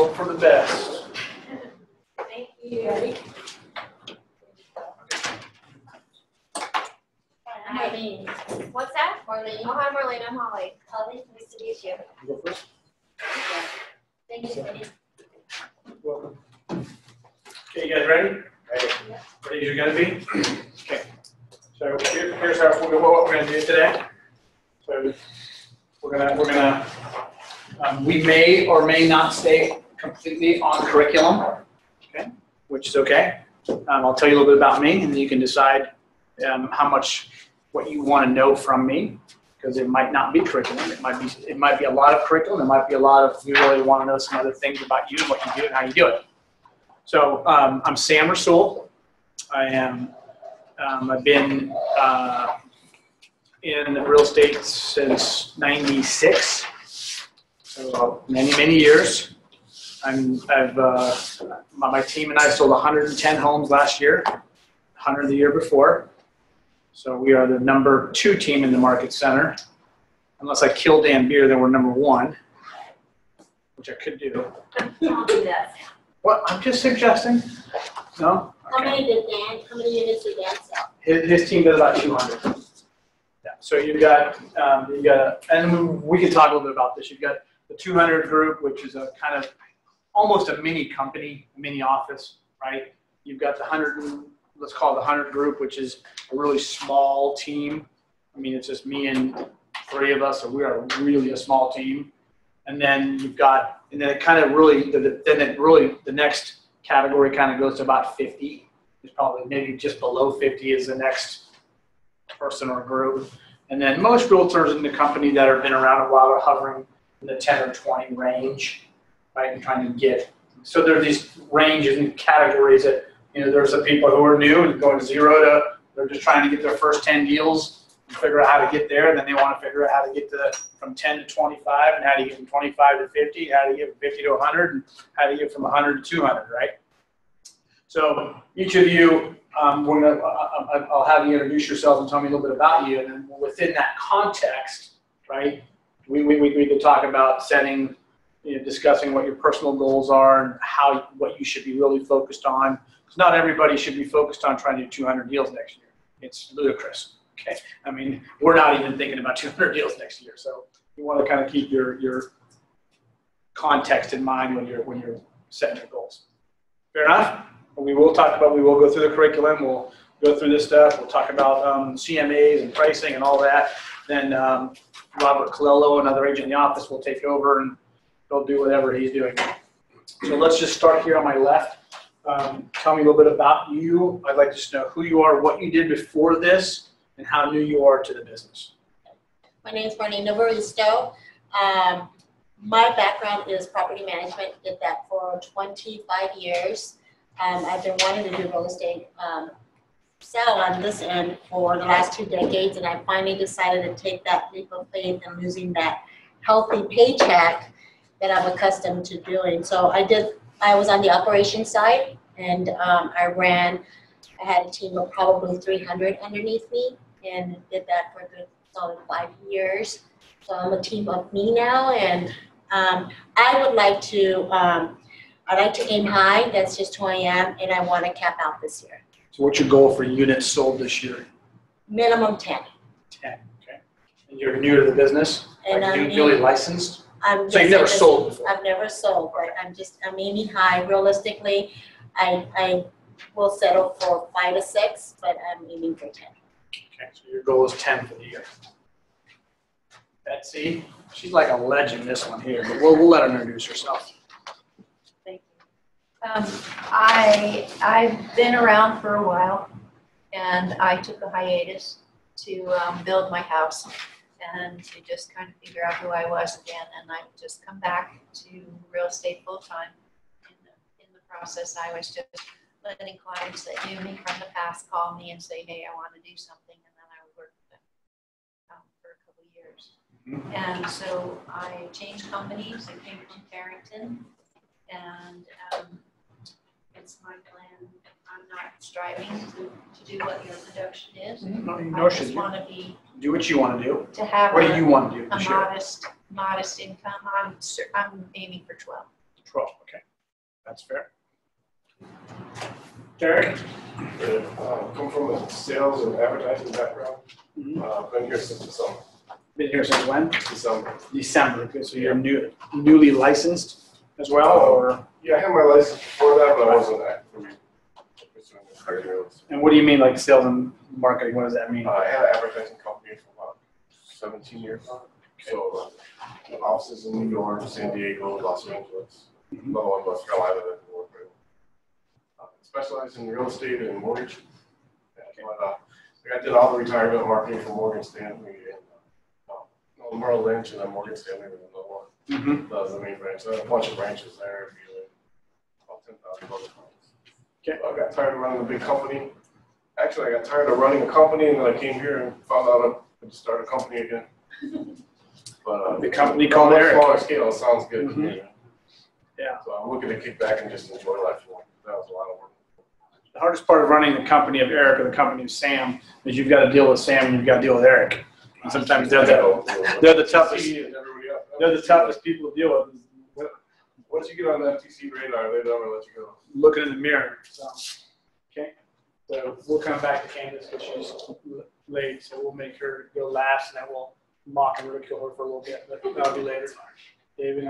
hope for the best. Thank you. Marlene. What's that? Marlene. Oh, hi, Marlene. I'm Holly. Holly, nice to meet you. You go first. Thank you, Marlene. Welcome. Okay, you guys ready? Ready as you're gonna be? Okay. So here's what we're gonna do today. So we may or may not stay completely on curriculum, okay, which is okay. I'll tell you a little bit about me, and then you can decide what you want to know from me, because it might not be curriculum. It might be a lot of curriculum. It might be a lot of you really want to know some other things about you and what you do and how you do it. So I'm Sam Rasoul. I've been in real estate since '96, so many years. My team and I sold 110 homes last year, 100 the year before. So we are the number 2 team in the market center. Unless I kill Dan Beer, then we're number 1, which I could do. Don't do that. What? I'm just suggesting. No? Okay. How many units did Dan sell? His team does about 200. Yeah. So you've got, and we can talk a little bit about this. You've got the 200 group, which is a kind of almost a mini company, a mini office, right? You've got the 100, let's call it the 100 group, which is a really small team. I mean, it's just me and 3 of us, so we are really a small team. And then you've got, and then it kind of really, the next category kind of goes to about 50. It's probably maybe just below 50 is the next person or group. And then most realtors in the company that have been around a while are hovering in the 10 or 20 range, right? And trying to get, so there are these ranges and categories that, there's the people who are new and going 0 to, they're just trying to get their first 10 deals and figure out how to get there. And then they want to figure out how to get from 10 to 25, and how do you get from 25 to 50, how do you get from 50 to 100, and how do you get from 100 to 200, right? So each of you, I'll have you introduce yourself and tell me a little bit about you. And then within that context, right, we could talk about setting, discussing what your personal goals are and what you should be really focused on. Because not everybody should be focused on trying to do 200 deals next year. It's ludicrous. Okay, I mean, we're not even thinking about 200 deals next year. So you want to kind of keep your context in mind when you're setting your goals. Fair enough? We will go through the curriculum. We'll go through this stuff. We'll talk about CMAs and pricing and all that. Then Robert Colello, another agent in the office, will take over and he'll do whatever he's doing. So let's just start here on my left. Tell me a little bit about you. I'd like to just know who you are, what you did before this, and how new you are to the business. My name is Marlene Novaristo. My background is property management. Did that for 25 years. I've been wanting to do real estate sell on this end for the last 2 decades, and I finally decided to take that leap of faith and losing that healthy paycheck that I'm accustomed to doing. So I was on the operations side, and I had a team of probably 300 underneath me, and did that for a good solid 5 years. So I'm a team of me now, and I'd like to aim high. That's just who I am, and I want to cap out this year. So what's your goal for units sold this year? Minimum 10. 10, okay. And you're new to the business? And are you newly licensed? So you've never sold before? I've never sold, but I'm aiming high. Realistically, I will settle for 5 to 6, but I'm aiming for 10. Okay, so your goal is 10 for the year. Betsy, she's like a legend, this one here, but we'll let her introduce herself. Thank you. I've been around for a while, and I took a hiatus to build my house and to just kind of figure out who I was again, and I've just come back to real estate full time. In the process, I was just letting clients that knew me from the past call me and say, hey, I want to do something, and then I would work with them for a couple of years. And so I changed companies. I came from Carrington, and it's my plan. I'm not striving to do what your production is. Nor should you. Want to be do what you want to do. To have what do you want to do? A modest income. I'm aiming for 12. 12, okay. That's fair. Derek? Come from a sales and advertising background. Been here since December. Been here since when? December. December. Okay, so you're newly licensed as well, or? Yeah, I had my license before that, but I wasn't actively pursuing the career. And what do you mean, like sales and marketing? What does that mean? I had an advertising company for about 17 years. So offices in New York, San Diego, Los Angeles, another one in North Carolina that I work with. Specialize in real estate and mortgage. I did all the retirement marketing for Morgan Stanley and Merrill Lynch, and then Morgan Stanley was another one. That was the main branch. There are a bunch of branches there, about 10,000 other clients. Okay. I got tired of running a big company. Actually, I got tired of running a company, and then I came here and found out I could start a company again. But the company called Eric. Smaller scale sounds good to me. Yeah. So I'm looking to kick back and just enjoy life more. That was a lot of work. The hardest part of running the company of Eric or the company of Sam is you've got to deal with Sam and you've got to deal with Eric. And sometimes they're the toughest. They're the toughest people to deal with. Once you get on the FTC radar, they never let you go. Looking in the mirror. So, okay. So we'll come back to Candace because she's late. So we'll make her go last, and then we'll mock and ridicule her for a little bit. But that'll be later. David,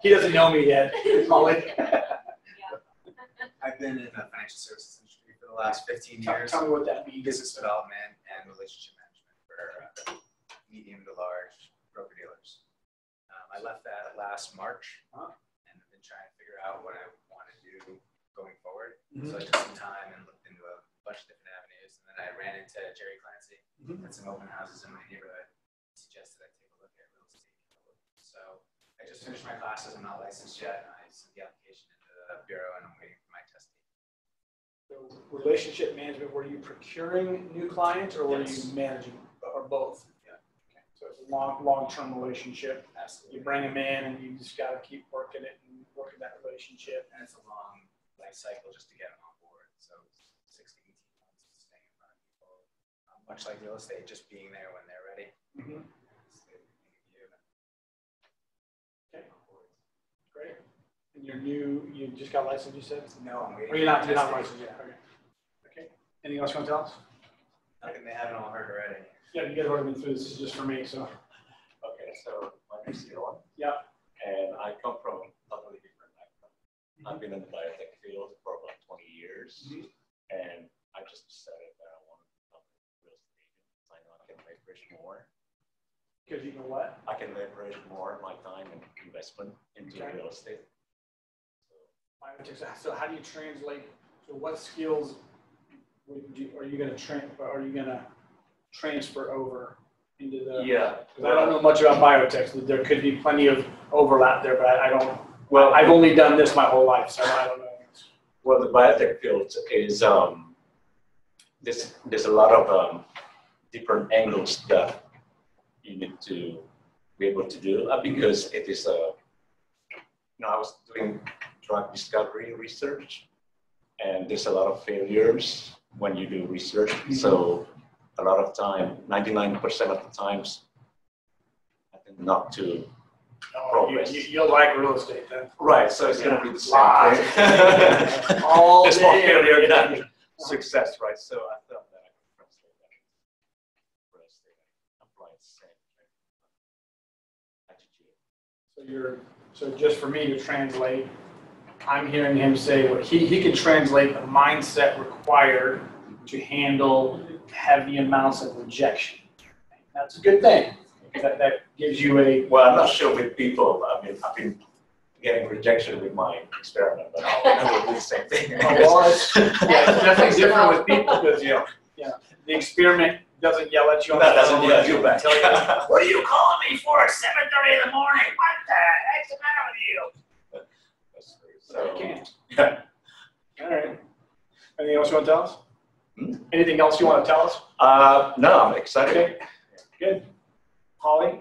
he doesn't know me yet. I've been in the financial services industry for the last 15 years. Tell me what that means. Business development and relationship management for medium to large broker dealers. I left that last March and I've been trying to figure out what I want to do going forward. So I took some time and looked into a bunch of different avenues, and then I ran into Jerry Clancy at some open houses in my neighborhood. He suggested I take a look at real estate. So I just finished my classes. I'm not licensed yet. I sent the application into the bureau and I'm waiting for my test date. So relationship management, were you procuring new clients or were you managing, or both? Yeah. Okay. So it's a long-term relationship. Absolutely. You bring them in and you just got to keep working it and working that relationship. And it's a long life cycle just to get them on board. So 6 to 18 months of staying in front of people. Much like real estate, just being there when they're ready. Okay. Great. And you just got licensed, you said? No, I'm waiting. Or you're not licensed yet? Okay. Okay. Anything else you want to tell us? Nothing they haven't all heard already. Yeah, you guys already been through this. This is just for me, so. Okay, so my name is Dylan. Yeah. And I come from a totally different background. I've been in the biotech field for about 20 years. And I just decided that I want to become a real estate agent. I know I can leverage more. Because you know what? I can leverage more of my time and investment into real estate. So how do you translate? So what skills are you going to transfer over into the? Yeah. Because I don't know much about biotech. So there could be plenty of overlap there, but I don't. Well, I've only done this my whole life, so I don't know. Well, the biotech field is there's a lot of different angles that you need to be able to do because it is I was doing drug discovery research, and there's a lot of failures when you do research. So a lot of time, 99% of the times, I think not to progress. You'll like real estate then. Right, so it's going to be the same thing. All there's more day, failure than success, right? So I thought that I could translate that into real estate and apply the same attitude. So just for me to translate, I'm hearing him say what he can translate the mindset required to handle heavy amounts of rejection. That's a good thing. That gives you a. Well, I'm not sure with people. I mean, I've been getting rejection with my experiment, but I will do the same thing. It's definitely different with people because the experiment doesn't yell at you. That doesn't yell at you back. Tell you, what are you calling me for at 7:30 in the morning? What the heck's the matter with you? That's true. So you can't. All right. Anything else you want to tell us? Anything else you want to tell us? No, I'm excited. Okay. Good. Holly?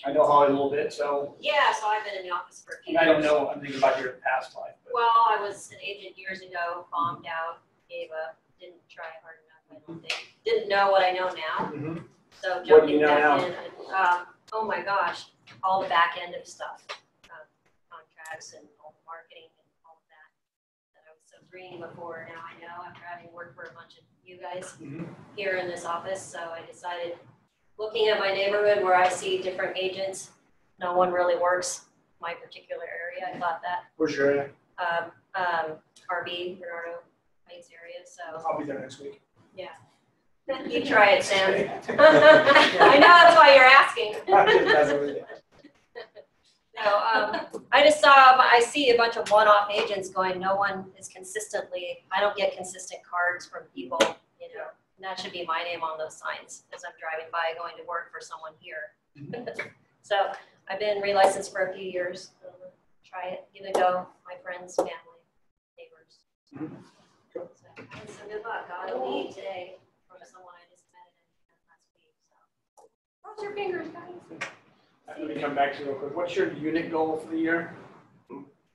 I know Holly a little bit, so. Yeah, so I've been in the office for a few I don't years. know anything about your past life. But. Well, I was an agent years ago, bombed out, gave up, didn't try hard enough, I don't think. Didn't know what I know now. So What do you jumping know back now? in, oh my gosh, all the back end of stuff, contracts and all all the marketing and all of that I was so green before. Now I know after having worked for a bunch of you guys here in this office. So I decided, looking at my neighborhood where I see different agents, no one really works my particular area. I thought that. Where's your area? RB, Bernardo Heights area. So I'll be there next week. yeah. You try it, Sam. I know that's why you're asking. So I see a bunch of one-off agents going, no one is consistently, I don't get consistent cards from people, you know, and that should be my name on those signs as I'm driving by going to work for someone here. So I've been relicensed for a few years. Try it, give it a go, my friends, family, neighbors. So good luck. Got a lead today from someone I just met last week. So cross your fingers, guys. Let me come back to you real quick. What's your unit goal for the year?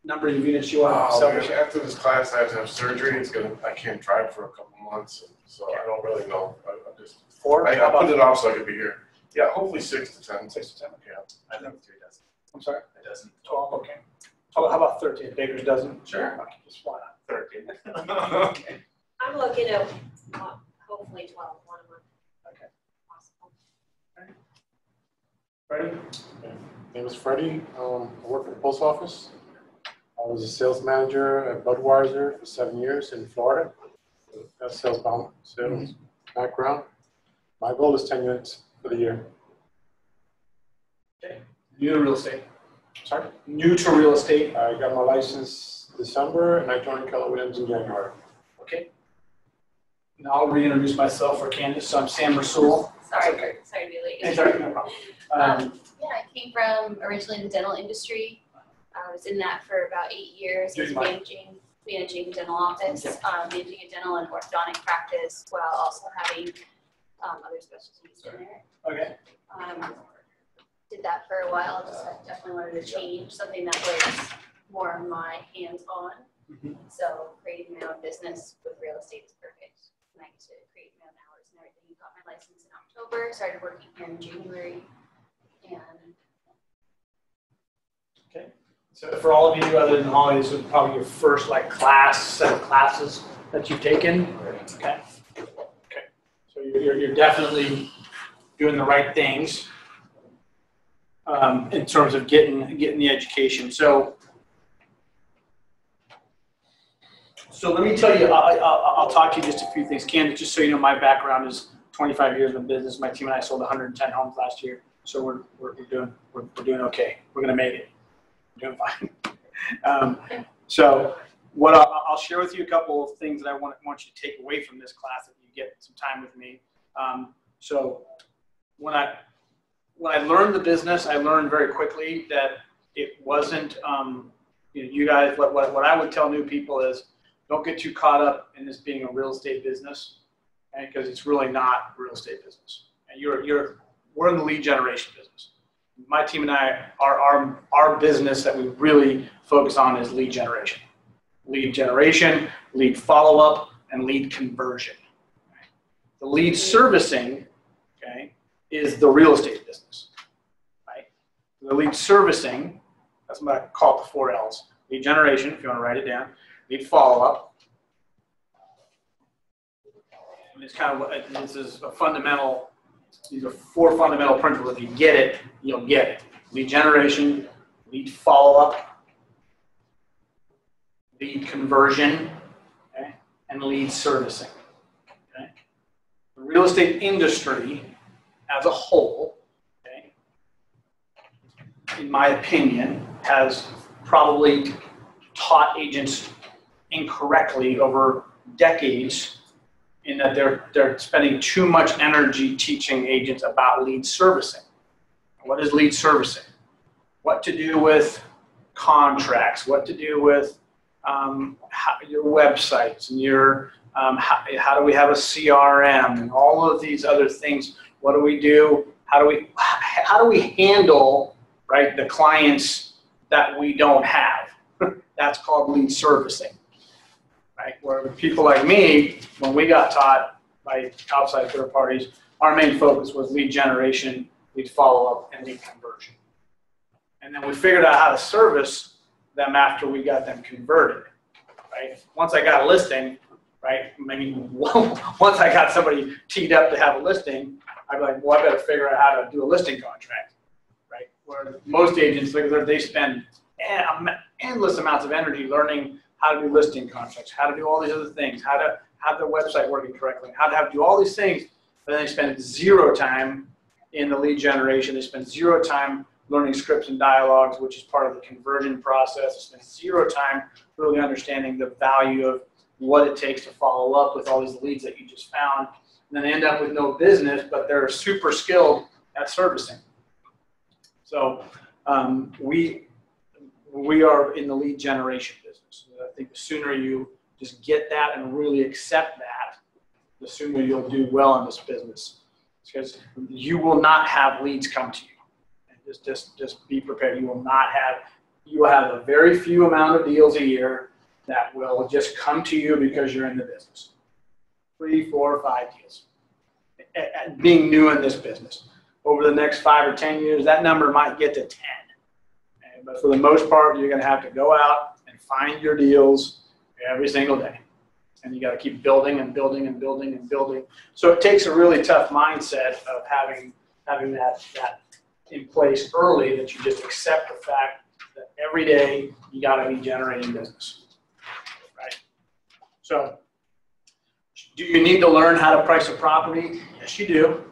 Number of units you want to sell? After this class, I have to have surgery. I can't drive for a couple months, so I don't really know. I'm just 4? I put it off so I could be here. Yeah, hopefully 6 to 10. 6 to 10. Okay. I think 3 dozen. I'm sorry? A dozen. 12. Okay. How about 13? Baker's dozen? Sure. Okay, just why not? 13. Okay. I'm looking at hopefully 12, 1 a month. Okay. Possible. Ready? My name is Freddie. I work for the post office. I was a sales manager at Budweiser for 7 years in Florida. That's sales background. My goal is 10 units for the year. Okay. New to real estate. Sorry? New to real estate. I got my license December and I joined Keller Williams in January. Okay. Now I'll reintroduce myself for Candace. So I'm Sam Rasoul. Sorry, Okay. sorry to be late. Hey, sorry, no problem. Yeah, I came from originally the dental industry. I was in that for about 8 years. I was managing dental office, managing a dental and orthodontic practice while also having other specialties in there. Okay. Did that for a while. Just definitely wanted to change something that was more my hands-on. So creating my own business with real estate is perfect. And I get to create my own hours and everything. Got my license in October. Started working here in January. And Okay. So for all of you other than Holly, this is probably your first set of classes that you've taken. Okay. Okay. So you're definitely doing the right things in terms of getting the education. So let me tell you, I'll talk to you just a few things. Candace, just so you know, my background is 25 years in business. My team and I sold 110 homes last year. So we're doing okay. We're gonna make it. We're doing fine. So what I'll share with you a couple of things that I want you to take away from this class if you get some time with me. So when I learned the business, I learned very quickly that it wasn't. You guys, what I would tell new people is, don't get too caught up in this being a real estate business, because it's really not a real estate business. And we're in the lead generation business. My team and I, our business that we really focus on is lead generation. Lead generation, lead follow-up, and lead conversion. The lead servicing, okay, is the real estate business, right? The lead servicing, that's what I call it the 4 L's. Lead generation, if you want to write it down. Lead follow-up. And it's kind of, this is a fundamental, these are 4 fundamental principles. If you get it, you'll get it. Lead generation, lead follow-up, lead conversion, okay, and lead servicing. Okay? The real estate industry as a whole, okay, in my opinion, has probably taught agents incorrectly over decades, in that they're spending too much energy teaching agents about lead servicing. What is lead servicing? What to do with contracts? What to do with your websites and your how do we have a CRM and all of these other things? What do we do? How do we handle, right, the clients that we don't have? That's called lead servicing. Right? Where people like me, when we got taught by outside third parties, our main focus was lead generation, lead follow-up, and lead conversion. And then we figured out how to service them after we got them converted, right? Once I got a listing, right? I mean, once I got somebody teed up to have a listing, I'd be like, well, I better figure out how to do a listing contract, right? Where most agents, they spend endless amounts of energy learning how to do listing contracts, how to do all these other things, how to have their website working correctly, how to do all these things, but then they spend zero time in the lead generation. They spend zero time learning scripts and dialogues, which is part of the conversion process. They spend zero time really understanding the value of what it takes to follow up with all these leads that you just found. And then they end up with no business, but they're super skilled at servicing. So we are in the lead generation business. I think the sooner you just get that and really accept that, the sooner you'll do well in this business. Because you will not have leads come to you. And just be prepared. You will have a very few amount of deals a year that will just come to you because you're in the business. 3, 4, 5 deals. Being new in this business. Over the next 5 or 10 years, that number might get to 10. Okay? But for the most part, you're going to have to go out and find your deals every single day. And you got to keep building and building and building and building. So it takes a really tough mindset of having that in place early, that you just accept the fact that every day you got to be generating business. Right? So do you need to learn how to price a property? Yes, you do.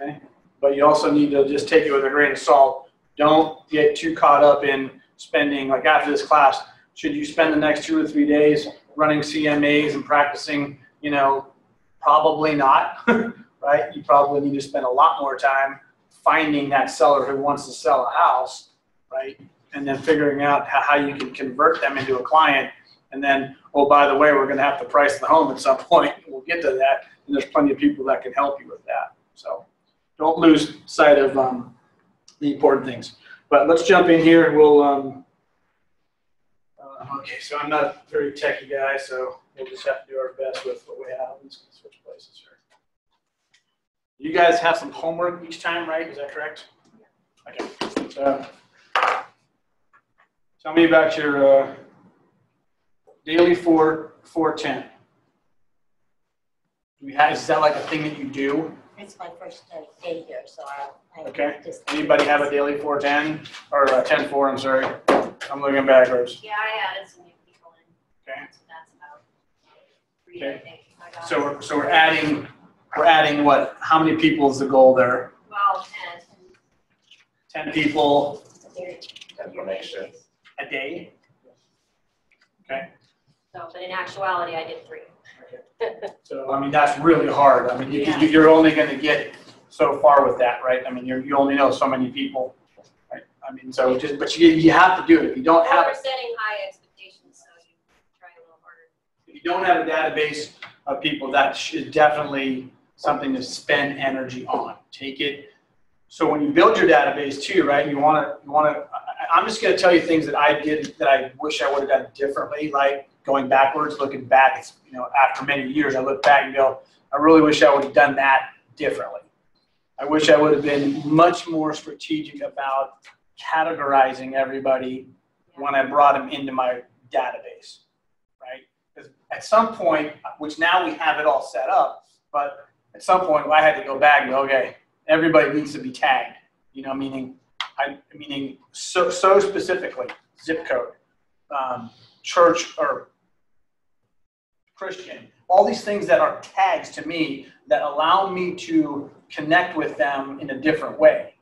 Okay? But you also need to just take it with a grain of salt. Don't get too caught up in spending, like after this class, should you spend the next 2 or 3 days running CMAs and practicing? Probably not, right? You probably need to spend a lot more time finding that seller who wants to sell a house, right? And then figuring out how you can convert them into a client. And then, oh, by the way, we're going to have to price the home at some point. We'll get to that. And there's plenty of people that can help you with that. So don't lose sight of the important things. But let's jump in here. We'll, okay, so I'm not a very techie guy, so we'll just have to do our best with what we have. I'm just going to switch places here. You guys have some homework each time, right? Is that correct? Okay. So tell me about your daily 410. Is that like a thing that you do? It's my first day here, so I Okay. just. Anybody have a daily 410 or 10-4? I'm sorry. I'm looking backwards. Yeah, I added some new people in. Okay. So that's about 3, I think. I got So we're adding what? How many people is the goal there? Well, 10. 10 people Information. a day. Okay. So, but in actuality, I did 3. So I mean that's really hard. I mean you're only going to get so far with that, right? I mean you only know so many people, right? I mean but you have to do it. If you don't have We're setting high expectations, so you try a little harder. If you don't have a database of people, that is definitely something to spend energy on. Take it. So when you build your database too, right? You want to. I'm just going to tell you things that I did that I wish I would have done differently. Like going backwards, looking back. It's, after many years, I look back and go, I really wish I would have done that differently. I wish I would have been much more strategic about categorizing everybody when I brought them into my database, right? Because at some point, which now we have it all set up, but at some point I had to go back and go, okay, everybody needs to be tagged, meaning so specifically, zip code, church or Christian, all these things that are tags to me that allow me to connect with them in a different way,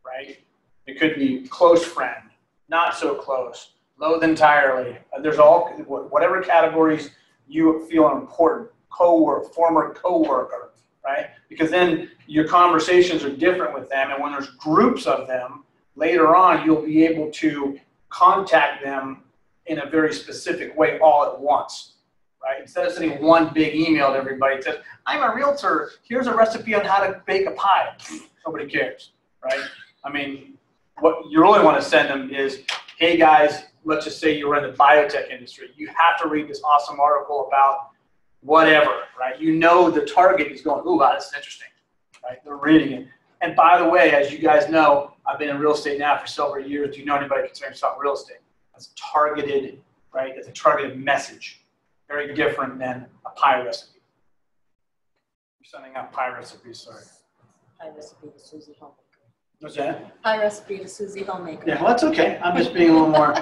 right? It could be close friend, not so close, loathe entirely. There's all, whatever categories you feel are important, former coworker, right? Because then your conversations are different with them, and when there's groups of them, later on you'll be able to contact them in a very specific way all at once, right? Instead of sending one big email to everybody that says, I'm a realtor, here's a recipe on how to bake a pie. Nobody cares, right? I mean, what you really want to send them is, hey guys, let's just say you're in the biotech industry. You have to read this awesome article about whatever, right? The target is going, ooh, wow, this is interesting, right? They're reading it. And by the way, as you guys know, I've been in real estate now for several years. Do you know anybody concerned about real estate? That's targeted, right? It's a targeted message. Very different than a pie recipe. You're sending out pie recipes, sorry. Pie recipe to Susie Homemaker. What's that? Pie recipe to Susie Homemaker. Yeah, well, that's okay. I'm just being a little more.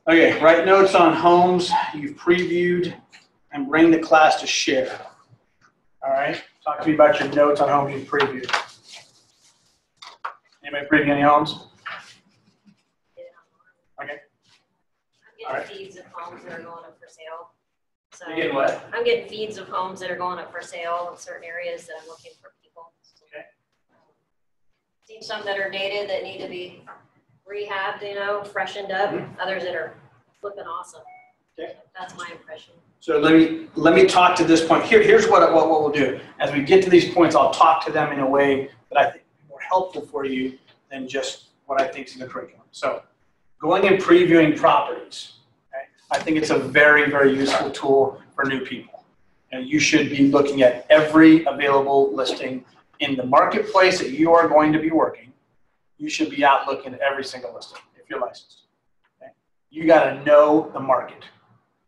Okay, write notes on homes you've previewed and bring the class to share. All right, talk to me about your notes on homes you've previewed. Anybody preview any homes? Okay. I'm getting feeds of homes that are going up for sale. So You getting what? I'm getting feeds of homes that are going up for sale in certain areas that I'm looking for people. Okay. Seen some that are dated that need to be rehabbed, you know, freshened up. Others that are flipping awesome. Okay. That's my impression. So let me talk to this point. Here's what we'll do. As we get to these points, I'll talk to them in a way that I think is more helpful for you than just what I think is in the curriculum. So going and previewing properties. Okay? I think it's a very, very useful tool for new people. And you should be looking at every available listing in the marketplace that you are going to be working. You should be out looking at every single listing if you're licensed. Okay? You got to know the market.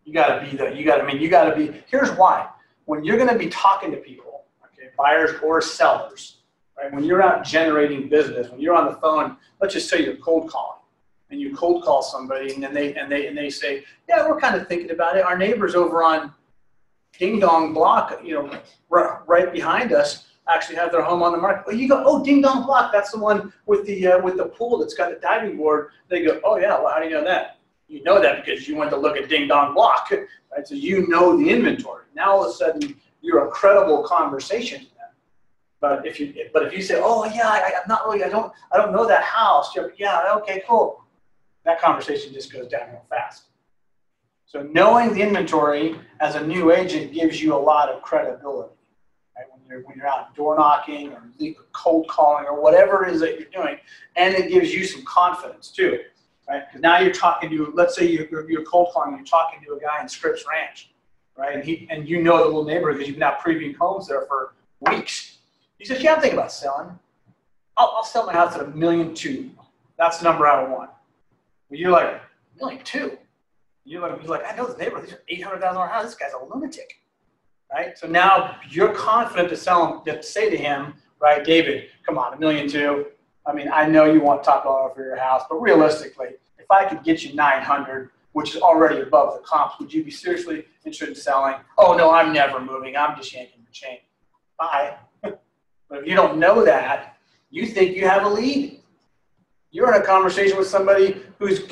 You got to be there. You got to be. Here's why. When you're going to be talking to people, okay, buyers or sellers, right? When you're out generating business, when you're on the phone, let's just say you're cold calling, and you cold call somebody, and then they say, yeah, we're kind of thinking about it. Our neighbors over on Ding Dong Block, you know, right behind us, actually have their home on the market. Well, you go, oh, Ding Dong Block, that's the one with the pool that's got the diving board. They go, oh yeah, well, how do you know that? You know that because you went to look at Ding Dong Block, right? So you know the inventory. Now all of a sudden you're a credible conversation to them. But if you say, oh yeah, I'm not really, I don't know that house. Yeah, okay, cool. That conversation just goes down real fast. So knowing the inventory as a new agent gives you a lot of credibility. Right? When you're out door knocking or cold calling or whatever it is that you're doing, and it gives you some confidence too. Right? Because now you're talking to, let's say you're cold calling, and you're talking to a guy in Scripps Ranch, right? And you know the little neighborhood because you've been out previewing homes there for weeks. He says, yeah, I'm thinking about selling. I'll sell my house at $1.2 million. That's the number I would want. But you're like, $1.2 million? You're like, I know this neighborhood. These are $800,000 house. This guy's a lunatic, right? So now you're confident to say to him, right, David, come on, $1.2 million. I mean, I know you want top dollar for your house, but realistically, if I could get you 900, which is already above the comps, would you be seriously interested in selling? Oh no, I'm never moving. I'm just yanking the chain. Bye. But if you don't know that, you think you have a lead. You're in a conversation with somebody who's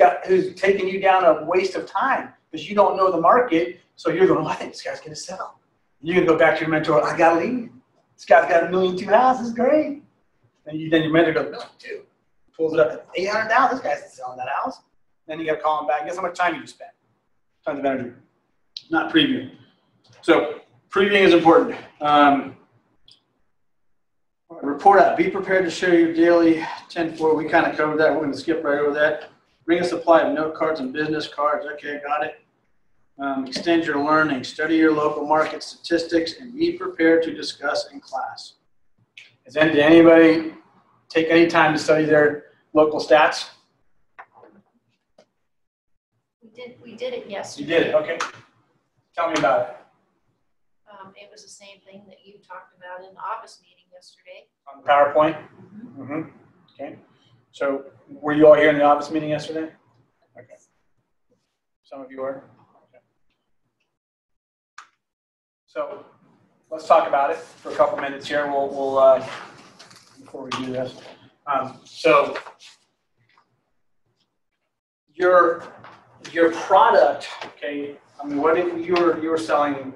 taking you down a waste of time because you don't know the market. So you're going, oh, I think this guy's going to sell. You're going to go back to your mentor. I got a lead. This guy's got $1.2 million house. This is great. And then your mentor goes, $1.2 million. Pulls it up at $800,000. This guy's selling that house. Then you got to call him back. Guess how much time you just spent? Tons of energy. Not previewing. So previewing is important. Report out. Be prepared to share your daily 10-4. We kind of covered that. We're going to skip right over that. Bring a supply of note cards and business cards. Okay, got it. Extend your learning. Study your local market statistics and be prepared to discuss in class. Did anybody take any time to study their local stats? We did it yesterday. You did it, okay. Tell me about it. It was the same thing that you talked about in the office meeting yesterday. On the PowerPoint? Mm-hmm. Okay. So were you all here in the office meeting yesterday? Okay. Some of you were? Okay. So let's talk about it for a couple minutes here. We'll before we do this. So your product, okay. I mean, what if you were selling?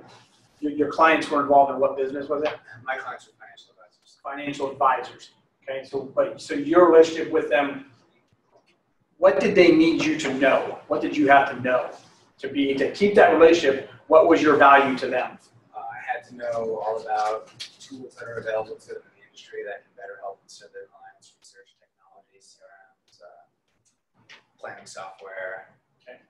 Your clients were involved in what business was it? My clients were financial advisors. Financial advisors. Okay. So your relationship with them. What did they need you to know? What did you have to know to keep that relationship? What was your value to them? I had to know all about tools that are available to them in the industry that can better help serve their clients, research technologies, planning software. Okay.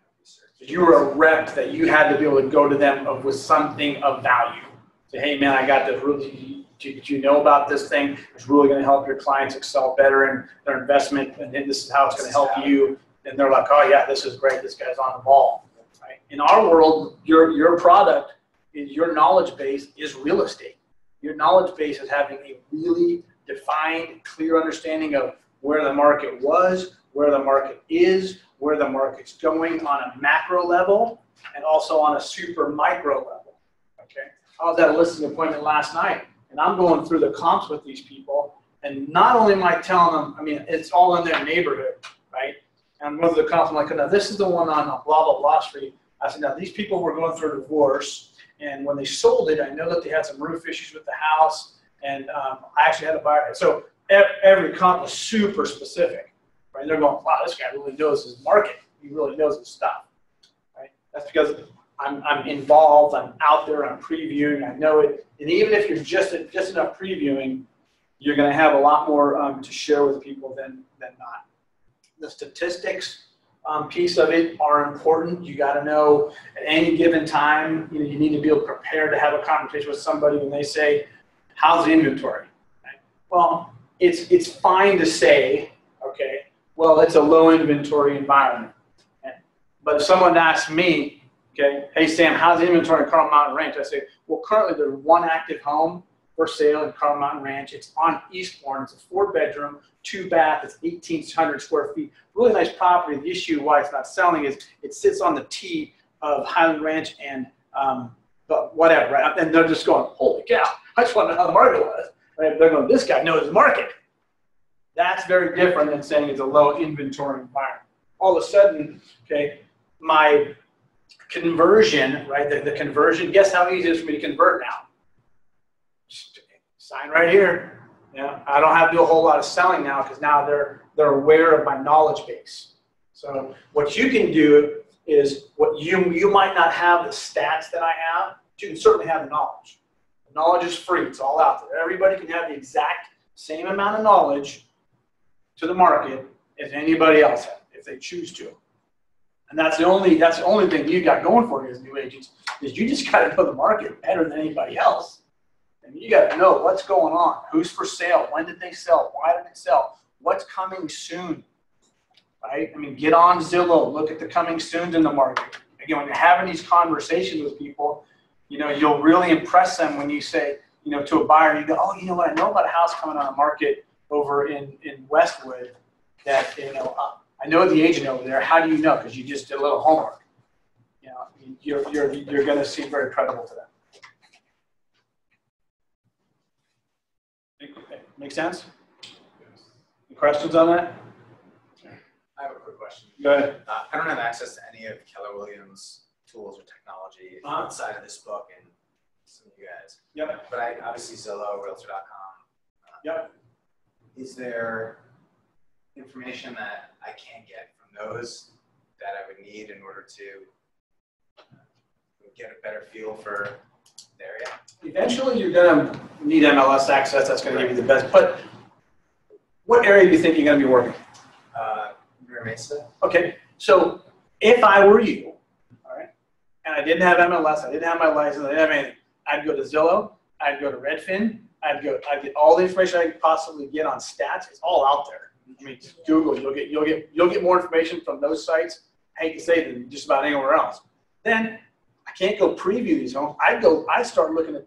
You were a rep that you had to be able to go to them with something of value. Say, hey man, I got this. Really, do you know about this thing? It's really going to help your clients excel better in their investment, and this is how it's going to help you. and they're like, oh yeah, this is great, this guy's on the ball, right? In our world, your product, your knowledge base is real estate. Your knowledge base is having a really defined, clear understanding of where the market was, where the market is, where the market's going on a macro level, and also on a super micro level, okay? I was at a listing appointment last night, and I'm going through the comps with these people, and not only am I telling them, I mean, it's all in their neighborhood, right? And I'm going through the comps, I'm like, now this is the one on blah, blah, blah street. I said, now these people were going through a divorce, and when they sold it, I know that they had some roof issues with the house, and I actually had a buyer. So every comp was super specific, right? They're going, wow, this guy really knows his market. He really knows his stuff, right? That's because I'm involved, I'm out there, I'm previewing, I know it. And even if you're just enough previewing, you're going to have a lot more to share with people than not. The statistics piece of it are important. You got to know at any given time, you need to be prepared to have a conversation with somebody when they say, how's the inventory? Right? Well, it's fine to say, okay, well, it's a low inventory environment. But if someone asks me, okay, hey, Sam, how's the inventory in Carmel Mountain Ranch? I say, well, currently there's one active home for sale in Carmel Mountain Ranch. It's on Eastbourne. It's a 4-bedroom, 2-bath. It's 1,800 square feet. Really nice property. The issue why it's not selling is it sits on the T of Highland Ranch and but whatever, right? And they're just going, holy cow, I just want to know how the market was. Right? They're going, this guy knows his market. That's very different than saying it's a low inventory environment. All of a sudden, okay, my conversion, right, the conversion, guess how easy it is for me to convert now? Sign right here. Yeah, I don't have to do a whole lot of selling now because now they're aware of my knowledge base. So what you can do is what you might not have the stats that I have, but you can certainly have the knowledge. The knowledge is free. It's all out there. Everybody can have the exact same amount of knowledge to the market as anybody else has, if they choose to. And that's the only thing you got going for you as new agents is you just got to know the market better than anybody else. And you got to know what's going on, who's for sale, when did they sell, why did they sell, what's coming soon, right? I mean, get on Zillow, look at the coming soons in the market. Again, when you're having these conversations with people, you'll really impress them when you say, to a buyer, you go, oh, you know what, I know about a house coming on the market over in Westwood that, I know the agent over there. How do you know? Because you just did a little homework. You're going to seem very credible to them. Make sense? Any questions on that? I have a quick question. Go ahead. I don't have access to any of Keller Williams' tools or technology outside of this book and some of you guys. Yep. But I obviously Zillow, Realtor.com. Yep. Is there information that I can get from those that I would need in order to get a better feel for the area? Eventually, you're going to need MLS access. That's going to give you the best. But what area do you think you're going to be working? Mesa. Okay. So if I were you, all right, and I didn't have MLS, I didn't have my license, I didn't have anything, I'd go to Zillow, I'd go to Redfin, I'd get all the information I could possibly get on stats. It's all out there. I mean, Google, you'll get more information from those sites. I hate to say it, than just about anywhere else. Then I can't go preview these homes. I'd start looking at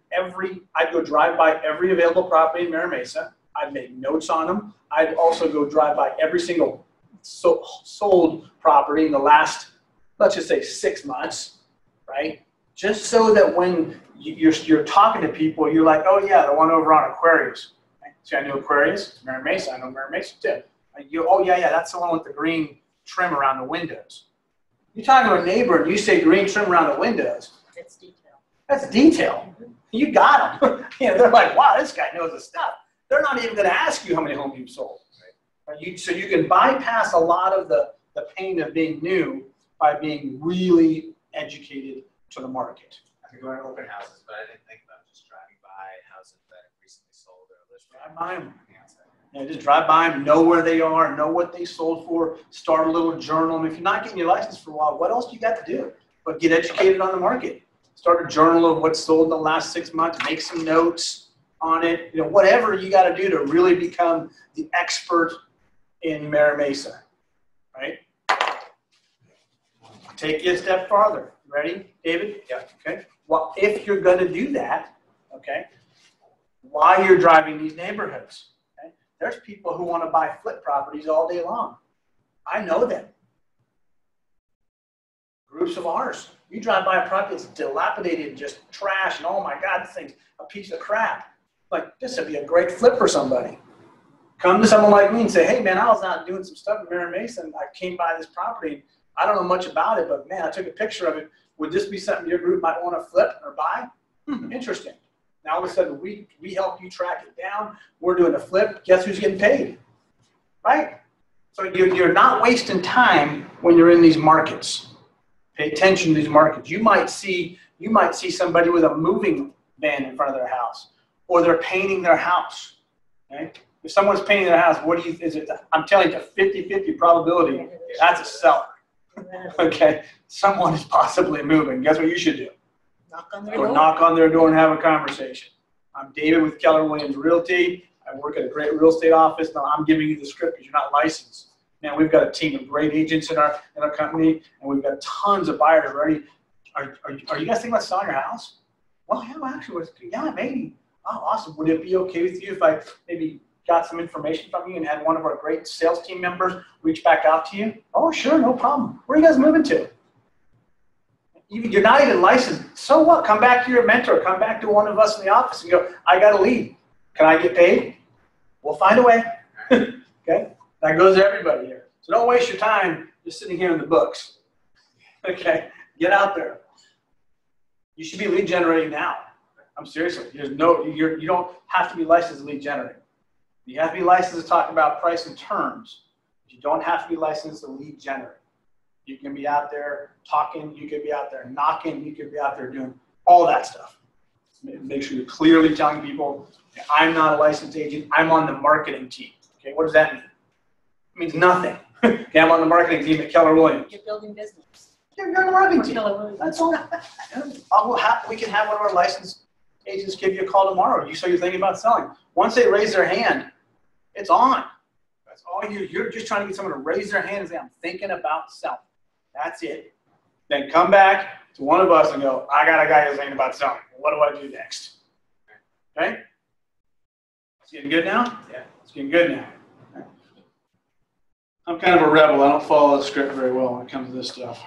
I'd go drive by every available property in Mira Mesa. I'd make notes on them. I'd also go drive by every single sold property in the last, let's just say 6 months, right? Just so that when you're talking to people, you're like, oh yeah, the one over on Aquarius. Right? See, I know Aquarius, it's Mira Mesa, I know Mira Mesa too. Oh yeah, that's the one with the green trim around the windows. You're talking to a neighbor and you say green trim around the windows. It's detail. That's detail. You got them. They're like, wow, this guy knows his stuff. They're not even going to ask you how many homes you've sold. So you can bypass a lot of the pain of being new by being really educated to the market. I could go to open houses, but I didn't think about just driving by houses that have recently sold or listed. Drive by them. Just drive by them, know where they are, know what they sold for, start a little journal. And if you're not getting your license for a while, what else do you got to do? But get educated on the market. Start a journal of what's sold in the last 6 months, make some notes on it. Whatever you got to do to really become the expert in Mira Mesa, right? take you a step farther. Ready, David? Yeah. Okay. Well, if you're going to do that, okay, while you're driving these neighborhoods, okay, there's people who want to buy flip properties all day long. I know them. Groups of ours. You drive by a property that's dilapidated and just trash, and oh my God, this thing's a piece of crap. Like, this would be a great flip for somebody. Come to someone like me and say, hey man, I was out doing some stuff in Mary Mason. I came by this property. I don't know much about it, but man, I took a picture of it. Would this be something your group might want to flip or buy? Interesting. Now all of a sudden we help you track it down. We're doing a flip. Guess who's getting paid? Right? So you're not wasting time when you're in these markets. Pay attention to these markets. You might see somebody with a moving van in front of their house, or they're painting their house. Okay? If someone's painting their house, I'm telling you, a 50-50 probability, that's a seller. Okay? Someone is possibly moving. Guess what you should do? Knock on their Go door. knock on their door and have a conversation. I'm David with Keller Williams Realty. I work at a great real estate office. Now I'm giving you the script because you're not licensed. Now we've got a team of great agents in our company, and we've got tons of buyers already. Are you guys thinking about selling your house? Well, yeah, actually, yeah, maybe. Oh, awesome. Would it be okay with you if I maybe got some information from you and had one of our great sales team members reach back out to you? Oh, sure, no problem. Where are you guys moving to? You're not even licensed. So what? Come back to your mentor. Come back to one of us in the office and go, I got a lead. Can I get paid? We'll find a way. Okay? That goes to everybody here. So don't waste your time just sitting here in the books. Okay? Get out there. You should be lead generating now. I'm seriously. You don't have to be licensed to lead generating. You have to be licensed to talk about price and terms. You don't have to be licensed to lead generate. You can be out there talking. You could be out there knocking. You could be out there doing all that stuff. Make sure you're clearly telling people, I'm not a licensed agent. I'm on the marketing team. Okay, what does that mean? It means nothing. Okay, I'm on the marketing team at Keller Williams. You're building business. You're on the marketing team. Keller Williams. That's all. We can have one of our licensed agents give you a call tomorrow. You say you're thinking about selling. Once they raise their hand, it's on. That's all you're just trying to get someone to raise their hand and say, I'm thinking about selling. That's it. Then come back to one of us and go, I got a guy who's thinking about selling. What do I do next? Okay? It's getting good now? Yeah. It's getting good now. Okay. I'm kind of a rebel. I don't follow the script very well when it comes to this stuff.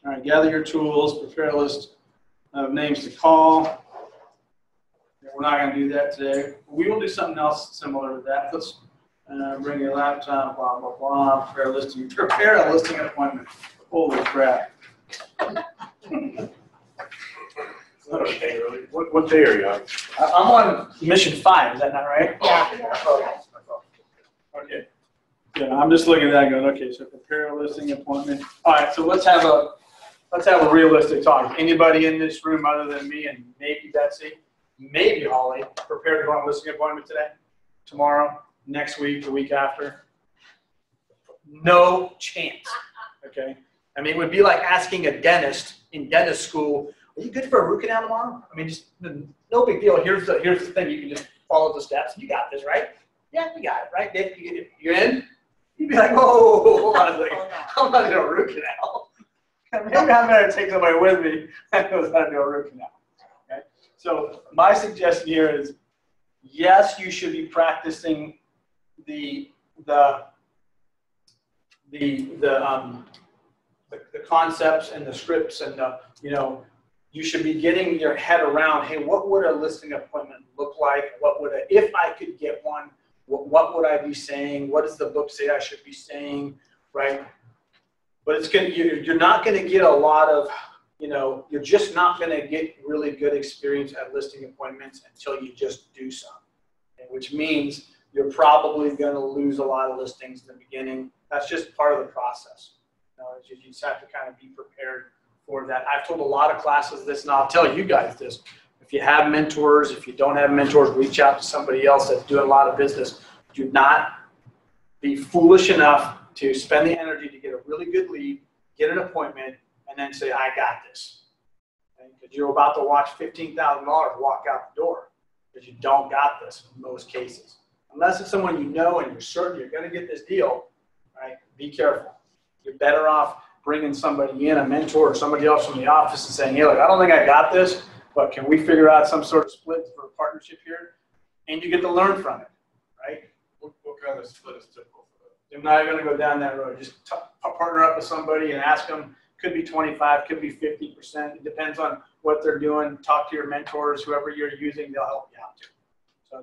All right, gather your tools, prepare a list of names to call. We're not going to do that today. We will do something else similar to that. Let's bring your laptop, blah, blah, blah, prepare a listing appointment. Holy crap. Okay. What day are you on? I'm on mission 5, is that not right? Yeah. Okay. Yeah, I'm just looking at that going, okay, so prepare a listing appointment. All right, so let's have a realistic talk. Anybody in this room other than me and maybe Betsy, maybe Holly, prepared to go on a listing appointment today, tomorrow, next week, the week after? No chance. Okay? I mean, it would be like asking a dentist in dentist school, are you good for a root canal tomorrow? I mean, just no big deal. Here's the thing. You can just follow the steps. You got this, right? Yeah, you got it, right? You're in? You'd be like, whoa, hold on a second. I'm not doing a root canal. Maybe I better take somebody with me that knows how to do a root canal. Okay? So my suggestion here is, yes, you should be practicing the concepts and the scripts and you should be getting your head around, hey, what would a listing appointment look like? If I could get one, what would I be saying? What does the book say I should be saying, right? But you're not going to get a lot of, you're just not going to get really good experience at listing appointments until you just do some, which means you're probably going to lose a lot of listings in the beginning. That's just part of the process. You just have to kind of be prepared for that. I've told a lot of classes this, and I'll tell you guys this. If you have mentors, if you don't have mentors, reach out to somebody else that's doing a lot of business. Do not be foolish enough to spend the energy to get a really good lead, get an appointment, and then say, I got this. Because you're about to watch $15,000 walk out the door because you don't got this in most cases. Unless it's someone you know and you're certain you're going to get this deal, right? Be careful. You're better off bringing somebody in, a mentor or somebody else from the office and saying, hey, look, I don't think I got this, but can we figure out some sort of split for a partnership here? And you get to learn from it, right? What kind of split is typical for that? I'm not going to go down that road. Just partner up with somebody and ask them. Could be 25, could be 50%. It depends on what they're doing. Talk to your mentors, whoever you're using, they'll help you out too. So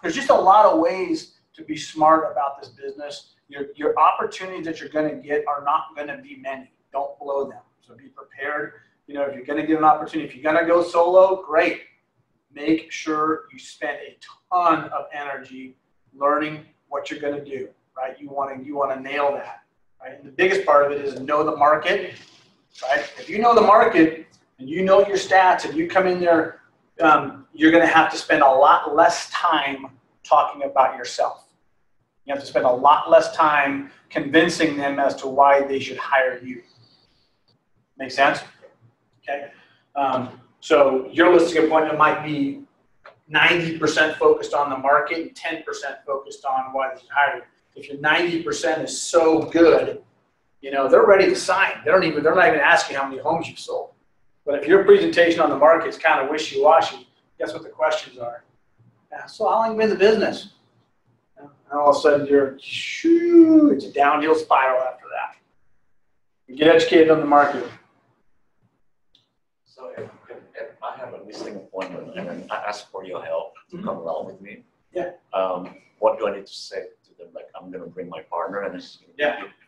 there's just a lot of ways to be smart about this business. Your opportunities that you're going to get are not going to be many. Don't blow them. So be prepared. You know, if you're going to get an opportunity, if you're going to go solo, great. Make sure you spend a ton of energy learning what you're going to do, right? You want to nail that. Right? And the biggest part of it is know the market, right? If you know the market and you know your stats and you come in there, you're going to have to spend a lot less time talking about yourself. You have to spend a lot less time convincing them as to why they should hire you. Make sense? Okay. So your listing appointment might be 90% focused on the market and 10% focused on why they should hire you. If your 90% is so good, you know, they're ready to sign. They're not even asking how many homes you've sold. But if your presentation on the market is kind of wishy-washy, guess what the questions are? Yeah, so how long have you been in the business? And all of a sudden it's a downhill spiral after that. You get educated on the market. So if I have a listing appointment and then I ask for your help to come along with me, yeah. What do I need to say to them? Like, I'm going to bring my partner and it's doing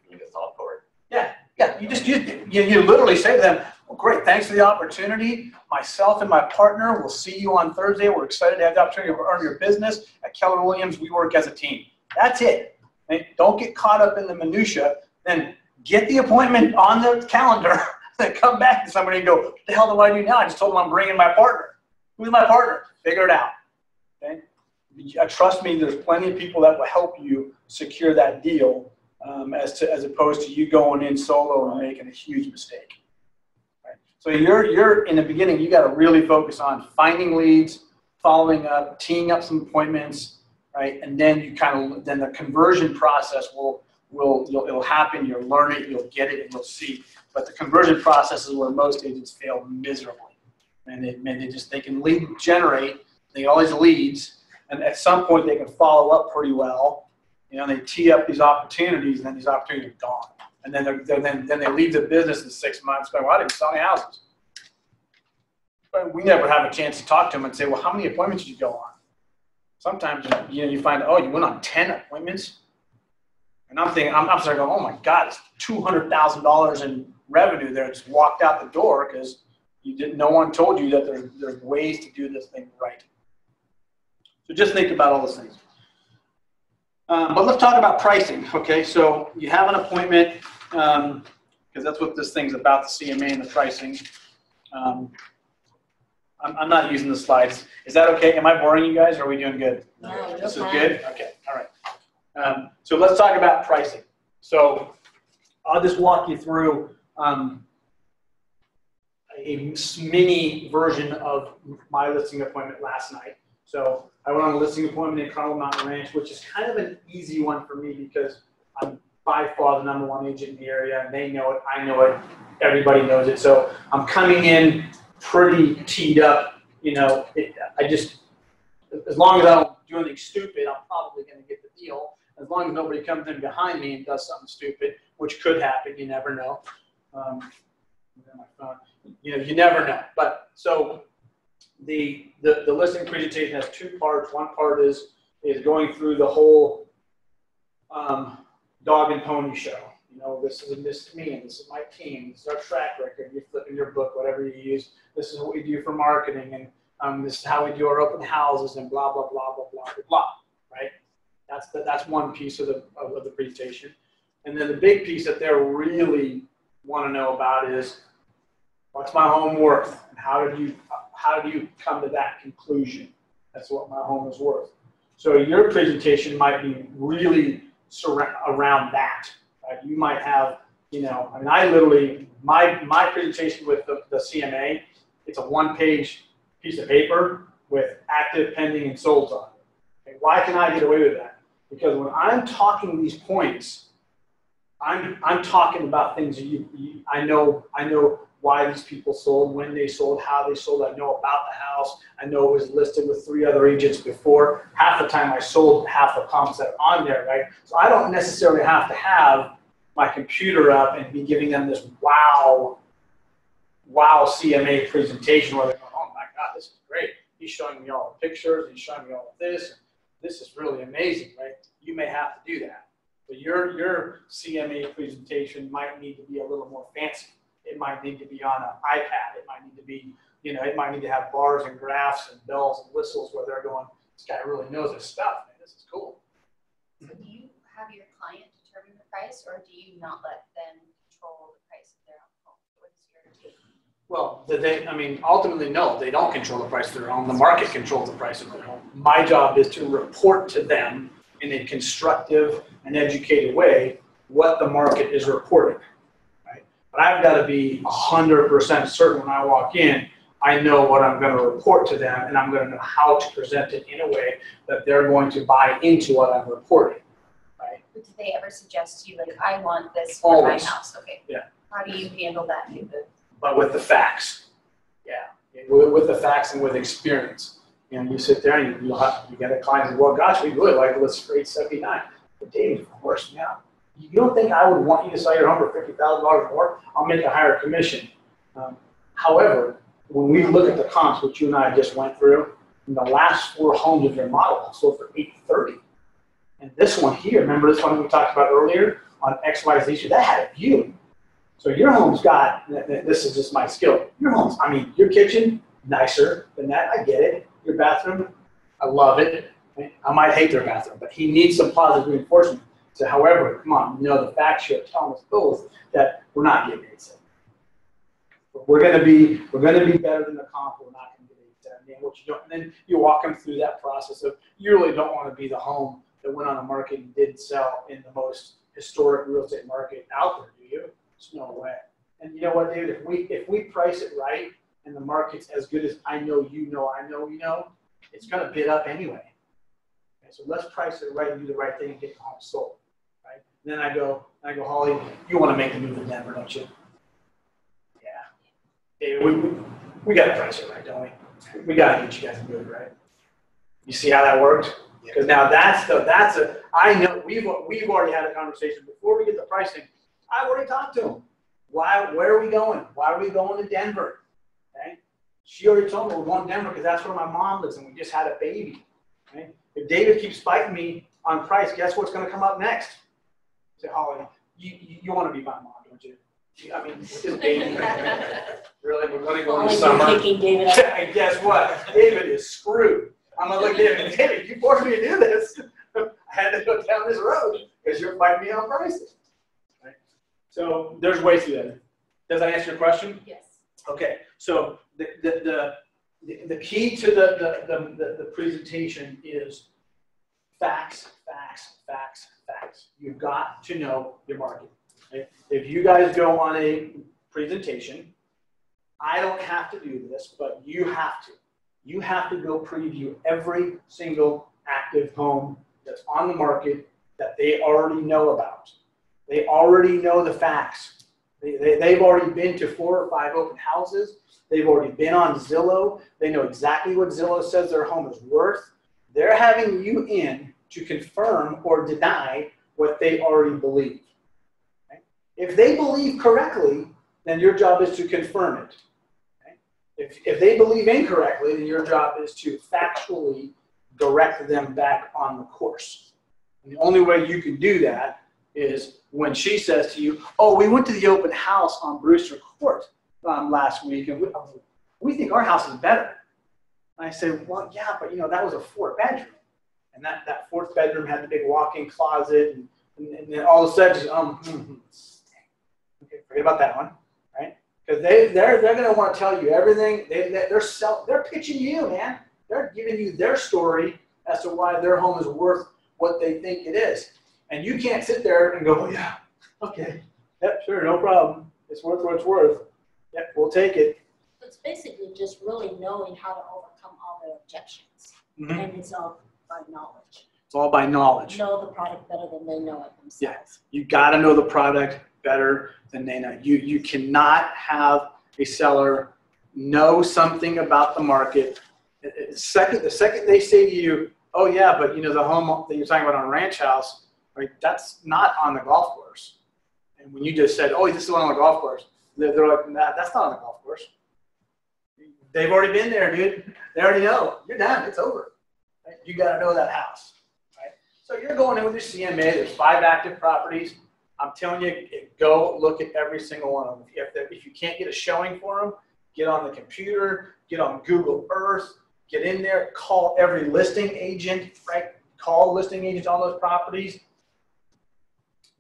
the thought for it. Yeah. You literally say to them, well, great, thanks for the opportunity. Myself and my partner will see you on Thursday. We're excited to have the opportunity to earn your business. At Keller Williams, we work as a team. That's it. Okay? Don't get caught up in the minutia. Then get the appointment on the calendar. Then come back to somebody and go, what the hell do I do now? I just told them I'm bringing my partner. Who's my partner? Figure it out. Okay? Trust me, there's plenty of people that will help you secure that deal as opposed to you going in solo and making a huge mistake. Right? So you're in the beginning, you got to really focus on finding leads, following up, teeing up some appointments, right? And then then the conversion process it'll happen. You'll learn it, you'll get it, and you'll see. But the conversion process is where most agents fail miserably, and they can lead generate. They get all these leads. And at some point, they can follow up pretty well. You know, they tee up these opportunities, and then these opportunities are gone. And then they leave the business in 6 months going, well, I didn't sell any houses. But we never have a chance to talk to them and say, well, how many appointments did you go on? Sometimes, you find, oh, you went on 10 appointments? And I'm thinking, I'm starting to go, oh, my God, it's $200,000 in revenue there. Just walked out the door because no one told you that there's ways to do this thing right. So just think about all those things. But let's talk about pricing, okay? So you have an appointment, because that's what this thing's about, the CMA and the pricing. I'm not using the slides. Is that okay? Am I boring you guys, or are we doing good? No, this is good? Okay, all right. So let's talk about pricing. So I'll just walk you through a mini version of my listing appointment last night. So I went on a listing appointment in Carmel Mountain Ranch, which is kind of an easy one for me because I'm by far the #1 agent in the area, and they know it, I know it, everybody knows it. So I'm coming in pretty teed up, you know. As long as I don't do anything stupid, I'm probably going to get the deal. As long as nobody comes in behind me and does something stupid, which could happen, you never know. You never know. But so the listing presentation has two parts. One part is going through the whole dog and pony show. You know, this is me, and this is my team, this is our track record. You flip in your book, whatever you use. This is what we do for marketing, and this is how we do our open houses, and blah blah blah blah blah blah blah. Right? That's one piece of the presentation, and then the big piece that they really want to know about is what's my home worth, and how do you come to that conclusion? That's what my home is worth. So your presentation might be really around that. You might have, I literally, my presentation with the CMA, it's a one-page piece of paper with active, pending, and solds on it. Okay, why can I get away with that? Because when I'm talking these points, I'm talking about things that I know why these people sold, when they sold, how they sold. I know about the house. I know it was listed with 3 other agents before. Half the time I sold half the comps that are on there, right? So I don't necessarily have to have my computer up and be giving them this wow CMA presentation where they're going, oh my God, this is great. He's showing me all the pictures. He's showing me all of this. This is really amazing, right? You may have to do that. But your CMA presentation might need to be a little more fancy. It might need to be on an iPad. It might need to be, it might need to have bars and graphs and bells and whistles where they're going, this guy really knows his stuff. Man, this is cool. So do you have your client determine the price, or do you not let them control the price of their own home? What is your take? Well, ultimately, no, they don't control the price of their home. The market controls the price of their home. My job is to report to them in a constructive and educated way what the market is reporting, right? But I've got to be 100% certain when I walk in, I know what I'm going to report to them, and I'm going to know how to present it in a way that they're going to buy into what I'm reporting, right? But do they ever suggest to you, like, I want this for Always. my house? Okay. Yeah. How do you handle that? But with the facts, yeah, with the facts and with experience. You sit there and you get a client and well, gosh, we really like this for $879. But Dave, of course, yeah. You don't think I would want you to sell your home for $50,000 more? I'll make a higher commission. However, when we look at the comps, which you and I just went through, in the last 4 homes of your model sold for $830. And this one here, remember this one we talked about earlier on XYZ, that had a view. So your home's got, this is just my skill, your home's, your kitchen, nicer than that, I get it. Your bathroom, I love it. I might hate their bathroom, but he needs some positive reinforcement. So however, come on, the facts here telling us both that we're not getting $870. We're gonna be better than the comp, we're not gonna get $870. And what you don't, and then you walk them through that process of you really don't want to be the home that went on the market and didn't sell in the most historic real estate market out there, do you? There's no way. And you know what, David, if we price it right, and the market's as good as I know you know, it's going to bid up anyway. Okay, so let's price it right and do the right thing and get the home sold, right? And then I go, Holly, you want to make the move to Denver, don't you? Yeah. David, we got to price it right, don't we? We got to get you guys to move, right? You see how that worked? Because now I know we've already had a conversation before we get the pricing. I've already talked to him. Where are we going? Why are we going to Denver? Okay? She already told me we're going to Denver because that's where my mom lives and we just had a baby. Okay? If David keeps fighting me on price, guess what's going to come up next? I say, Holly, you want to be my mom, don't you? With this baby. Really, we're going to go in the summer. David up. And guess what? David is screwed. I'm going to look at David. David, you forced me to do this. I had to go down this road because you're fighting me on prices. Right? So there's ways to do that. Does that answer your question? Yes. Okay, so the key to the presentation is facts, facts, facts, facts. You've got to know your market. Okay? If you guys go on a presentation, I don't have to do this, but you have to. You have to go preview every single active home that's on the market that they already know about. They already know the facts. They've already been to 4 or 5 open houses. They've already been on Zillow. They know exactly what Zillow says their home is worth. They're having you in to confirm or deny what they already believe. Okay? If they believe correctly, then your job is to confirm it. Okay? If they believe incorrectly, then your job is to factually direct them back on the course. And the only way you can do that is when she says to you, oh, we went to the open house on Brewster Court last week, and we think our house is better. And I say, well, yeah, but that was a 4-bedroom. And that 4th bedroom had the big walk-in closet, and then all of a sudden, okay, forget about that one, right? Because they're going to want to tell you everything. They're pitching you, man. They're giving you their story as to why their home is worth what they think it is. And you can't sit there and go, oh, yeah, okay, yep, sure, no problem. It's worth what it's worth. Yep, we'll take it. It's basically just really knowing how to overcome all the objections. Mm-hmm. And it's all by knowledge. It's all by knowledge. Know the product better than they know it themselves. You got to know the product better than they know. You cannot have a seller know something about the market. The second they say to you, oh yeah, but you know the home that you're talking about on a ranch house, right? That's not on the golf course. And when you just said, oh, this is one on the golf course, they're like, nah, that's not on the golf course. They've already been there, dude. They already know. You're done. It's over. Right? You got to know that house. Right? So you're going in with your CMA. There's 5 active properties. I'm telling you, go look at every single one of them. If you can't get a showing for them, get on the computer, get on Google Earth, get in there, call every listing agent, right? Call listing agents on those properties.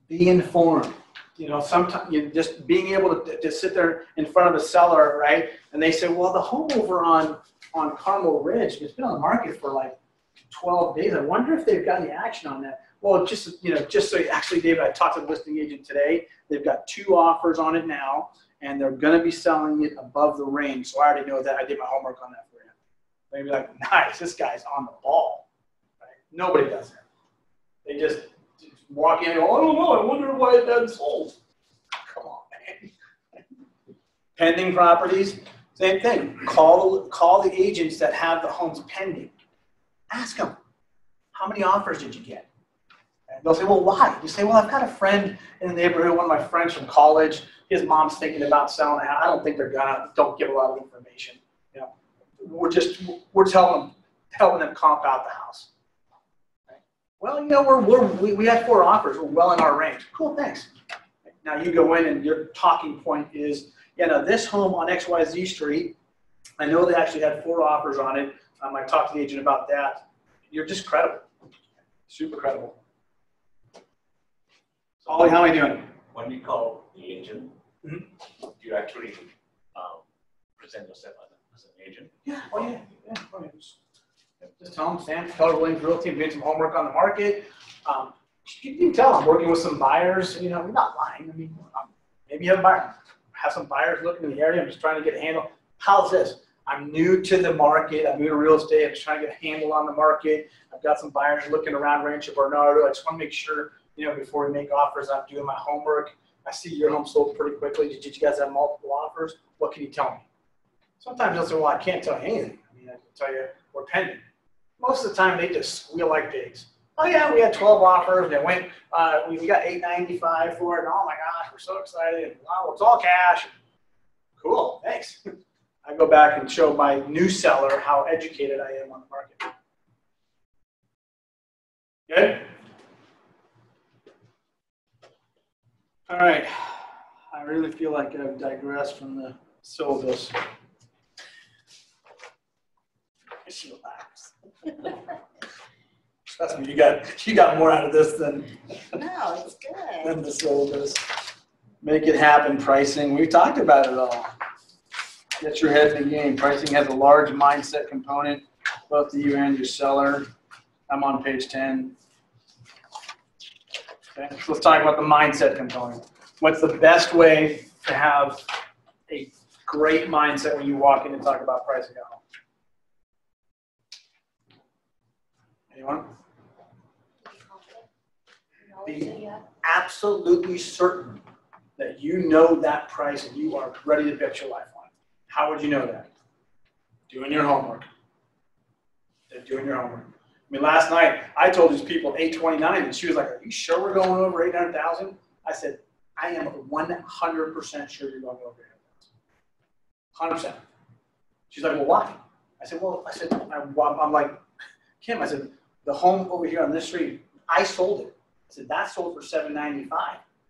Be informed. You know, sometimes just being able to sit there in front of a seller, right? And they say, well, the home over on Carmel Ridge, it's been on the market for like 12 days. I wonder if they've got any action on that. Well, just so actually, David, I talked to the listing agent today. They've got 2 offers on it now, and they're going to be selling it above the range. So I already know that. I did my homework on that for you. They'd be like, nice, this guy's on the ball. Right? Nobody does that. They just walk in and go, oh, I don't know, I wonder why it doesn't sold. Come on, man. Pending properties, same thing. Call the agents that have the homes pending. Ask them, how many offers did you get? And they'll say, well, why? You say, well, I've got a friend in the neighborhood, one of my friends from college. His mom's thinking about selling a house. I don't think they're gonna. Don't give a lot of information. You know, we're helping them comp out the house. Right? Well, you know, we had 4 offers. We're well in our range. Cool, thanks. Now you go in and your talking point is, you know, this home on XYZ Street. I know they actually had 4 offers on it. I talked to the agent about that. You're just credible, super credible. Ollie, how am I doing? When you call the agent, Mm-hmm. do you actually present yourself as an agent? Yeah, oh yeah. Just tell them, Sam, Keller Williams Realty, I'm doing some homework on the market. You can tell I'm working with some buyers. You know, I'm not lying. I mean, maybe you have a buyer. Have some buyers looking in the area. I'm just trying to get a handle. How's this? I'm new to the market. I'm new to real estate. I'm just trying to get a handle on the market. I've got some buyers looking around Rancho Bernardo. I just want to make sure, you know, before we make offers, I'm doing my homework. I see your home sold pretty quickly. Did you guys have multiple offers? What can you tell me? Sometimes they'll say, well, I can't tell you anything. I mean, I can tell you we're pending. Most of the time, they just squeal like pigs. Oh, yeah, we had 12 offers. They went, we got $895 for it. And oh, my gosh, we're so excited. And, wow, it's all cash. Cool, thanks. I go back and show my new seller how educated I am on the market. Good? All right. I really feel like I've digressed from the syllabus. Just relax. Trust me, you got more out of this than No, it's than good. the syllabus. Make it happen. Pricing. We talked about it all. Get your head in the game. Pricing has a large mindset component, both to you and your seller. I'm on page 10. Okay. Let's talk about the mindset component. What's the best way to have a great mindset when you walk in and talk about pricing at home? Anyone? Be absolutely certain that you know that price and you are ready to bet your life on it. How would you know that? Doing your homework. Doing your homework. I mean, last night I told these people $829, and she was like, "Are you sure we're going over 800,000?" I said, "I am 100% sure you're going over 800,000. 100%." She's like, "Well, why?" I said, I'm like, Kim, I said, the home over here on this street, I sold it. I said, that sold for $795.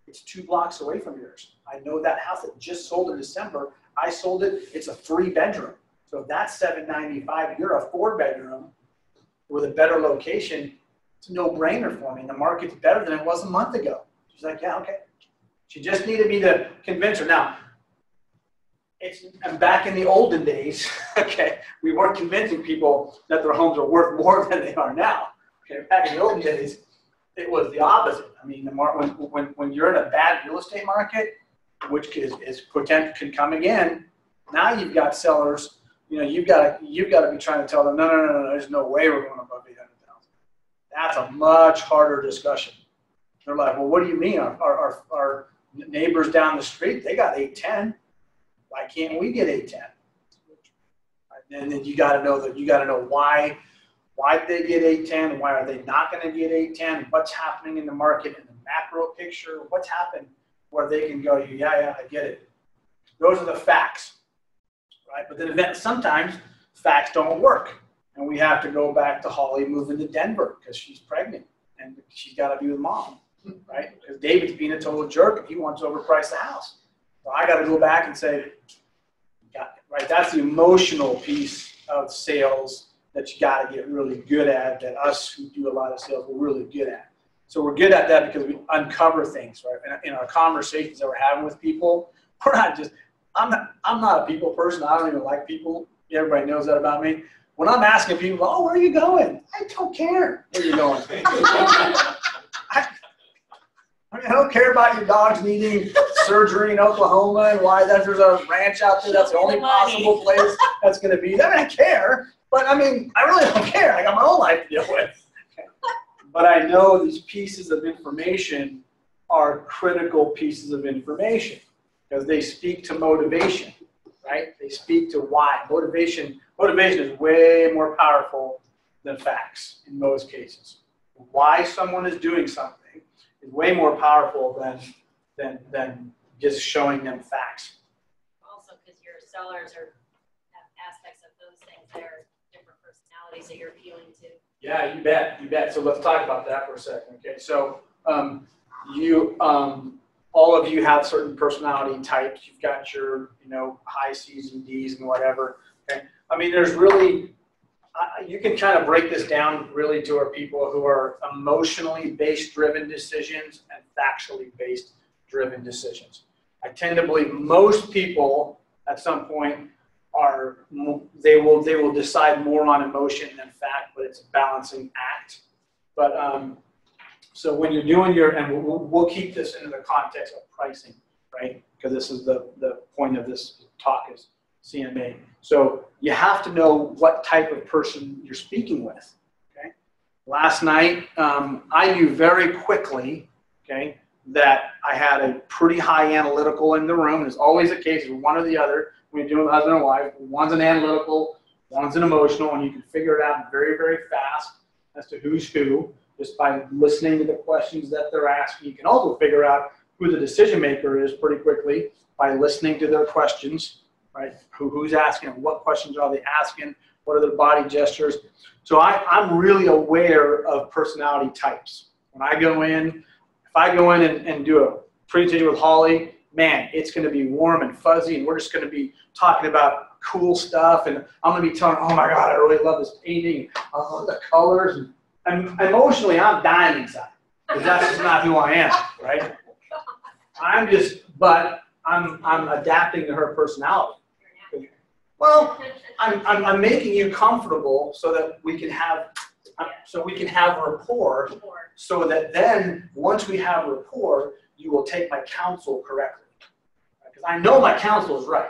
It's 2 blocks away from yours. I know that house that just sold in December. I sold it. It's a 3-bedroom. So if that's $795, you're a 4-bedroom with a better location. It's a no-brainer for me. And the market's better than it was a month ago. She's like, yeah, okay. She just needed me to convince her. Now, I'm back in the olden days, okay, we weren't convincing people that their homes are worth more than they are now. Okay, back in the olden days, it was the opposite. I mean, when you're in a bad real estate market, which is potential can come again, now you've got sellers. You know, you've got to be trying to tell them, no, there's no way we're going above 800,000. That's a much harder discussion. They're like, well, what do you mean? Our neighbors down the street, they got 810. Why can't we get 810? And then you got to know why did they get 810? Why are they not going to get 810? What's happening in the market in the macro picture? What's happened where they can go, yeah, I get it. Those are the facts, right? But then sometimes facts don't work. And we have to go back to Holly moving to Denver because she's pregnant and she's got to be with mom, right? Because David's being a total jerk and he wants to overprice the house. So I got to go back and say, right, that's the emotional piece of sales that you got to get really good at, that us who do a lot of sales, we're really good at. So we're good at that because we uncover things, right? In our conversations that we're having with people, we're not just, I'm not a people person. I don't even like people. Everybody knows that about me. When I'm asking people, oh, where are you going? I don't care where you're going. I don't care about your dogs needing surgery in Oklahoma and why there's a ranch out there that's the only possible place that's going to be there. I mean, I care, but I mean, I really don't care. I got my own life to deal with. But I know these pieces of information are critical pieces of information because they speak to motivation, right? They speak to why. Motivation is way more powerful than facts in most cases. Why someone is doing something is way more powerful than just showing them facts. Also, because your sellers have aspects of those things that are different personalities that you're appealing to. Yeah, you bet. So let's talk about that for a second. Okay, so all of you have certain personality types. You've got your, high C's and D's and whatever. Okay, I mean, there's really, you can kind of break this down really to our people who are emotionally based driven decisions and factually based driven decisions. I tend to believe most people at some point they will decide more on emotion than fact, but it's a balancing act. But so when you're doing and we'll keep this in the context of pricing, right? Because this is the point of this talk is CMA. So you have to know what type of person you're speaking with. Okay. Last night, I knew very quickly, okay, that I had a pretty high analytical in the room. It's always the case, one or the other. When you're doing husband and wife, one's an analytical, one's an emotional, and you can figure it out very, very fast as to who's who just by listening to the questions that they're asking. You can also figure out who the decision maker is pretty quickly by listening to their questions, right? Who's asking, what questions are they asking, what are their body gestures. So I'm really aware of personality types. When I go in, if I go in and do a presentation with Holly, man, it's going to be warm and fuzzy, and we're just going to be talking about cool stuff, and I'm going to be telling, oh my God, I really love this painting, the colors, and emotionally, I'm dying inside, because that's just not who I am, right? But I'm adapting to her personality. Well, I'm making you comfortable so that we can have rapport, so that then once we have rapport, you will take my counsel correctly. Because I know my counsel is right.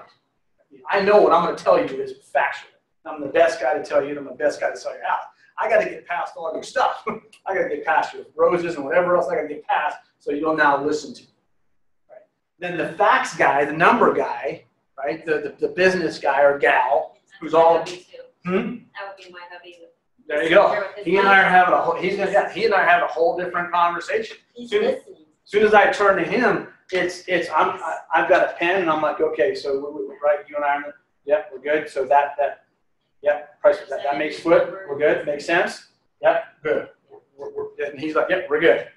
I know what I'm going to tell you is factual. I'm the best guy to tell you, and I'm the best guy to sell your house. I got to get past all your stuff. I got to get past your roses and whatever else I got to get past so you'll now listen to me. Right? Then the facts guy, the number guy, right? The business guy or gal who's all. That would be my hubby. There you go. He and I are having a whole different conversation. He's listening. As soon as I turn to him, I've got a pen and I'm like, okay, so right, you and I are, yep, we're good. So yep, price that makes foot, we're good, makes sense. Yep, good. And he's like, yep, we're good.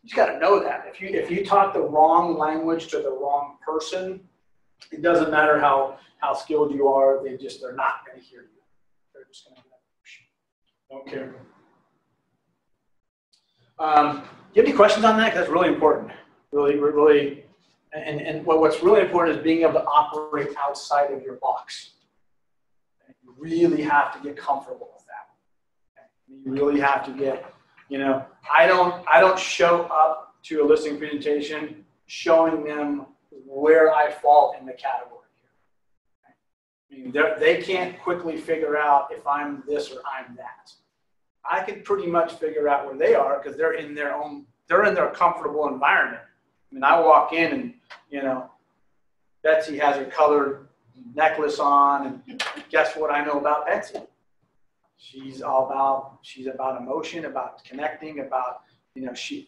You just got to know that if you talk the wrong language to the wrong person, it doesn't matter how skilled you are. They're not going to hear you. They're just going to don't care. Do you have any questions on that? That's really important. Really, and what's really important is being able to operate outside of your box. You really have to get comfortable with that. You really have to get, I don't show up to a listing presentation showing them where I fall in the category. I mean, they can't quickly figure out if I'm this or I'm that. I can pretty much figure out where they are because they're in their comfortable environment. I mean, I walk in and, you know, Betsy has her colored necklace on, and guess what I know about Betsy? She's about emotion, about connecting, about, you know, she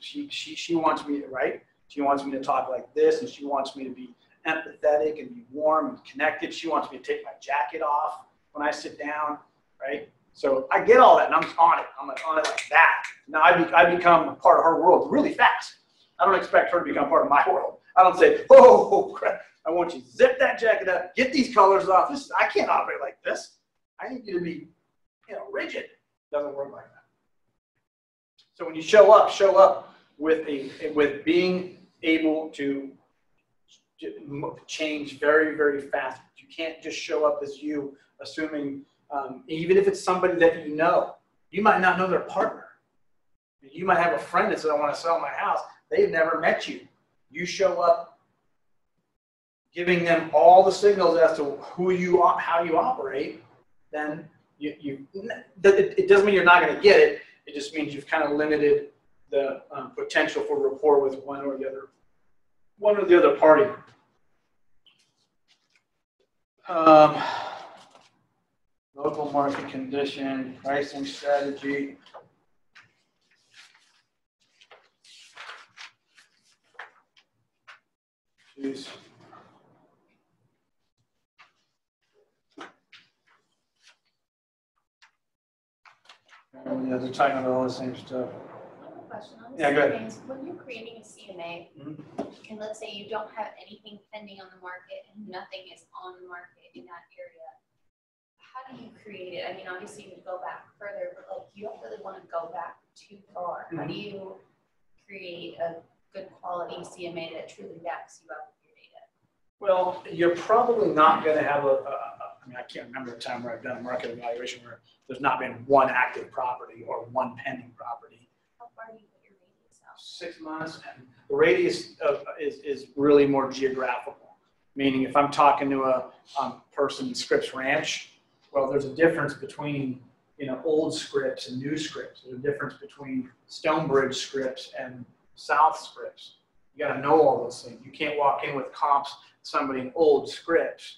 wants me to, right? She wants me to talk like this, and she wants me to be empathetic and be warm and connected. She wants me to take my jacket off when I sit down, right? So I get all that, and I'm on it. I'm on it like that. Now I become a part of her world really fast. I don't expect her to become part of my world. I don't say, oh crap, I want you to zip that jacket up, get these colors off. I can't operate like this. I need you to be, you know, rigid. It doesn't work like that. So when you show up with being able to change very, very fast. You can't just show up as you, assuming, even if it's somebody that you know, you might not know their partner. You might have a friend that says, I want to sell my house. They've never met you. You show up giving them all the signals as to who you are, how you operate, then it doesn't mean you're not going to get it. It just means you've kind of limited the potential for rapport with one or the other party. Local market condition, pricing strategy. Jeez. Yeah, they're talking about all the same stuff. Question on Yeah, go ahead. is when you're creating a CMA, and let's say you don't have anything pending on the market and nothing is on the market in that area, how do you create it? I mean, obviously you would go back further, but like you don't really want to go back too far. How do you create a good quality CMA that truly backs you up with your data? Well, you're probably not going to have I mean, I can't remember a time where I've done a market evaluation where there's not been one active property or one pending property. How far do you put your radius out? 6 months, and the radius is really more geographical. Meaning, if I'm talking to a person in Scripps Ranch, well, there's a difference between, you know, old Scripps and new Scripps. There's a difference between Stonebridge Scripps and South Scripps. You got to know all those things. You can't walk in with comps somebody in old Scripps,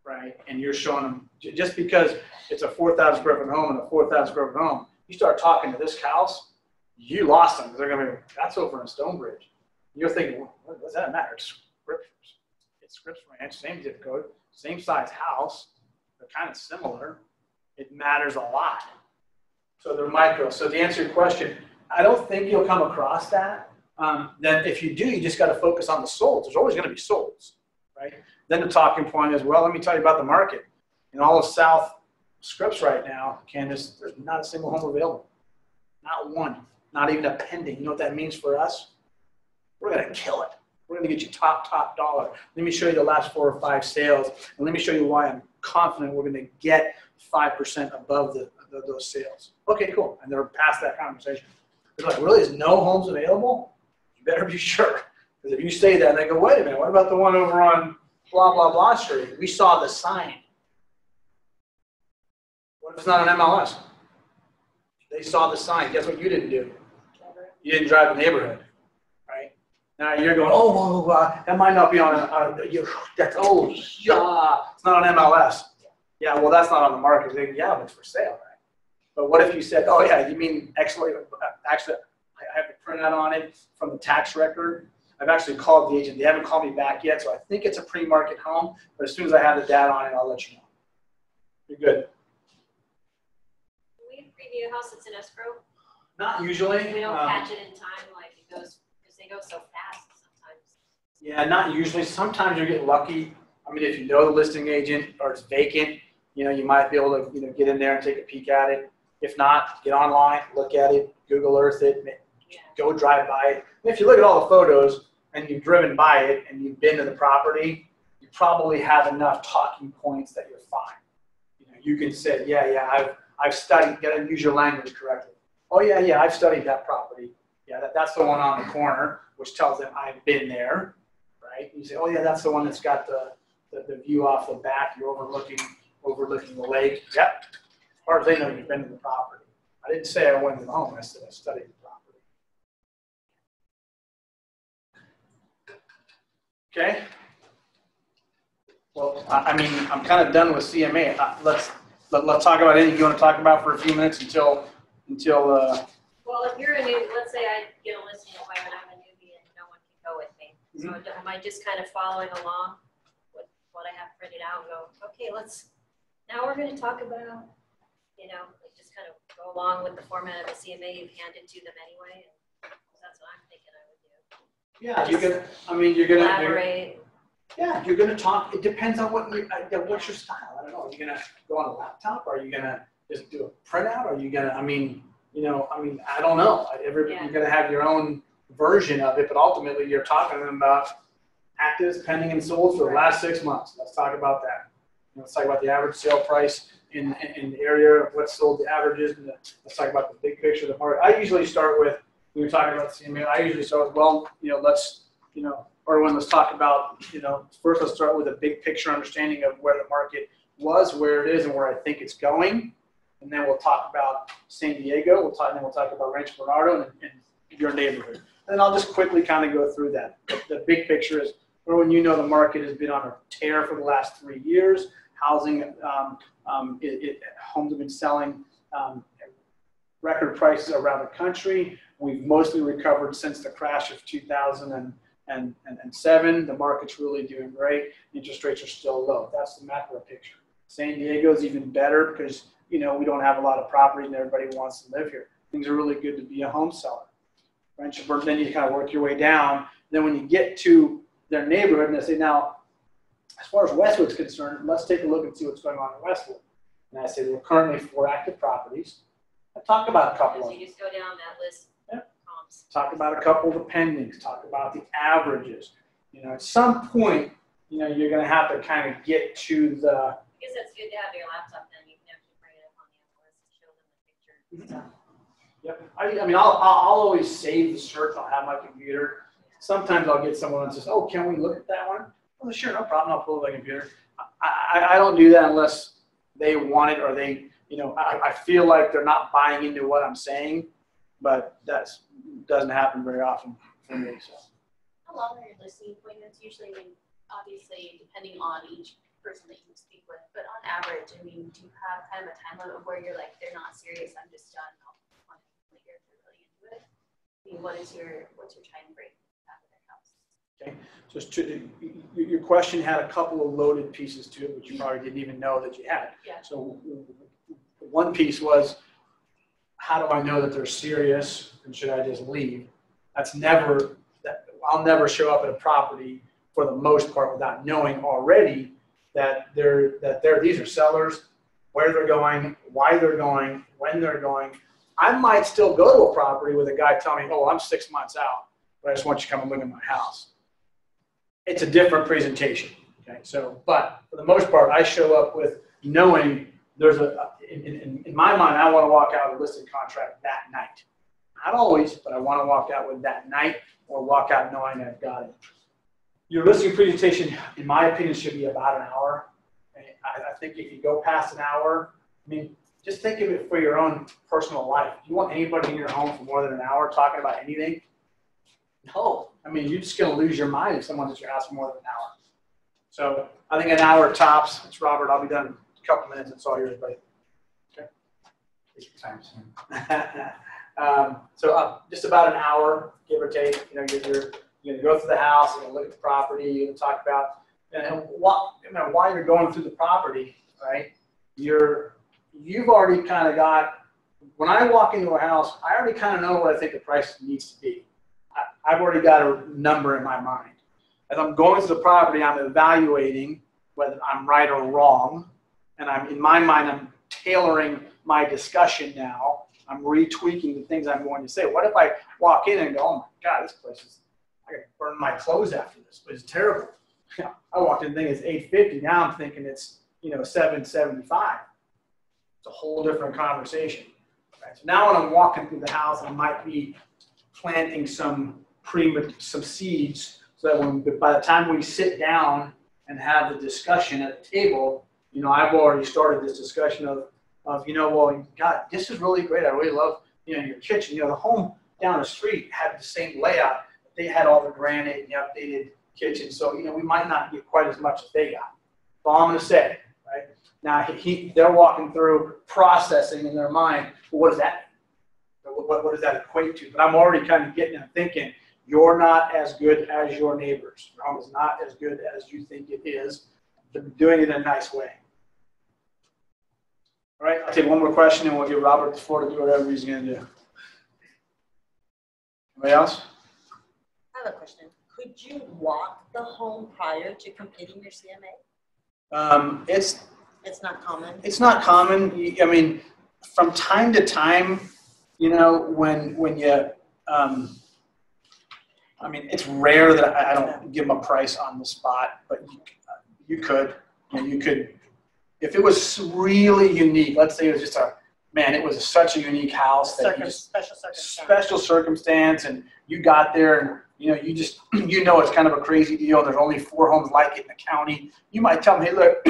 right? And you're showing them just because it's a 4,000 square foot home and a 4,000 square foot home. You start talking to this house, you lost them because they're going to be, that's over in Stonebridge. You're thinking, well, what does that matter? It's Scripps. It's Scripps Ranch, same zip code, same size house. They're kind of similar. It matters a lot. So they're micro. So to answer your question, I don't think you'll come across that. Then if you do, you just got to focus on the solds. There's always going to be solds, right? Then the talking point is, well, let me tell you about the market. In all of South Scripps right now, Candace, there's not a single home available. Not one. Not even a pending. You know what that means for us? We're going to kill it. We're going to get you top dollar. Let me show you the last 4 or 5 sales, and let me show you why I'm confident we're going to get 5% above those sales. Okay, cool. And they're past that conversation. They're like, really, there's no homes available? You better be sure. Because if you say that, and they go, wait a minute, what about the one over on blah, blah, blah street? We saw the sign. What if it's not an MLS? They saw the sign. Guess what you didn't do? You didn't drive the neighborhood, right? Now you're going, that might not be on it's not on MLS. Yeah, well, that's not on the market. Yeah, but it's for sale, right? But what if you said, oh, yeah, you mean actually, I have the printout on it from the tax record. I've actually called the agent. They haven't called me back yet, so I think it's a pre-market home. But as soon as I have the data on it, I'll let you know. You're good. Can we preview a house that's in escrow? Not usually. We don't catch it in time, like it goes, because they go so fast sometimes. Yeah, not usually. Sometimes you get lucky. I mean, if you know the listing agent or it's vacant, you know, you might be able to, you know, get in there and take a peek at it. If not, get online, look at it, Google Earth it, go drive by it. And if you look at all the photos and you've driven by it and you've been to the property, you probably have enough talking points that you're fine. You know, you can say, yeah, I've studied. You got to use your language correctly. Oh yeah, I've studied that property. Yeah, that's the one on the corner, which tells them I've been there, right? You say, oh yeah, that's the one that's got the view off the back. You're overlooking the lake. Yep. As far as they know, you've been to the property, I didn't say I went to the home. I said I studied the property. Okay. Well, I mean, I'm kind of done with CMA. Let's talk about anything you want to talk about for a few minutes until. Well, if you're a new, let's say I get a listing appointment, I'm a newbie and no one can go with me. So am I just kind of following along with what I have printed out and go, okay, now we're going to talk about, like just kind of go along with the format of the CMA you've handed to them anyway. And that's what I'm thinking I would do. Yeah, you're gonna Elaborate. Yeah, you're gonna talk. It depends on what's your style. I don't know. Are you gonna go on a laptop? Are you gonna just do a printout? Are you gonna? I don't know. You're gonna have your own version of it, but ultimately you're talking to them about actives, pending, and sold for the last 6 months. Let's talk about that. Let's talk about the average sale price in the area, what's sold, the averages, and let's talk about the big picture of the market. I usually start with, when you're talking about CMA, I usually start with, let's talk about, first let's start with a big picture understanding of where the market was, where it is, and where I think it's going. And then we'll talk about San Diego, we'll talk about Rancho Bernardo and your neighborhood. And I'll just quickly kind of go through that. The big picture is, when the market has been on a tear for the last 3 years. Housing, homes have been selling record prices around the country. We've mostly recovered since the crash of 2007. The market's really doing great. Interest rates are still low. That's the macro picture. San Diego is even better because, we don't have a lot of property and everybody wants to live here. Things are really good to be a home seller. Then you kind of work your way down. Then when you get to their neighborhood and they say, now, as far as Westwood's concerned, let's take a look and see what's going on in Westwood. And I say there are currently 4 active properties. I talk about a couple of them. So you just go down that list. Yep. Talk about a couple of the pendings. Talk about the averages. At some point, you're going to have to kind of get to the. I guess that's good to have your laptop then. You can actually bring it up on the MLS and show them the picture and stuff. Yep. I'll always save the search. I'll have my computer. Sometimes I'll get someone that says, "Oh, can we look at that one?" Well, sure, no problem. I'll pull up my computer. I don't do that unless they want it or they, I feel like they're not buying into what I'm saying, but that doesn't happen very often for me. So. How long are your listing appointments? Usually, obviously, depending on each person that you speak with, but on average, do you have kind of a time limit where you're like, they're not serious, I'm just done, I'll want to complete it if they're really into it? What's your time frame after their house? Okay, so your question had a couple of loaded pieces to it, which you probably didn't even know that you had. Yeah. So one piece was, how do I know that they're serious and should I just leave? I'll never show up at a property for the most part without knowing already that these are sellers, where they're going, why they're going, when they're going. I might still go to a property with a guy telling me, "Oh, I'm 6 months out, but I just want you to come and look at my house." It's a different presentation. Okay, but for the most part, I show up with knowing there's in my mind, I want to walk out with a listed contract that night. Not always, but I want to walk out with that night or walk out knowing I've got it. Your listing presentation, in my opinion, should be about an hour. I think if you go past an hour, just think of it for your own personal life. Do you want anybody in your home for more than an hour talking about anything? No. You're just going to lose your mind if someone's at your house for more than an hour. So I think an hour tops. It's Robert. I'll be done in a couple minutes. It's all yours, buddy. Okay. Just about an hour, give or take. You're going to go through the house. You're going to look at the property. You're going to talk about why you're going through the property, right? You've already kind of got. When I walk into a house, I already kind of know what I think the price needs to be. I've already got a number in my mind. As I'm going to the property, I'm evaluating whether I'm right or wrong. And in my mind, I'm tailoring my discussion now. I'm retweaking the things I'm going to say. What if I walk in and go, "Oh my God, this place is, I got to burn my clothes after this. It's terrible." I walked in thinking it's $850. Now I'm thinking it's, $775. It's a whole different conversation. Right? So now when I'm walking through the house, I might be planting some seeds so that by the time we sit down and have the discussion at the table, I've already started this discussion of, of, well, God, this is really great. I really love, your kitchen. The home down the street had the same layout. They had all the granite and the updated kitchen. So, we might not get quite as much as they got. That's all I'm going to say, right? Now, they're walking through processing in their mind, well, what does that mean? What does that equate to? But I'm already kind of getting them thinking, you're not as good as your neighbors. Your home is not as good as you think it is. But doing it in a nice way. All right, I'll take one more question and we'll give Robert the floor to do whatever he's going to do. Anybody else? I have a question. Could you walk the home prior to completing your CMA? It's not common. It's not common. I mean, from time to time, when you, I mean, it's rare that I don't give them a price on the spot, but you could. You could, if it was really unique. Let's say it was just it was such a unique house that special circumstance, and you got there and it's kind of a crazy deal. There's only 4 homes like it in the county. You might tell them, hey, look,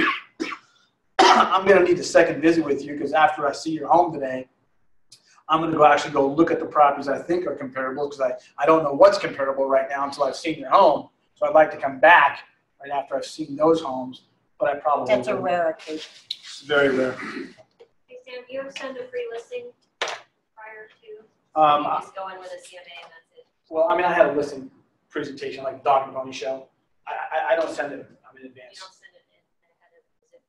I'm going to need a second visit with you because after I see your home today, I'm going to actually go look at the properties I think are comparable because I don't know what's comparable right now until I've seen your home. So I'd like to come back right after I've seen those homes, but I probably That's a rare occasion. It's very rare. Hey Sam, do you ever send a free listing prior to? You just go in with a CMA and that's it. Well, I mean, I had a listing presentation like Dog and Pony Show. I don't send it in advance. You don't send it in ahead of the visit.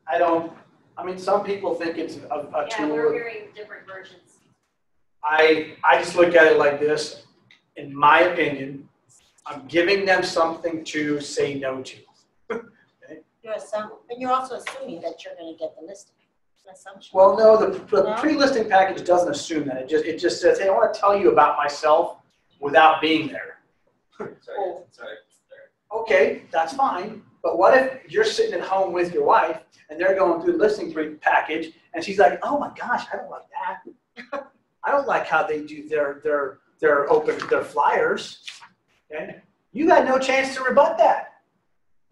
I don't. I mean, some people think it's a tool. Yeah, we're hearing different versions. I just look at it like this. In my opinion, I'm giving them something to say no to. Okay? And you're also assuming that you're going to get the listing. It's an assumption. Well, no, the pre-listing package doesn't assume that. It just says, hey, I want to tell you about myself without being there. Sorry. Okay, that's fine. But what if you're sitting at home with your wife and they're going through the listing package and she's like, oh my gosh, I don't like that. I don't like how they do their flyers. Okay? You got no chance to rebut that.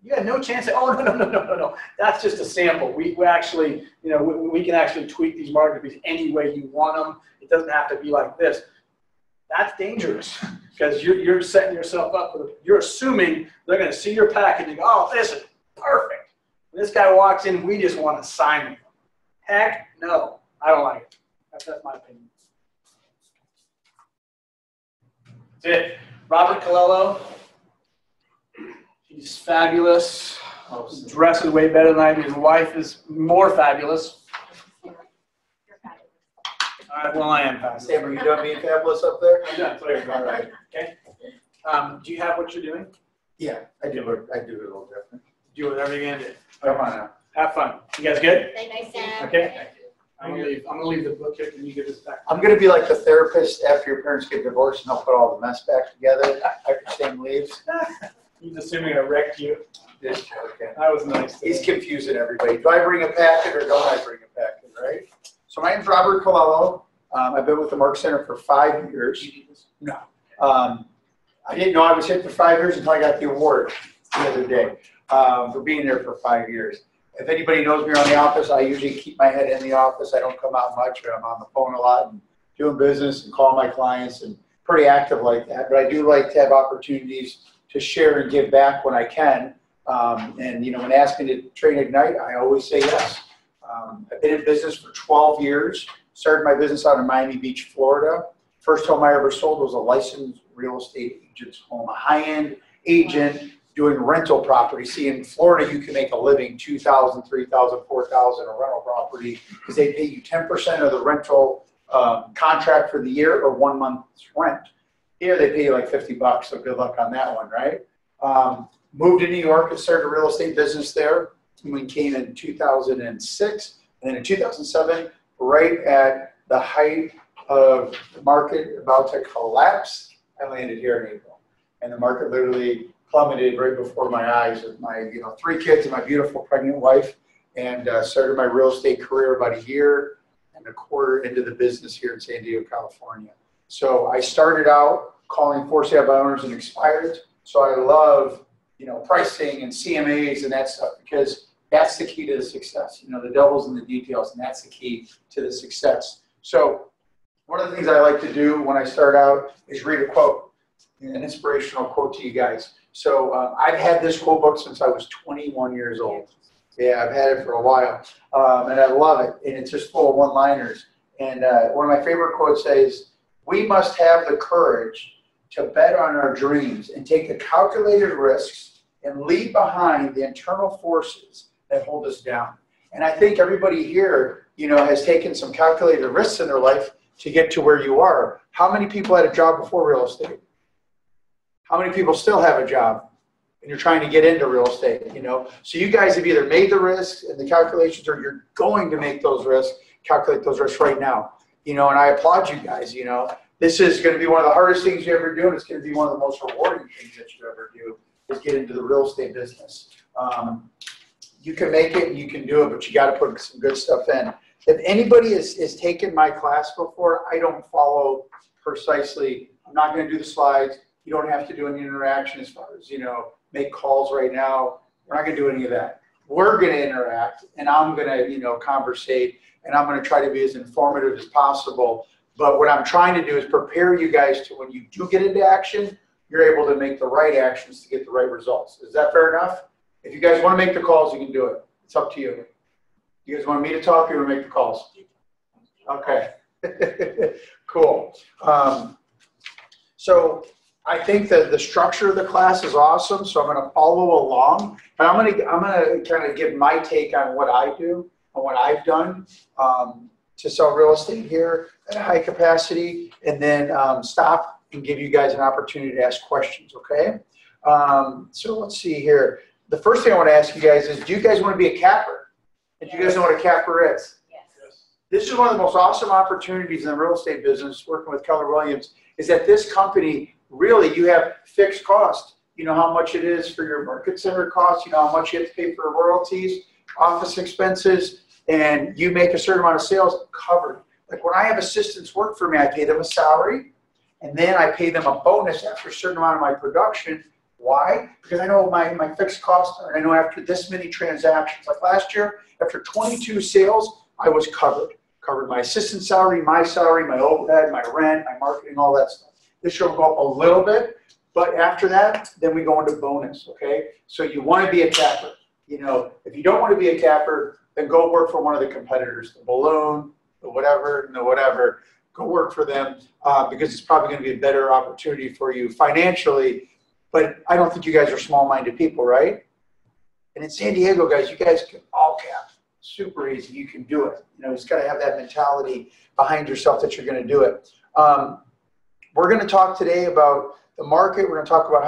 You had no chance to, oh, no. That's just a sample. We actually, we can actually tweak these markets any way you want them. It doesn't have to be like this. That's dangerous because you're setting yourself up. You're assuming they're going to see your package and go, oh, this is perfect. When this guy walks in, we just want to sign him. Heck no, I don't like it. That's my opinion. That's it. Robert Colello. He's fabulous. He dresses way better than I do. His wife is more fabulous. All right, well, I am fabulous. Sam, are you done being fabulous up there? I'm done. All right. Okay. Do you have what you're doing? Yeah, I do it a little different. Do whatever you're gonna do. Come on now. Have fun. You guys good? Thanks, Sam. Okay. I'm gonna leave the book here. Can you give this back? I'm going to be like the therapist after your parents get divorced and they'll put all the mess back together after Sam leaves. He's assuming I wrecked you. Just joking. That was nice. He's confusing everybody. Do I bring a packet or don't I bring a packet, right? So my name's Robert Colello. I've been with the Mark Center for 5 years. No. I didn't know I was here for 5 years until I got the award the other day for being there for 5 years. If anybody knows me around the office, I usually keep my head in the office. I don't come out much, but I'm on the phone a lot and doing business and call my clients and pretty active like that. But I do like to have opportunities to share and give back when I can. And when asked me to train Ignite, I always say yes. I've been in business for 12 years. Started my business out in Miami Beach, Florida. First home I ever sold was a licensed real estate agent's home, a high-end agent doing rental property. See, in Florida, you can make a living, $2,000, $3,000, $4,000 a rental property because they pay you 10% of the rental contract for the year or 1 month's rent. Here, they pay you like $50, so good luck on that one, right? Moved to New York and started a real estate business there. We came in 2006, and then in 2007, right at the height of the market about to collapse, I landed here in April. And the market literally plummeted right before my eyes with my 3 kids and my beautiful pregnant wife, and started my real estate career about 1.25 years into the business here in San Diego, California. So I started out calling for sale by owners and expired. So I love, pricing and CMAs and that stuff because That's the key to the success. You know, the devil's in the details, and that's the key to the success. So one of the things I like to do when I start out is read a quote, an inspirational quote to you guys. So I've had this quote book since I was 21 years old. Yeah, I've had it for a while, and I love it. And it's just full of one-liners. And one of my favorite quotes says, "We must have the courage to bet on our dreams and take the calculated risks and leave behind the internal forces that hold us down." And I think everybody here, you know, has taken some calculated risks in their life to get to where you are. How many people had a job before real estate? How many people still have a job and you're trying to get into real estate, you know? So you guys have either made the risks and the calculations, or you're going to make those risks, calculate those risks right now, you know, and I applaud you guys, you know. This is going to be one of the hardest things you ever do, and it's going to be one of the most rewarding things that you ever do, is get into the real estate business. You can make it and you can do it, but you got to put some good stuff in. If anybody has taken my class before, I don't follow precisely. I'm not going to do the slides. You don't have to do any interaction as far as, you know, make calls right now. We're not going to do any of that. We're going to interact, and I'm going to, you know, conversate, and I'm going to try to be as informative as possible. But what I'm trying to do is prepare you guys to, when you do get into action, you're able to make the right actions to get the right results. Is that fair enough? If you guys want to make the calls, you can do it. It's up to you. You guys want me to talk, or you want to make the calls? Okay. Cool. So I think that the structure of the class is awesome, so I'm going to follow along. But I'm going to kind of give my take on what I do and what I've done to sell real estate here at a high capacity, and then stop and give you guys an opportunity to ask questions, okay? So let's see here. The first thing I want to ask you guys is, do you guys want to be a capper? And do you guys know what a capper is? Yes. This is one of the most awesome opportunities in the real estate business, working with Keller Williams, is that this company, really, you have fixed cost. You know how much it is for your market center costs, you know how much you have to pay for royalties, office expenses, and you make a certain amount of sales, covered. Like when I have assistants work for me, I pay them a salary, and then I pay them a bonus after a certain amount of my production. Why? Because I know my fixed costs are, and I know after this many transactions, like last year, after 22 sales, I was covered. Covered my assistant salary, my overhead, my rent, my marketing, all that stuff. This year will go up a little bit, but after that, then we go into bonus, okay? So you want to be a capper. You know, if you don't want to be a capper, then go work for one of the competitors, the Balloon, the whatever, go work for them because it's probably going to be a better opportunity for you financially. But I don't think you guys are small-minded people, right? And in San Diego, guys, you guys can all cap. Super easy. You can do it. You know, you just got to have that mentality behind yourself that you're going to do it. We're going to talk today about the market. We're going to talk about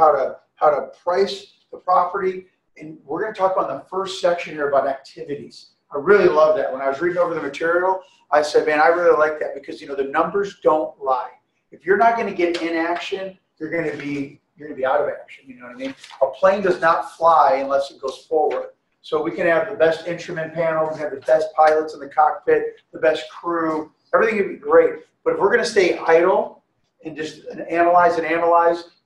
how to price the property. And we're going to talk about the first section here about activities. I really love that. When I was reading over the material, I said, man, I really like that because, you know, the numbers don't lie. If you're not going to get in action, you're going to be out of action. You know what I mean? A plane does not fly unless it goes forward. So we can have the best instrument panel, we can have the best pilots in the cockpit, the best crew, everything would be great. But if we're going to stay idle and just analyze,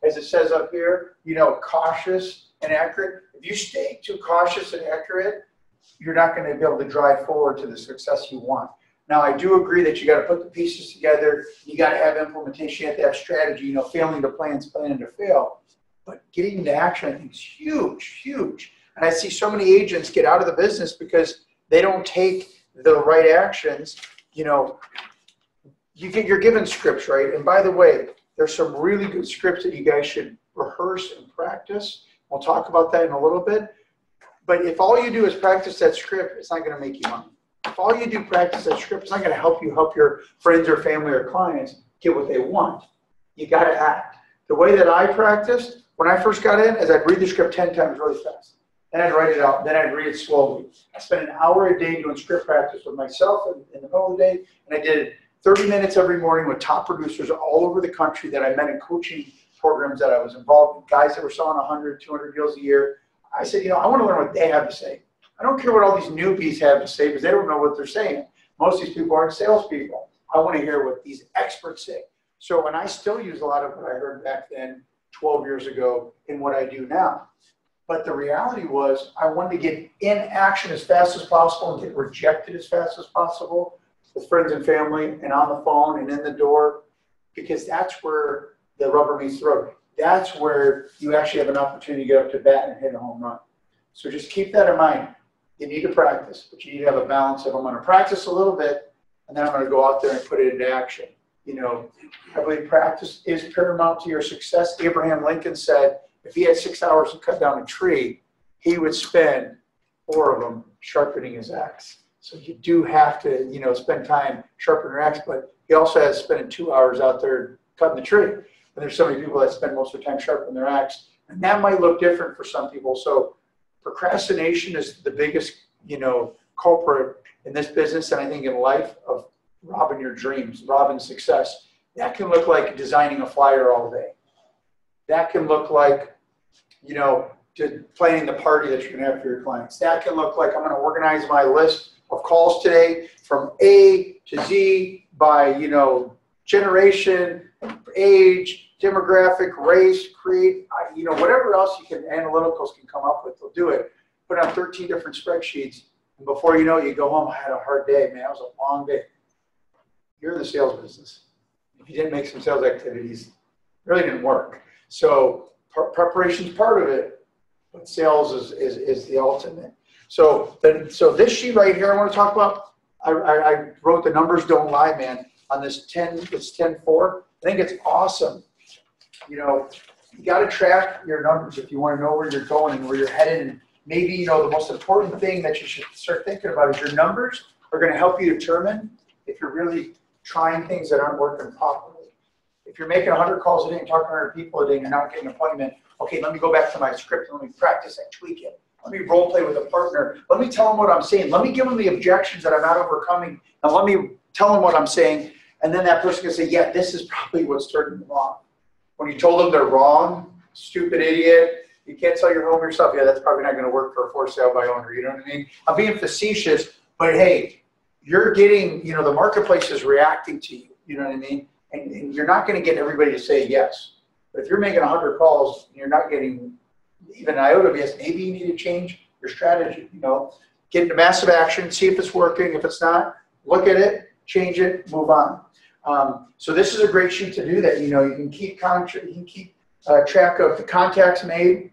as it says up here, you know, cautious and accurate. If you stay too cautious and accurate, you're not going to be able to drive forward to the success you want. Now, I do agree that you got to put the pieces together. You got to have implementation. You have to have strategy. You know, failing to plan is planning to fail. But getting into action, I think, is huge, huge. And I see so many agents get out of the business because they don't take the right actions. You know, you're given scripts, right? And by the way, there's some really good scripts that you guys should rehearse and practice. We'll talk about that in a little bit. But if all you do is practice that script, it's not going to make you money. If all you do practice that script, it's not going to help you help your friends or family or clients get what they want. You got to act. The way that I practiced when I first got in is I'd read the script 10 times really fast. Then I'd write it out. Then I'd read it slowly. I spent an hour a day doing script practice with myself in the middle of the day. And I did 30 minutes every morning with top producers all over the country that I met in coaching programs that I was involved with, guys that were selling 100, 200 deals a year. I said, you know, I want to learn what they have to say. I don't care what all these newbies have to say because they don't know what they're saying. Most of these people aren't salespeople. I want to hear what these experts say. So, and I still use a lot of what I heard back then, 12 years ago, in what I do now. But the reality was I wanted to get in action as fast as possible and get rejected as fast as possible with friends and family and on the phone and in the door, because that's where the rubber meets the road. That's where you actually have an opportunity to get up to bat and hit a home run. So just keep that in mind. You need to practice, but you need to have a balance of I'm going to practice a little bit and then I'm going to go out there and put it into action. You know, I believe practice is paramount to your success. Abraham Lincoln said if he had 6 hours to cut down a tree, he would spend 4 of them sharpening his axe. So you do have to, you know, spend time sharpening your axe, but he also has spending 2 hours out there cutting the tree. And there's so many people that spend most of their time sharpening their axe. And that might look different for some people. So procrastination is the biggest, you know, culprit in this business, and I think in life, of robbing your dreams, robbing success. That can look like designing a flyer all day. That can look like, you know, planning the party that you're going to have for your clients. That can look like I'm going to organize my list of calls today from A to Z by, you know, generation, age, demographic, race, create, you know, whatever else you can, analyticals can come up with, they'll do it. Put on 13 different spreadsheets, and before you know it, you go home, I had a hard day, man, it was a long day. You're in the sales business. If you didn't make some sales activities, it really didn't work. So preparation is part of it, but sales is the ultimate. So this sheet right here I want to talk about, I wrote the numbers don't lie, man, on this 10, it's 10-4. I think it's awesome. You know, you got to track your numbers if you want to know where you're going and where you're headed. And maybe, you know, the most important thing that you should start thinking about is your numbers are going to help you determine if you're really trying things that aren't working properly. If you're making 100 calls a day and talking to 100 people a day and you're not getting an appointment, okay, let me go back to my script and let me practice and tweak it. Let me role play with a partner. Let me tell them what I'm saying. Let me give them the objections that I'm not overcoming. And let me tell them what I'm saying. And then that person can say, yeah, this is probably what's turning them off. When you told them they're wrong, stupid idiot, you can't sell your home yourself. Yeah, that's probably not going to work for a for sale by owner. You know what I mean? I'm being facetious, but hey, you're getting, you know, the marketplace is reacting to you. You know what I mean? And you're not going to get everybody to say yes. But if you're making 100 calls and you're not getting even an iota of yes, maybe you need to change your strategy. You know, get into massive action, see if it's working. If it's not, look at it, change it, move on. So this is a great sheet to do that. You know, you can keep track of the contacts made,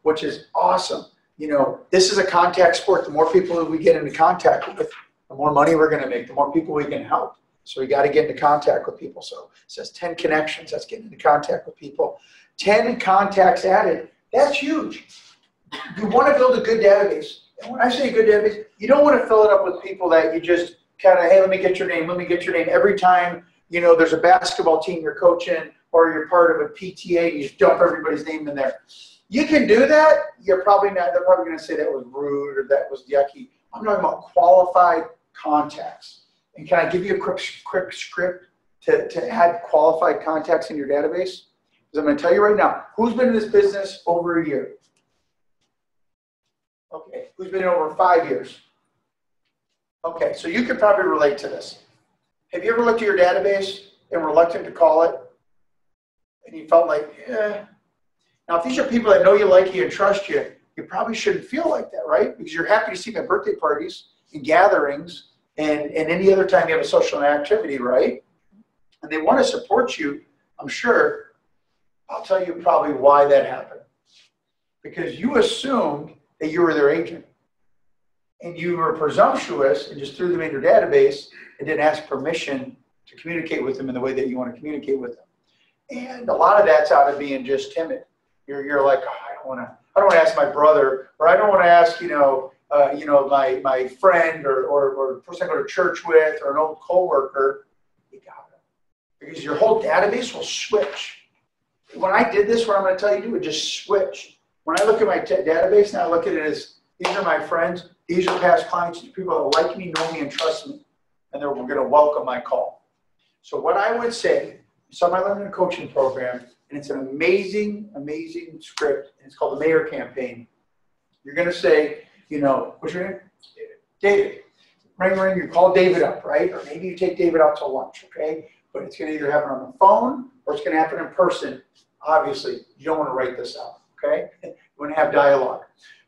which is awesome. You know, this is a contact sport. The more people that we get into contact with, the more money we're going to make, the more people we can help. So we got to get into contact with people. So it says 10 connections. That's getting into contact with people. 10 contacts added. That's huge. You want to build a good database. And when I say good database, you don't want to fill it up with people that you just kind of, hey, let me get your name. Let me get your name. Every time, you know, there's a basketball team you're coaching or you're part of a PTA, you just dump everybody's name in there. You can do that. You're probably not, they're probably going to say that was rude or that was yucky. I'm talking about qualified contacts. And can I give you a quick script to add qualified contacts in your database? Because I'm going to tell you right now, who's been in this business over a year? Okay, who's been in over 5 years? Okay, so you could probably relate to this. Have you ever looked at your database and reluctant to call it? And you felt like, eh. Now, if these are people that know you, like you, and trust you, you probably shouldn't feel like that, right? Because you're happy to see them at birthday parties and gatherings and any other time you have a social activity, right? And they want to support you, I'm sure. I'll tell you probably why that happened. Because you assumed that you were their agent. And you were presumptuous and just threw them in your database and didn't ask permission to communicate with them in the way that you want to communicate with them. And a lot of that's out of being just timid. You're like, oh, I don't want to ask my brother, or I don't want to ask, my friend or the person I go to church with or an old coworker. You got it. Because your whole database will switch. When I did this, what I'm going to tell you to do, it just switch. When I look at my database, now I look at it as, these are my friends, these are past clients, these people that like me, know me, and trust me, and they're going to welcome my call. So what I would say, some I learned in a coaching program, and it's an amazing, amazing script, and it's called the Mayor Campaign. You're going to say, what's your name? David. Ring, ring, you call David up, right? Or maybe you take David out to lunch, okay? But it's going to either happen on the phone or it's going to happen in person. Obviously, you don't want to write this out, okay? You want to have dialogue.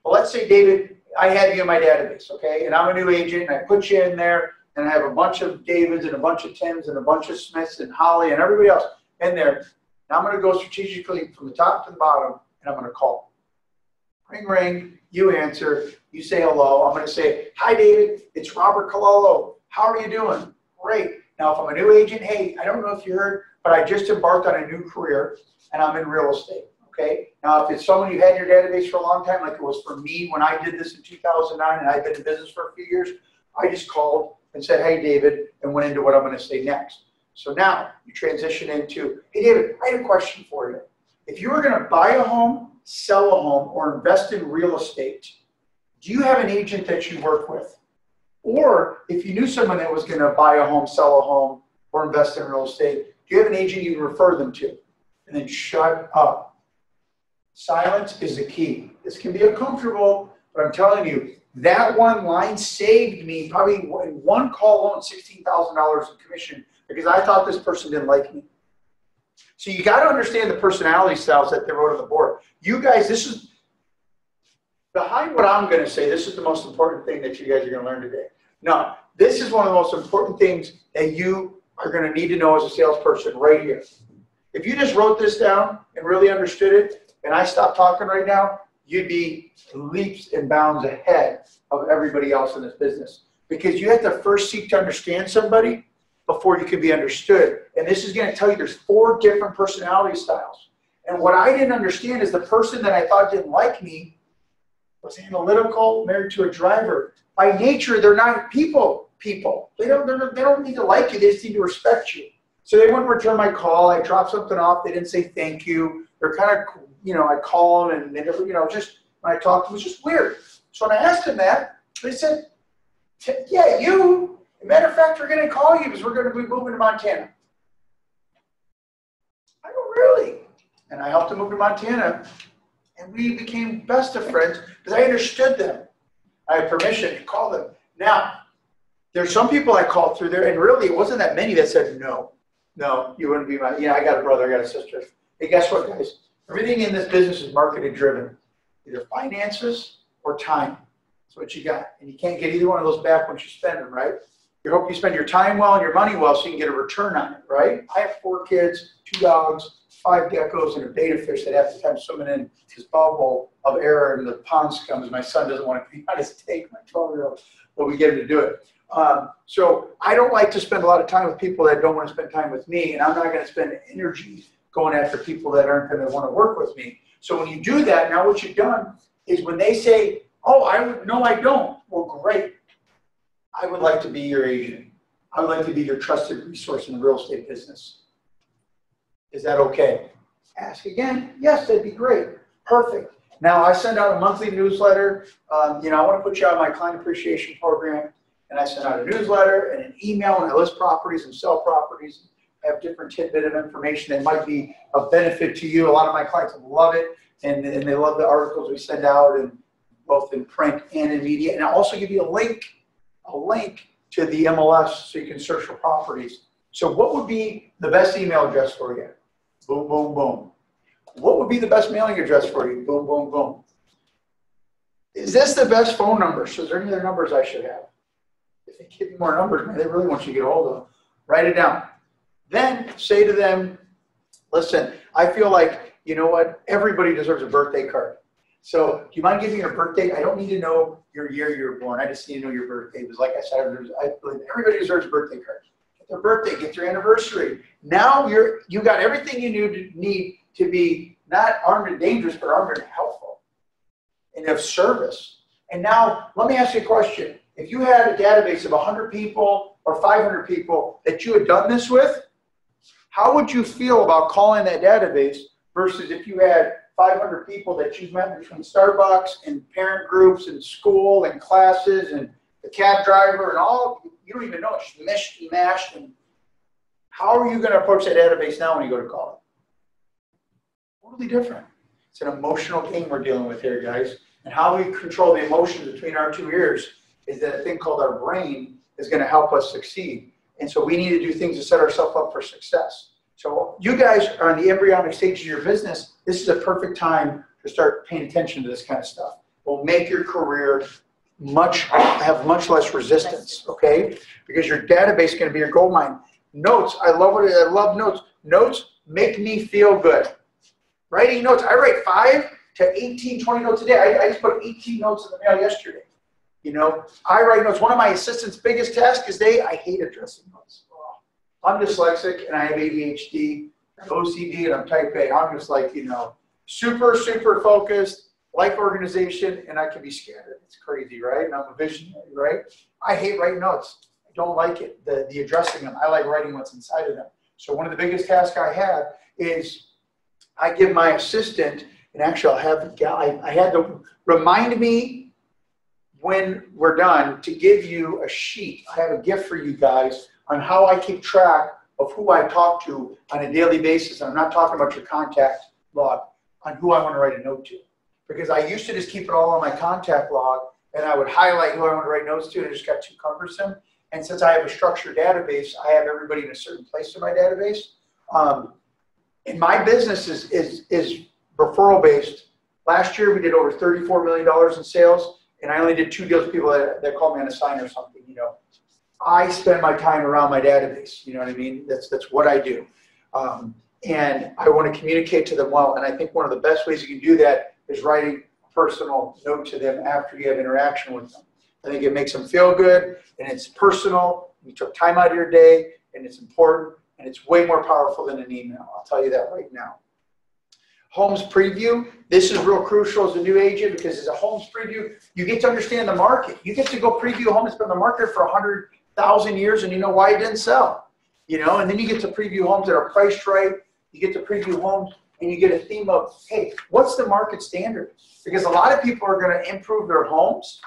Well, let's say, David, I have you in my database, okay? And I'm a new agent, and I put you in there, and I have a bunch of Davids and a bunch of Tims and a bunch of Smiths and Holly and everybody else in there. Now I'm going to go strategically from the top to the bottom, and I'm going to call. Ring, ring. You answer. You say hello. I'm going to say, hi, David. It's Robert Colello. How are you doing? Great. Now, if I'm a new agent, hey, I don't know if you heard, but I just embarked on a new career, and I'm in real estate. Okay. Now, if it's someone you had in your database for a long time, like it was for me when I did this in 2009, and I've been in business for a few years, I just called and said, hey, David, and went into what I'm going to say next. So now you transition into, hey, David, I have a question for you. If you were going to buy a home, sell a home, or invest in real estate, do you have an agent that you work with? Or if you knew someone that was going to buy a home, sell a home, or invest in real estate, do you have an agent you can refer them to? And then shut up. Silence is the key. This can be uncomfortable, but I'm telling you, that one line saved me probably in one call alone $16,000 in commission because I thought this person didn't like me. So you got to understand the personality styles that they wrote on the board. You guys, this is behind what I'm going to say. This is the most important thing that you guys are going to learn today. No, this is one of the most important things that you are going to need to know as a salesperson right here. If you just wrote this down and really understood it, and I stopped talking right now, you'd be leaps and bounds ahead of everybody else in this business. Because you have to first seek to understand somebody before you can be understood. And this is going to tell you there's 4 different personality styles. And what I didn't understand is the person that I thought didn't like me was analytical, married to a driver. By nature, they're not people. They don't need to like you. They just need to respect you. So they wouldn't return my call. I dropped something off. They didn't say thank you. They're kind of, I call them and they never, just when I talked to them, it was just weird. So when I asked them that, they said, yeah, you. As a matter of fact, we're going to call you because we're going to be moving to Montana. I go, really? And I helped them move to Montana. And we became best of friends because I understood them. I had permission to call them. Now, there's some people I called through there, and really it wasn't that many that said, no, you wouldn't be my, I got a brother, I got a sister. Hey, guess what, guys? Everything in this business is marketed driven. Either finances or time. That's what you got. And you can't get either one of those back once you spend them, right? You hope you spend your time well and your money well so you can get a return on it, right? I have 4 kids, 2 dogs, 5 geckos, and a betta fish that half the time swimming in his bubble of air and the pond scum because my son doesn't want to be on his take, my 12-year-old, but we get him to do it. So I don't like to spend a lot of time with people that don't want to spend time with me, and I'm not going to spend energy going after people that aren't going to want to work with me. So when you do that, now what you've done is when they say, oh, I don't. Well, great. I would like to be your agent. I would like to be your trusted resource in the real estate business. Is that okay? Ask again. Yes, that'd be great. Perfect. Now, I send out a monthly newsletter. I want to put you on my client appreciation program. And I send out a newsletter and an email, and I list properties and sell properties. I have different tidbit of information that might be of benefit to you. A lot of my clients love it, and they love the articles we send out, and both in print and in media. And I'll also give you a link to the MLS so you can search for properties. So what would be the best email address for you? Boom, boom, boom. What would be the best mailing address for you? Boom, boom, boom. Is this the best phone number? So is there any other numbers I should have? If they give you more numbers, man, they really want you to get a hold of them. Write it down. Then say to them, listen, I feel like, you know what? Everybody deserves a birthday card. So do you mind giving me your birthday? I don't need to know your year you were born. I just need to know your birthday. Because like I said, everybody deserves a birthday card. Get their birthday, get their anniversary. Now you got everything you need to be not armed and dangerous, but armed and helpful and of service. And now let me ask you a question. If you had a database of 100 people or 500 people that you had done this with, how would you feel about calling that database versus if you had 500 people that you've met between Starbucks and parent groups and school and classes and the cab driver and all, you don't even know, it's meshed and mashed. And how are you going to approach that database now when you go to call it? Totally different. It's an emotional game we're dealing with here, guys. And how we control the emotions between our 2 ears is that a thing called our brain is going to help us succeed. And so we need to do things to set ourselves up for success. So you guys are on the embryonic stage of your business. This is a perfect time to start paying attention to this kind of stuff. It will make your career have much less resistance, okay? Because your database is going to be your gold mine. Notes, I love notes. Notes make me feel good. Writing notes, I write 5 to 18, 20 notes a day. I just put 18 notes in the mail yesterday. You know, I write notes. One of my assistant's biggest tasks is I hate addressing notes. I'm dyslexic and I have ADHD, OCD, and I'm type A. I'm just like, you know, super, super focused, like organization, and I can be scattered. It's crazy, right? And I'm a visionary, right? I hate writing notes. I don't like it, the addressing them. I like writing what's inside of them. So one of the biggest tasks I have is I give my assistant, and actually I'll have the guy, I had to remind me when we're done to give you a sheet. I have a gift for you guys on how I keep track of who I talk to on a daily basis. And I'm not talking about your contact log, on who I want to write a note to. Because I used to just keep it all on my contact log, and I would highlight who I want to write notes to, and it just got too cumbersome. And since I have a structured database, I have everybody in a certain place in my database. And my business is referral based. Last year we did over $34 million in sales, and I only did 2 deals with people that called me on a sign or something. You know, I spend my time around my database. You know what I mean? That's what I do, and I want to communicate to them well. And I think one of the best ways you can do that is writing a personal note to them after you have interaction with them. I think it makes them feel good, and it's personal. You took time out of your day, and it's important, and it's way more powerful than an email. I'll tell you that right now. Homes preview. This is real crucial as a new agent, because as a homes preview, you get to understand the market. You get to go preview a home that's been on the market for 100,000 years, and you know why it didn't sell. You know, and then you get to preview homes that are priced right. You get to preview homes, and you get a theme of, hey, what's the market standard? Because a lot of people are going to improve their homes,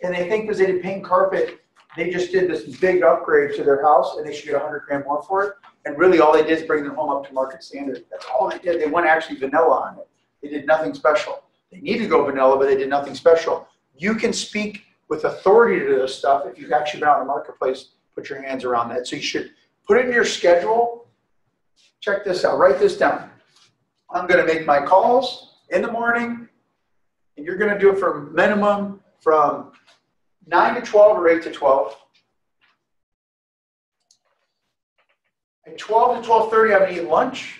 and they think because they did paint carpet, they just did this big upgrade to their house, and they should get 100 grand more for it. And really all they did is bring their home up to market standard. That's all they did. They went actually vanilla on it. They did nothing special. They need to go vanilla, but they did nothing special. You can speak with authority to this stuff if you've actually been out in the marketplace, put your hands around that. So you should put it in your schedule. Check this out. Write this down. I'm going to make my calls in the morning, and you're going to do it for minimum from 9 to 12 or 8 to 12. At 12 to 12:30, I'm going to eat lunch.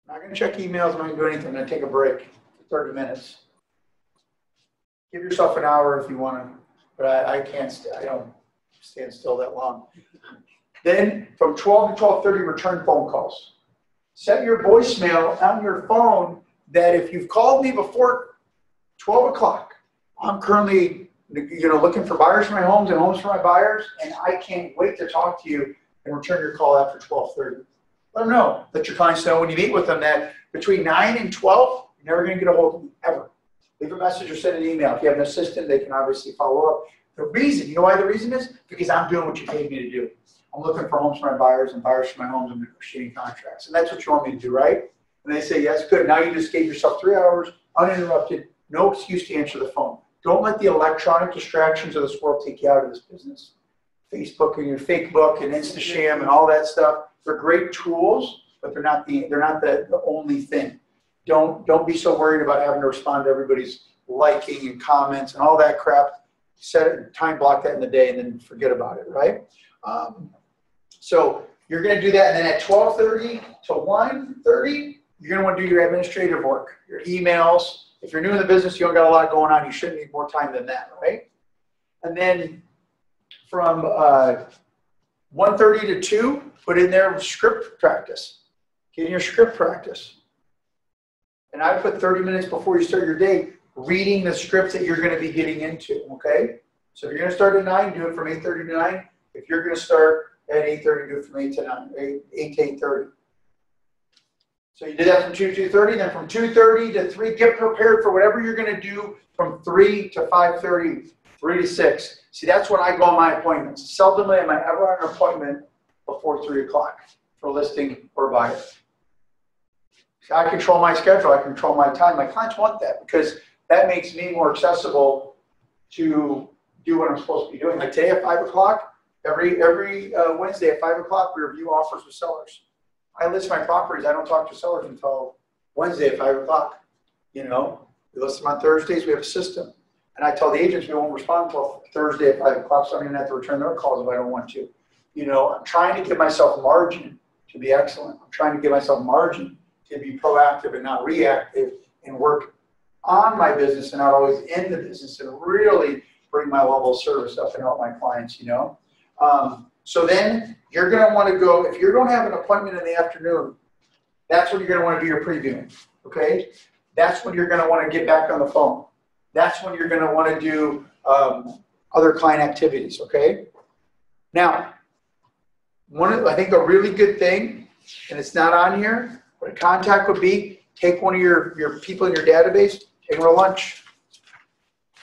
I'm not going to check emails. I'm not going to do anything. I'm going to take a break for 30 minutes. Give yourself an hour if you want to, but I don't stand still that long. Then from 12 to 12:30, return phone calls. Set your voicemail on your phone that if you've called me before 12 o'clock, I'm currently looking for buyers for my homes and homes for my buyers, and I can't wait to talk to you, and return your call after 12:30. Let them know. Let your clients know when you meet with them that between 9 and 12, you're never going to get a hold of me, ever. Leave a message or send an email. If you have an assistant, they can obviously follow up. The reason, you know why the reason is? Because I'm doing what you paid me to do. I'm looking for homes for my buyers and buyers for my homes and negotiating contracts. And that's what you want me to do, right? And they say, yes, good. Now you just gave yourself 3 hours, uninterrupted, no excuse to answer the phone. Don't let the electronic distractions of this world take you out of this business. Facebook and your fake book and InstaSham and all that stuff, they're great tools, but they're not the only thing. Don't be so worried about having to respond to everybody's liking and comments and all that crap. Set it, time block that in the day, and then forget about it, right? So you're going to do that, and then at 12:30 to 1:30, you're going to want to do your administrative work, your emails. If you're new in the business, you don't got a lot going on, you shouldn't need more time than that, right? And then from 1:30 to 2, put in there script practice. Get in your script practice. And I put 30 minutes before you start your day reading the scripts that you're going to be getting into, okay? So if you're going to start at 9, do it from 8:30 to 9. If you're going to start at 8:30, do it from 8 to 9, 8 to 8:30. So you did that from 2 to 2:30, then from 2:30 to 3, get prepared for whatever you're going to do from 3 to 5:30, 3 to 6. See, that's when I go on my appointments. Seldomly am I ever on an appointment before 3 o'clock for listing or buyer. See, I control my schedule. I control my time. My clients want that because that makes me more accessible to do what I'm supposed to be doing. Like today at 5 o'clock, every Wednesday at 5 o'clock, we review offers with sellers. I list my properties. I don't talk to sellers until Wednesday at 5 o'clock. You know, we list them on Thursdays, we have a system. And I tell the agents we won't respond until Thursday at 5 o'clock, so I'm gonna have to return their calls if I don't want to. You know, I'm trying to give myself margin to be excellent. I'm trying to give myself margin to be proactive and not reactive and work on my business and not always in the business and really bring my level of service up and help my clients, you know. So then you're gonna wanna go, if you're gonna have an appointment in the afternoon, that's when you're gonna wanna do your previewing, okay? That's when you're gonna wanna get back on the phone. That's when you're gonna wanna do other client activities, okay? Now, I think a really good thing, and it's not on here, but a contact would be, take one of your people in your database, take them to lunch,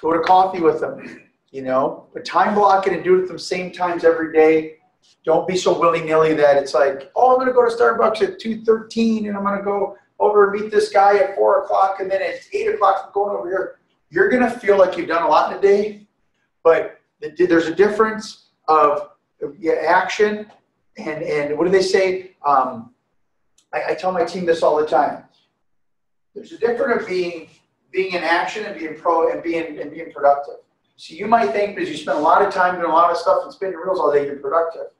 go to coffee with them, you know, but time block it and do it at the same times every day. Don't be so willy-nilly that it's like, oh, I'm going to go to Starbucks at 2:13 and I'm going to go over and meet this guy at 4 o'clock and then at 8 o'clock I'm going over here. You're going to feel like you've done a lot in a day, but there's a difference of action and what do they say? I tell my team this all the time. There's a difference of being in action and being being productive. So you might think because you spend a lot of time doing a lot of stuff and spinning reels all day, you're productive.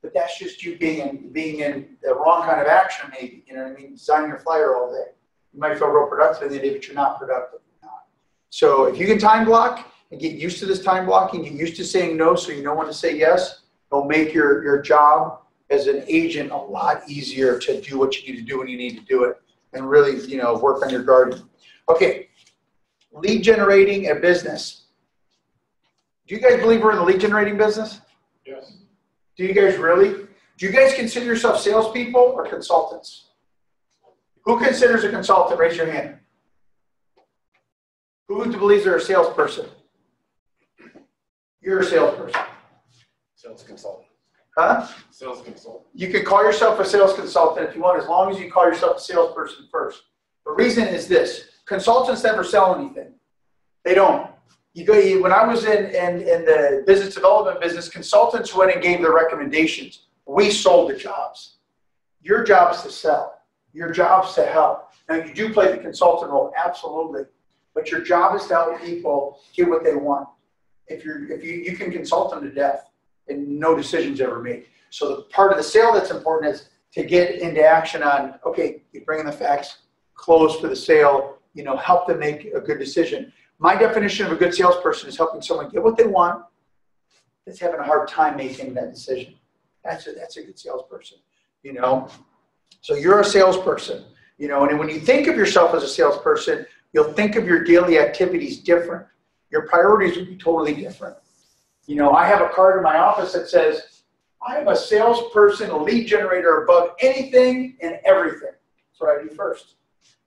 But that's just you being in the wrong kind of action, maybe. You know what I mean? Designing your flyer all day. You might feel real productive in the day, but you're not productive. So if you can time block and get used to this time blocking, get used to saying no so you know when to say yes, it'll make your job as an agent a lot easier to do what you need to do when you need to do it and really, you know, work on your garden. Okay, lead generating a business. Do you guys believe we're in the lead generating business? Yes. Do you guys really? Do you guys consider yourself salespeople or consultants? Who considers a consultant? Raise your hand. Who believes they're a salesperson? You're a salesperson. Sales consultant. Huh? Sales consultant. You can call yourself a sales consultant if you want, as long as you call yourself a salesperson first. The reason is this. Consultants never sell anything. They don't. When I was in the business development business, consultants went and gave their recommendations. We sold the jobs. Your job is to sell. Your job is to help. Now, you do play the consultant role, absolutely. But your job is to help people get what they want. If you can consult them to death and no decisions ever made. So the part of the sale that's important is to get into action on, okay, you bring in the facts, close for the sale, you know, help them make a good decision. My definition of a good salesperson is helping someone get what they want that's having a hard time making that decision. That's a good salesperson, you know. So you're a salesperson, you know, and when you think of yourself as a salesperson, you'll think of your daily activities different. Your priorities will be totally different. You know, I have a card in my office that says, I am a salesperson, a lead generator above anything and everything. That's what I do first.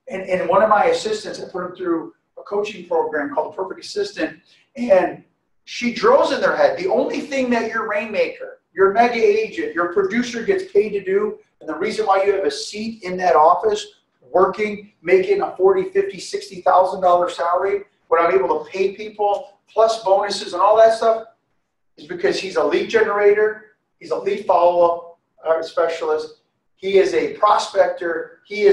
And one of my assistants, I put him through a coaching program called the Perfect Assistant, and she drills in their head, the only thing that your rainmaker, your mega agent, your producer gets paid to do, and the reason why you have a seat in that office, working, making a $40,000, $50,000, $60,000 salary, when I'm able to pay people, plus bonuses and all that stuff, is because he's a lead generator, he's a lead follow-up specialist, he is a prospector, he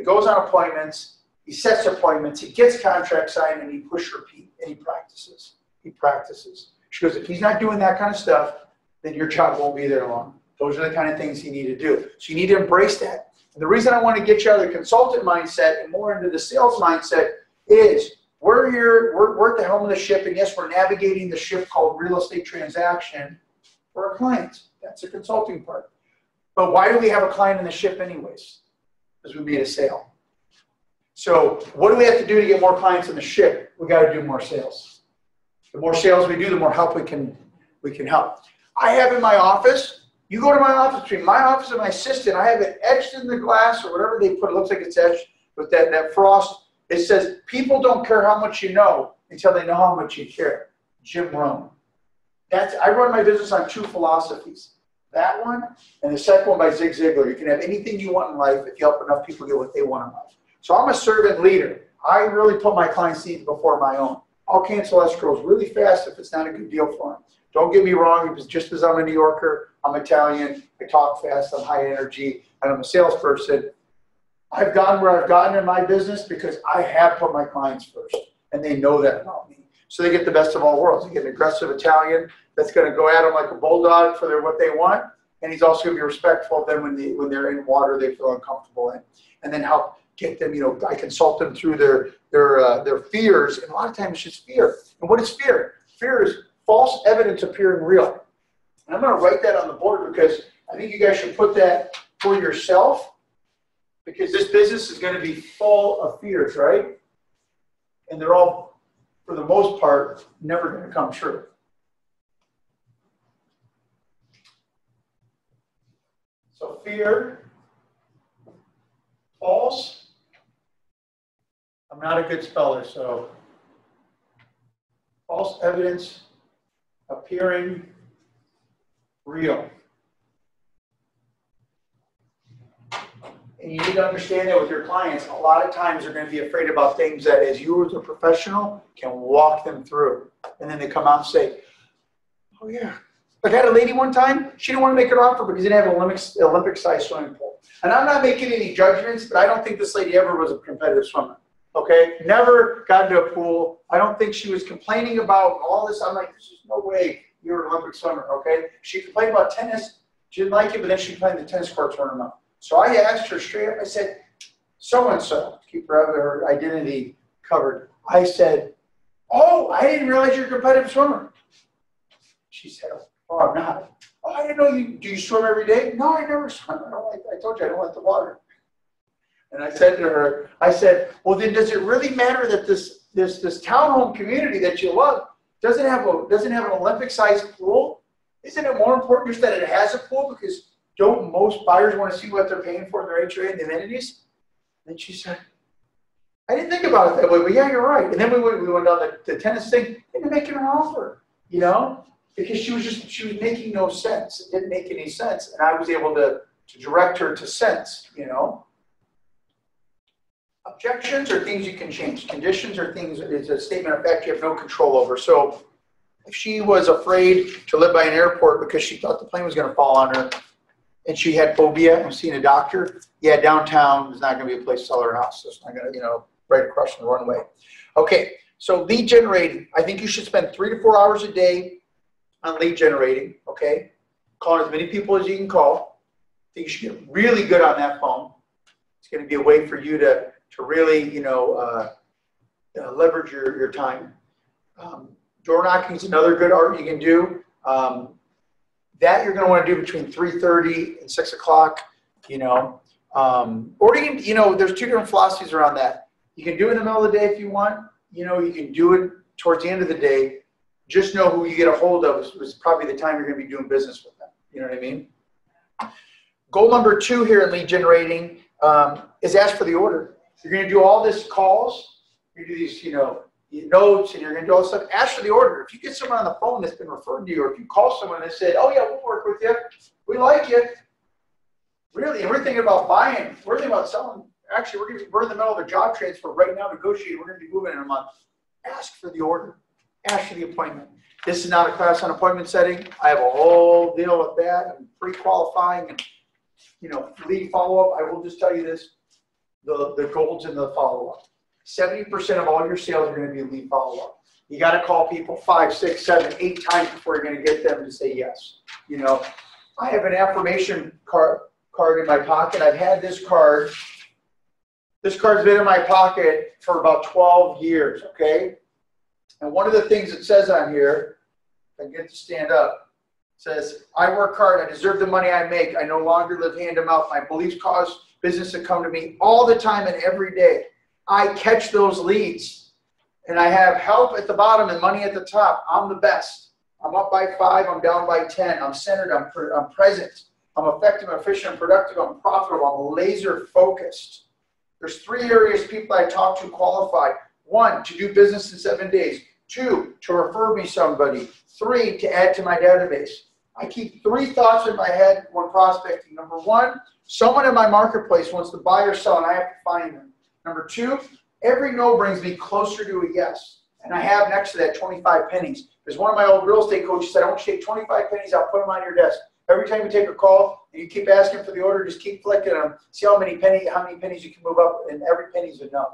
goes on appointments, he sets appointments, he gets contracts signed, and he push repeat, and he practices. He practices. She goes, if he's not doing that kind of stuff, then your job won't be there long. Those are the kind of things you need to do. So you need to embrace that. And the reason I want to get you out of the consultant mindset and more into the sales mindset is we're at the helm of the ship, and yes, we're navigating the ship called real estate transaction for our clients. That's the consulting part. But why do we have a client in the ship anyways? Because we made a sale. So what do we have to do to get more clients in the ship? We got to do more sales. The more sales we do, the more help we can help. I have in my office, you go to my office, between my office and my assistant, I have it etched in the glass or whatever they put, it looks like it's etched with that frost. It says, people don't care how much you know until they know how much you care. Jim Rohn. I run my business on two philosophies. That one and the second one by Zig Ziglar. You can have anything you want in life if you help enough people get what they want in life. So I'm a servant leader. I really put my client's needs before my own. I'll cancel escrows really fast if it's not a good deal for them. Don't get me wrong, because just as I'm a New Yorker, I'm Italian, I talk fast, I'm high energy, and I'm a salesperson. I've gotten where I've gotten in my business because I have put my clients first, and they know that about me. So they get the best of all worlds. They get an aggressive Italian that's going to go at them like a bulldog for what they want, and he's also going to be respectful of them when they're in water they feel uncomfortable in, and then help get them. I consult them through their fears, and a lot of times it's just fear. And what is fear? Fear is false evidence appearing real. And I'm going to write that on the board because I think you guys should put that for yourself, because this business is going to be full of fears, right? And they're all, for the most part, never going to come true. So fear, false. I'm not a good speller, so false evidence appearing real. And you need to understand that with your clients, a lot of times they're going to be afraid about things that, as you as a professional, can walk them through. And then they come out and say, oh yeah. Like I had a lady one time, she didn't want to make an offer because she didn't have an Olympic-sized swimming pool. And I'm not making any judgments, but I don't think this lady ever was a competitive swimmer. Okay? Never got into a pool. I don't think she was complaining about all this. I'm like, there's just no way you're an Olympic swimmer, okay? She complained about tennis. She didn't like it, but then she played in the tennis court tournament. So I asked her straight up, I said, so-and-so, to keep her identity covered. I said, oh, I didn't realize you're a competitive swimmer. She said, oh, I'm not. Oh, I didn't know you. Do you swim every day? No, I never swim. I told you I don't like the water. And I said to her, I said, well, then does it really matter that this townhome community that you love doesn't have an Olympic-sized pool? Isn't it more important just that it has a pool? Because don't most buyers want to see what they're paying for in their HOA and the amenities? And she said, I didn't think about it that way, but yeah, you're right. And then we went on the tennis thing, and making her offer, because she was making no sense. It didn't make any sense. And I was able to direct her to sense, Objections are things you can change. Conditions are things, it's a statement of fact you have no control over. So if she was afraid to live by an airport because she thought the plane was going to fall on her, and she had phobia and was seeing a doctor, yeah, downtown is not going to be a place to sell her house. So it's not going to, right across from the runway. Okay, so lead generating. I think you should spend 3 to 4 hours a day on lead generating, okay? Calling as many people as you can call. I think you should get really good on that phone. It's going to be a way for you to really, leverage your time. Door knocking is another good art you can do. That you're going to want to do between 3:30 and 6 o'clock, or you can, there's 2 different philosophies around that. You can do it in the middle of the day if you want. You can do it towards the end of the day. Just know who you get a hold of is probably the time you're going to be doing business with them. You know what I mean? Goal number 2 here in lead generating is ask for the order. You're going to do all this calls. You do these, notes, and you're going to do all this stuff. Ask for the order. If you get someone on the phone that's been referred to you, or if you call someone and say, oh yeah, we'll work with you. We like you. Really, and we're thinking about buying. We're thinking about selling. Actually, we're in the middle of a job transfer right now, negotiating. We're going to be moving in a month. Ask for the order. Ask for the appointment. This is not a class on appointment setting. I have a whole deal with that. I'm pre-qualifying and, lead follow-up. I will just tell you this, the goals in the follow-up. 70% of all your sales are going to be lead follow-up. You got to call people 5, 6, 7, 8 times before you're going to get them to say yes. I have an affirmation card in my pocket. I've had this card. This card's been in my pocket for about 12 years, okay? And one of the things it says on here, if I get to stand up, says, I work hard. I deserve the money I make. I no longer live hand to mouth. My beliefs cause business to come to me all the time and every day. I catch those leads, and I have help at the bottom and money at the top. I'm the best. I'm up by 5. I'm down by 10. I'm centered. I'm present. I'm effective, efficient, productive. I'm profitable. I'm laser focused. There's 3 areas people I talk to qualify. 1, to do business in 7 days. 2, to refer me somebody. 3, to add to my database. I keep 3 thoughts in my head when prospecting. Number 1, someone in my marketplace wants to buy or sell, and I have to find them. Number 2, every no brings me closer to a yes. And I have next to that 25 pennies. Because one of my old real estate coaches said, I want you to take 25 pennies out, put them on your desk. Every time you take a call and you keep asking for the order, just keep flicking them, see how many pennies you can move up, and every penny's a no.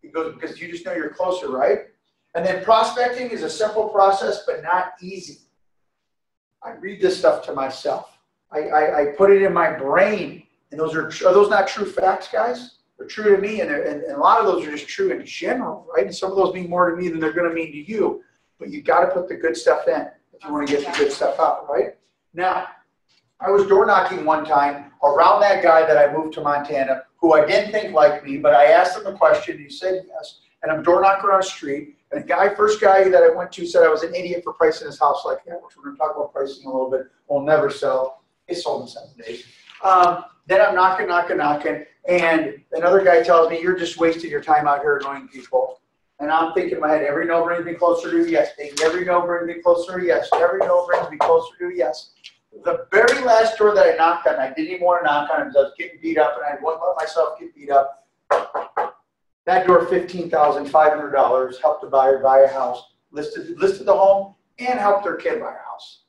It goes because you just know you're closer, right? And then prospecting is a simple process, but not easy. I read this stuff to myself. I put it in my brain, and are those not true facts, guys? They're true to me, and a lot of those are just true in general, right? And some of those mean more to me than they're going to mean to you. But you got to put the good stuff in if you want to get the good stuff out, right? Now, I was door knocking one time around that guy that I moved to Montana, who I didn't think liked me, but I asked him a question, and he said yes. And I'm door knocking on the street, and the first guy that I went to said I was an idiot for pricing his house like that, which we're going to talk about pricing a little bit. We'll never sell. It sold in 7 days. Then I'm knocking, and another guy tells me, you're just wasting your time out here annoying people. And I'm thinking in my head, every no brings me closer to yes. Every no brings me closer to yes. Every no brings me closer to yes. The very last door that I knocked on, I didn't even want to knock on it because I was getting beat up, and I wouldn't let myself get beat up. That door, $15,500, helped the buyer buy a house, listed the home, and helped their kid buy a house.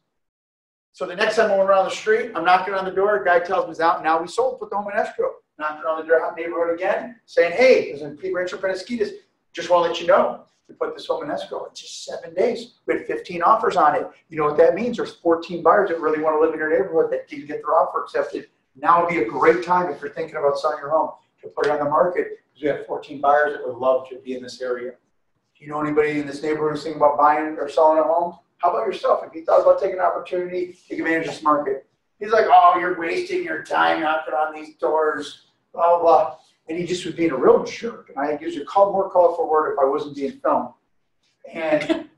So the next time I went around the street, I'm knocking on the door, a guy tells me it's out, now we sold, put the home in escrow. Knocking on the neighborhood again, saying, hey, there's a Rancho Penasquitas, just want to let you know, we put this home in escrow. It's just 7 days. We had 15 offers on it. You know what that means? There's 14 buyers that really want to live in your neighborhood that didn't get their offer accepted. Now would be a great time if you're thinking about selling your home to put it on the market because we have 14 buyers that would love to be in this area. Do you know anybody in this neighborhood who's thinking about buying or selling a home? How about yourself? If you thought about taking an opportunity, take advantage of this market. He's like, oh, you're wasting your time knocking on these doors, blah, blah. And he just was being a real jerk. And I used a more colorful word if I wasn't being filmed. And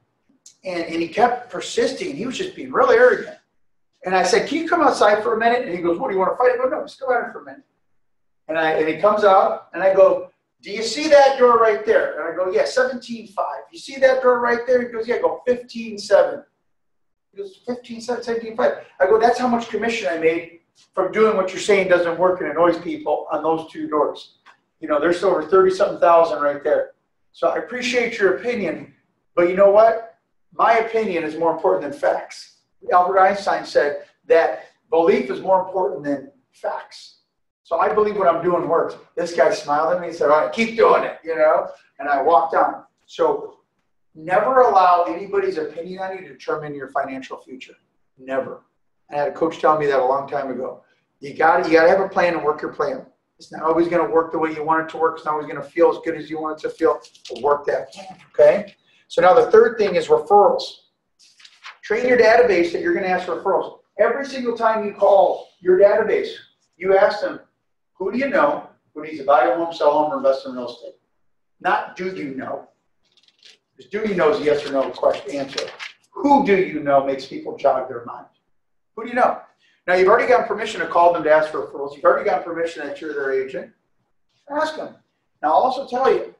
he kept persisting. He was just being really arrogant. And I said, can you come outside for a minute? And he goes, what, do you want to fight? I go, no, just come out here for a minute. And he comes out, and I go, do you see that door right there? And I go, yeah, 17.5. You see that door right there? He goes, yeah. I go, 15.7. He goes, 15.7, 17.5. I go, that's how much commission I made from doing what you're saying doesn't work and annoys people on those two doors. You know, there's over 30-something thousand right there. So I appreciate your opinion, but you know what? My opinion is more important than facts. Albert Einstein said that belief is more important than facts. So I believe what I'm doing works. This guy smiled at me and said, all right, keep doing it, you know? And I walked on. So never allow anybody's opinion on you to determine your financial future. Never. I had a coach tell me that a long time ago. You gotta have a plan and work your plan. It's not always going to work the way you want it to work. It's not always going to feel as good as you want it to feel. But work that plan, okay? So now the third thing is referrals. Train your database that you're going to ask for referrals. Every single time you call your database, you ask them, who do you know who needs to buy a home, sell a home, or invest in real estate? Not do you know. Because do you know is a yes or no question answer. Who do you know makes people jog their mind? Who do you know? Now, you've already gotten permission to call them to ask for referrals. You've already gotten permission that you're their agent. Ask them. Now, I'll also tell you,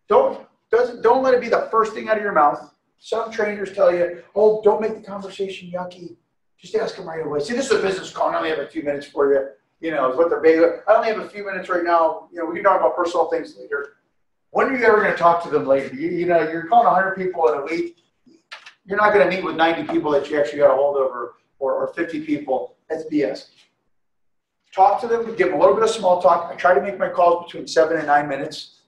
don't let it be the first thing out of your mouth. Some trainers tell you, oh, don't make the conversation yucky. Just ask them right away. See, this is a business call. I only have a few minutes for you. You know, is what they're big. I only have a few minutes right now. You know, we can talk about personal things later. When are you ever going to talk to them later? You know, you're calling 100 people in a week. You're not going to meet with 90 people that you actually got a hold of or 50 people. That's BS. Talk to them, give them a little bit of small talk. I try to make my calls between 7 and 9 minutes.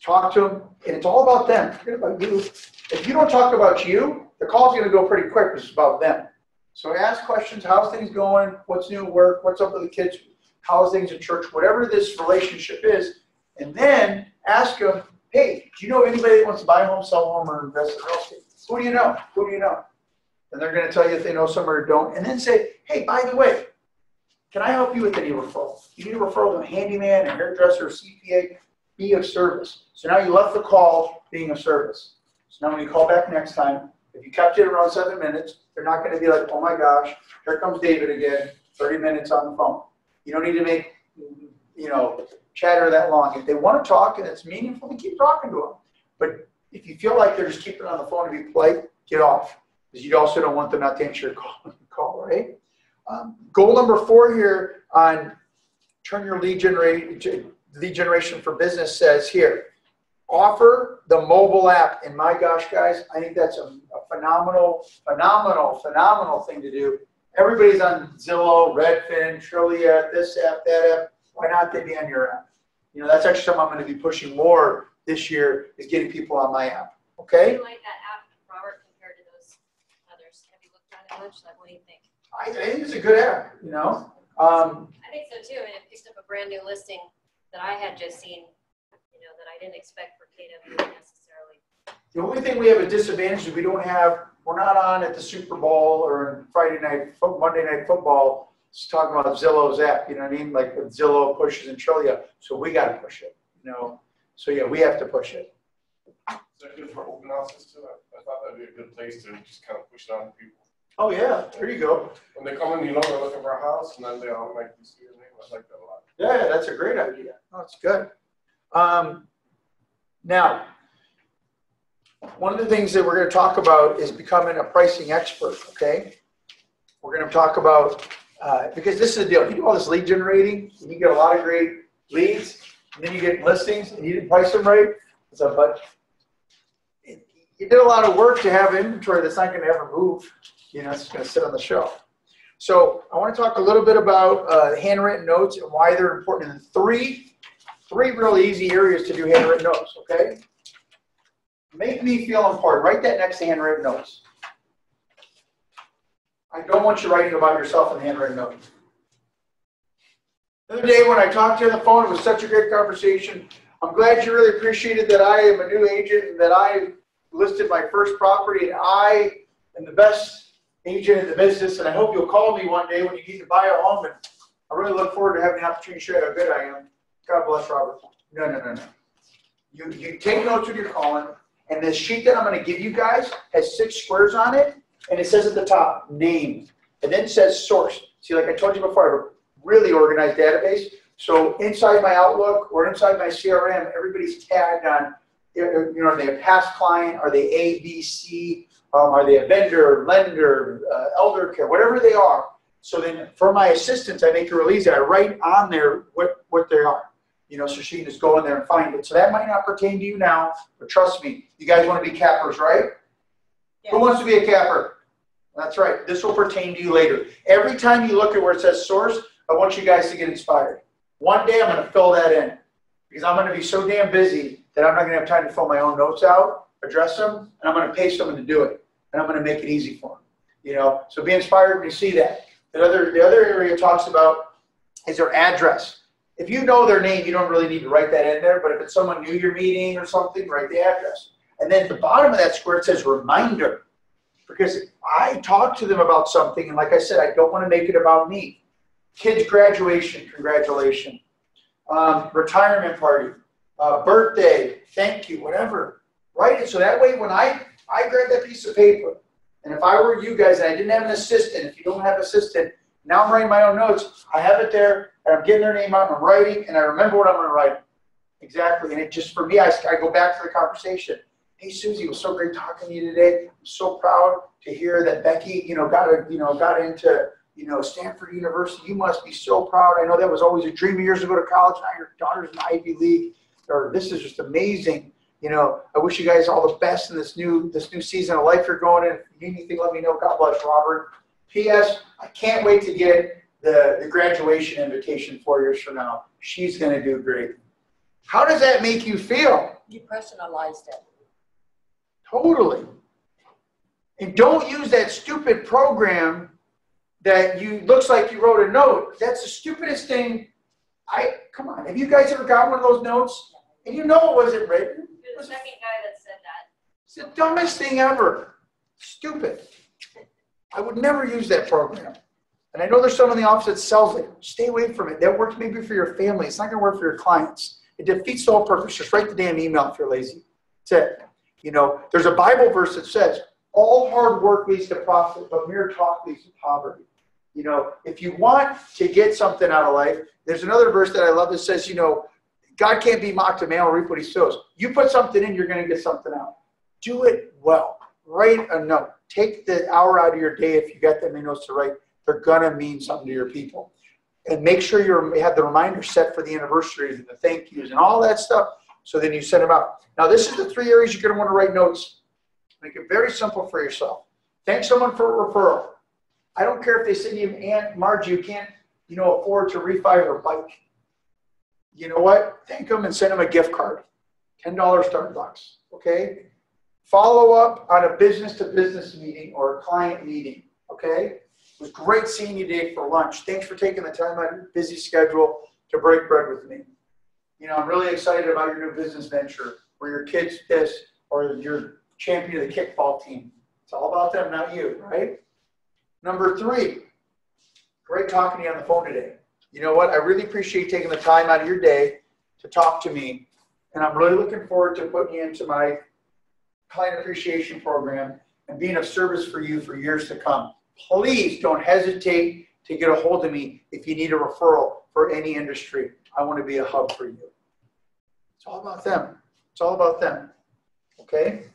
Talk to them, and it's all about them. Forget about you. If you don't talk about you, the call's going to go pretty quick because it's about them. So ask questions. How's things going? What's new at work? What's up with the kids? How's things at church? Whatever this relationship is. And then ask them, hey, do you know anybody that wants to buy a home, sell a home, or invest in real estate? Who do you know? Who do you know? And they're going to tell you if they know somebody or don't. And then say, hey, by the way, can I help you with any referral? You need a referral to a handyman, a hairdresser, a CPA, be of service. So now you left the call being of service. So now when you call back next time, if you kept it around 7 minutes, they're not going to be like, oh my gosh, here comes David again, 30 minutes on the phone. You don't need to make, you know, chatter that long. If they want to talk and it's meaningful, then keep talking to them. But if you feel like they're just keeping on the phone to be polite, get off. Because you also don't want them not to answer your call, right? Goal number 4 here on turn your lead generation for business says here, offer the mobile app. And my gosh, guys, I think that's a phenomenal thing to do. Everybody's on Zillow, Redfin, Trillia, this app, that app. Why not they be on your app? You know, that's actually something I'm going to be pushing more this year, is getting people on my app. Okay? Do you like that app, Robert, compared to those others? Have you looked at it much? Like, what do you think? I think it's a good app, you know. I think so too, and it picked up a brand new listing that I had just seen, you know, that I didn't expect for KW necessarily. The only thing we have a disadvantage is we're not on at the Super Bowl or Monday night football, just talking about Zillow's app, you know what I mean? Like with Zillow pushes and Trillia, so we got to push it, you know. So yeah, we have to push it. Is that good for open houses too? I thought that'd be a good place to just kind of push it on people. Oh yeah, there you go. When they come in, you know, they're looking for a house, and then they automatically see your name. I like that a lot. Yeah, that's a great idea. Oh, that's good. Now, one of the things that we're going to talk about is becoming a pricing expert, okay? We're going to talk about, because this is the deal. If you do all this lead generating, and you get a lot of great leads, and then you get listings, and you didn't price them right, but you did a lot of work to have inventory that's not going to ever move. You know, it's just going to sit on the shelf. So I want to talk a little bit about handwritten notes and why they're important. And three really easy areas to do handwritten notes, okay? Make me feel important. Write that next to handwritten notes. I don't want you writing about yourself in handwritten notes. The other day when I talked to you on the phone, it was such a great conversation. I'm glad you really appreciated that I am a new agent and that I listed my first property, and I am the best agent in the business, and I hope you'll call me one day when you need to buy a home, and I really look forward to having the opportunity to share how good I am. God bless Robert. No. You take notes when you're calling, and this sheet that I'm going to give you guys has 6 squares on it, and it says at the top, name, and then it says source. See, like I told you before, I have a really organized database, so inside my Outlook or inside my CRM, everybody's tagged on, you know, are they a past client, are they A, B, C, are they a vendor, lender, elder care, whatever they are. So then for my assistants, I make a release. I write on there what they are. You know, so she can just go in there and find it. So that might not pertain to you now, but trust me, you guys want to be cappers, right? Yeah. Who wants to be a capper? That's right. This will pertain to you later. Every time you look at where it says source, I want you guys to get inspired. One day I'm going to fill that in because I'm going to be so damn busy that I'm not going to have time to fill my own notes out, address them, and I'm going to pay someone to do it. And I'm going to make it easy for them. You know, so be inspired when you see that. The other area talks about is their address. If you know their name, you don't really need to write that in there, but if it's someone new you're meeting or something, write the address. And then at the bottom of that square, it says reminder. Because I talked to them about something, and like I said, I don't want to make it about me. Kids' graduation, congratulations. Retirement party, birthday, thank you, whatever. Write it so that way when I grab that piece of paper, and if I were you guys and I didn't have an assistant, if you don't have an assistant, now I'm writing my own notes, I have it there, and I'm getting their name out, and I'm writing, and I remember what I'm going to write. Exactly, and it just, for me, I go back to the conversation. Hey, Susie, it was so great talking to you today. I'm so proud to hear that Becky, got into, Stanford University. You must be so proud. I know that was always a dream of yours to go to college. Now your daughter's in the Ivy League. Or this is just amazing. I wish you guys all the best in this new season of life you're going in. If you need anything, let me know. God bless Robert. P.S. I can't wait to get the graduation invitation 4 years from now. She's going to do great. How does that make you feel? You personalized it. Totally. And don't use that stupid program that looks like you wrote a note. That's the stupidest thing. Come on. Have you guys ever got one of those notes? And it wasn't written. You're the second guy that said that. It's the dumbest thing ever. Stupid. I would never use that program. And I know there's someone in the office that sells it. Stay away from it. That works maybe for your family. It's not going to work for your clients. It defeats the whole purpose. Just write the damn email if you're lazy. That's it. There's a Bible verse that says, all hard work leads to profit, but mere talk leads to poverty. If you want to get something out of life, there's another verse that I love that says, God can't be mocked, a man will reap what he sows. You put something in, you're going to get something out. Do it well. Write a note. Take the hour out of your day if you got that many notes to write. They're going to mean something to your people. And make sure you have the reminder set for the anniversaries and the thank yous and all that stuff, so then you send them out. Now, this is the 3 areas you're going to want to write notes. Make it very simple for yourself. Thank someone for a referral. I don't care if they say to you, Aunt Margie, you can't, afford to refi her bike. You know what? Thank them and send them a gift card. $10 Starbucks, okay? Follow up on a business-to-business meeting or a client meeting, okay? It was great seeing you today for lunch. Thanks for taking the time out of your busy schedule to break bread with me. I'm really excited about your new business venture, or your kids this, or your champion of the kickball team. It's all about them, not you, right? Number 3, great talking to you on the phone today. You know what? I really appreciate taking the time out of your day to talk to me, and I'm really looking forward to putting you into my client appreciation program and being of service for you for years to come. Please don't hesitate to get a hold of me if you need a referral for any industry. I want to be a hub for you. It's all about them. It's all about them. Okay?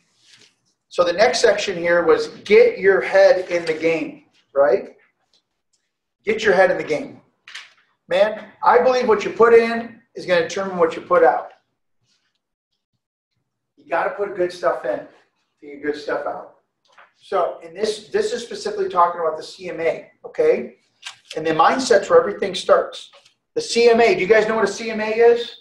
So the next section here was get your head in the game, right? Get your head in the game. Man, I believe what you put in is going to determine what you put out. You got to put good stuff in to get good stuff out. So, and this is specifically talking about the CMA, okay? And the mindset's where everything starts. The CMA, do you guys know what a CMA is?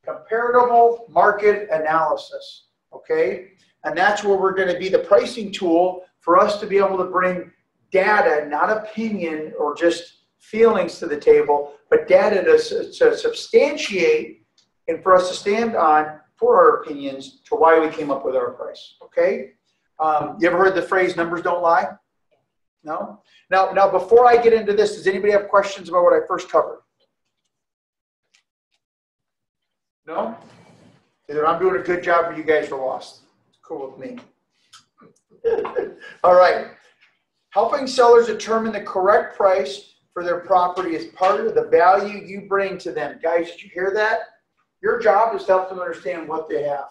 Comparable Market Analysis, okay? And that's where we're going to be the pricing tool for us to be able to bring data, not opinion or just feelings to the table, but data to substantiate and for us to stand on for our opinions to why we came up with our price, okay? You ever heard the phrase, numbers don't lie? No? Now, before I get into this, does anybody have questions about what I first covered? No? Either I'm doing a good job or you guys are lost. It's cool with me. All right. Helping sellers determine the correct price for their property is part of the value you bring to them. Guys, did you hear that? Your job is to help them understand what they have.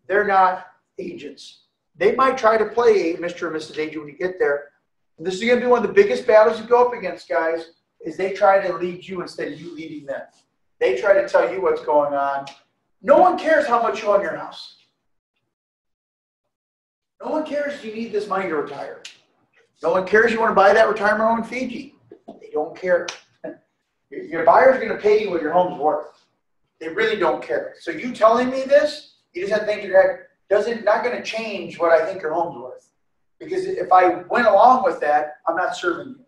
They're not agents. They might try to play Mr. and Mrs. Agent when you get there. And this is going to be one of the biggest battles you go up against, guys, is they try to lead you instead of you leading them. They try to tell you what's going on. No one cares how much you own your house. No one cares if you need this money to retire. No one cares you want to buy that retirement home in Fiji. They don't care. Your buyer's going to pay you what your home's worth. They really don't care. So you telling me this, you just have to think in your head, not going to change what I think your home's worth. Because if I went along with that, I'm not serving you.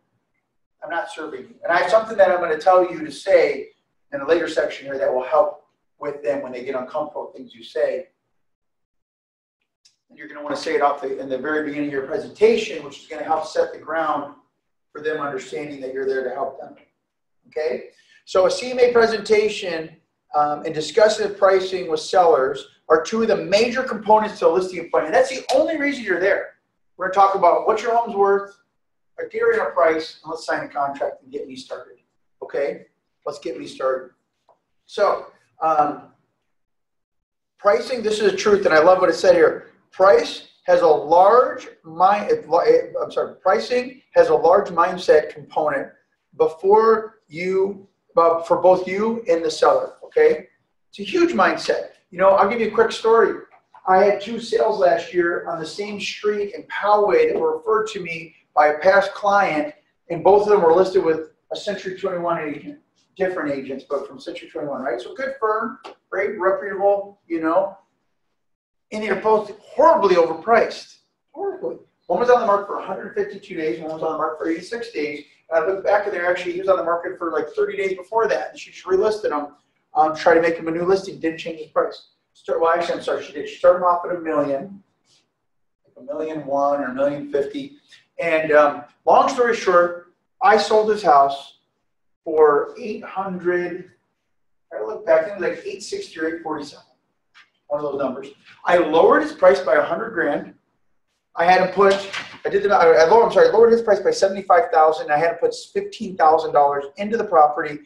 I'm not serving you. And I have something that I'm going to tell you to say in a later section here that will help with them when they get uncomfortable with things you say. And you're going to want to say it in the very beginning of your presentation, which is going to help set the ground for them understanding that you're there to help them. Okay? So a CMA presentation and discussing pricing with sellers are two of the major components to a listing appointment. That's the only reason you're there. We're going to talk about what your home's worth, criteria and a price, and let's sign a contract and get me started. Okay? Let's get me started. So, pricing, this is the truth, and I love what it said here. Pricing has a large mindset component for both you and the seller, okay? It's a huge mindset. I'll give you a quick story. I had 2 sales last year on the same street in Poway that were referred to me by a past client, and both of them were listed with a Century 21 agent. Different agents, but from Century 21, right? So good firm, great, reputable, and they're both horribly overpriced. Horribly. One was on the market for 152 days, one was on the market for 86 days. And I looked back at there, actually, he was on the market for like 30 days before that. And she just relisted him, tried to make him a new listing, didn't change his price. She did. She started him off at $1 million, like $1.1 million or $1.05 million. And long story short, I sold his house for $800. I look back, I think it was like $860 or $847. One of those numbers. I lowered his price by $100,000. I had him put, I lowered his price by $75,000. I had to put $15,000 into the property.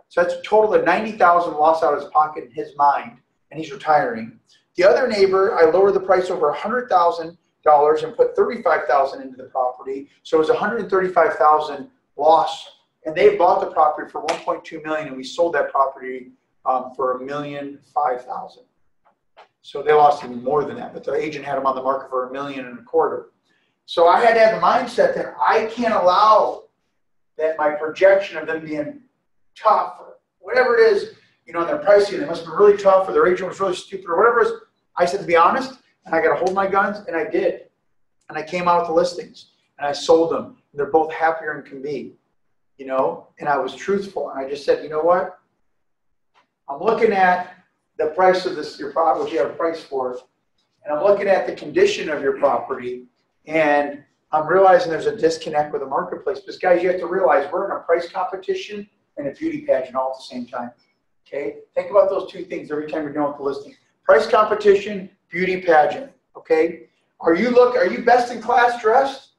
So that's a total of $90,000 lost out of his pocket in his mind, and he's retiring. The other neighbor, I lowered the price over $100,000 and put $35,000 into the property. So it was $135,000 loss. And they bought the property for $1.2 million, and we sold that property for $1,005,000. So they lost even more than that, but the agent had them on the market for $1.25 million. So I had to have the mindset that I can't allow that my projection of them being tough or whatever it is, you know, their pricing, they must be really tough or their agent was really stupid or whatever it is. I said, to be honest, and I got to hold my guns, and I did. And I came out with the listings, and I sold them. And they're both happier than can be, you know, and I was truthful. And I just said, you know what? I'm looking at the price of this, your property, what you have a price for, and I'm looking at the condition of your property, and I'm realizing there's a disconnect with the marketplace. Because guys, you have to realize we're in a price competition and a beauty pageant all at the same time. Okay? Think about those two things every time you're dealing with the listing. Price competition, beauty pageant. Okay? Are you best in class dressed?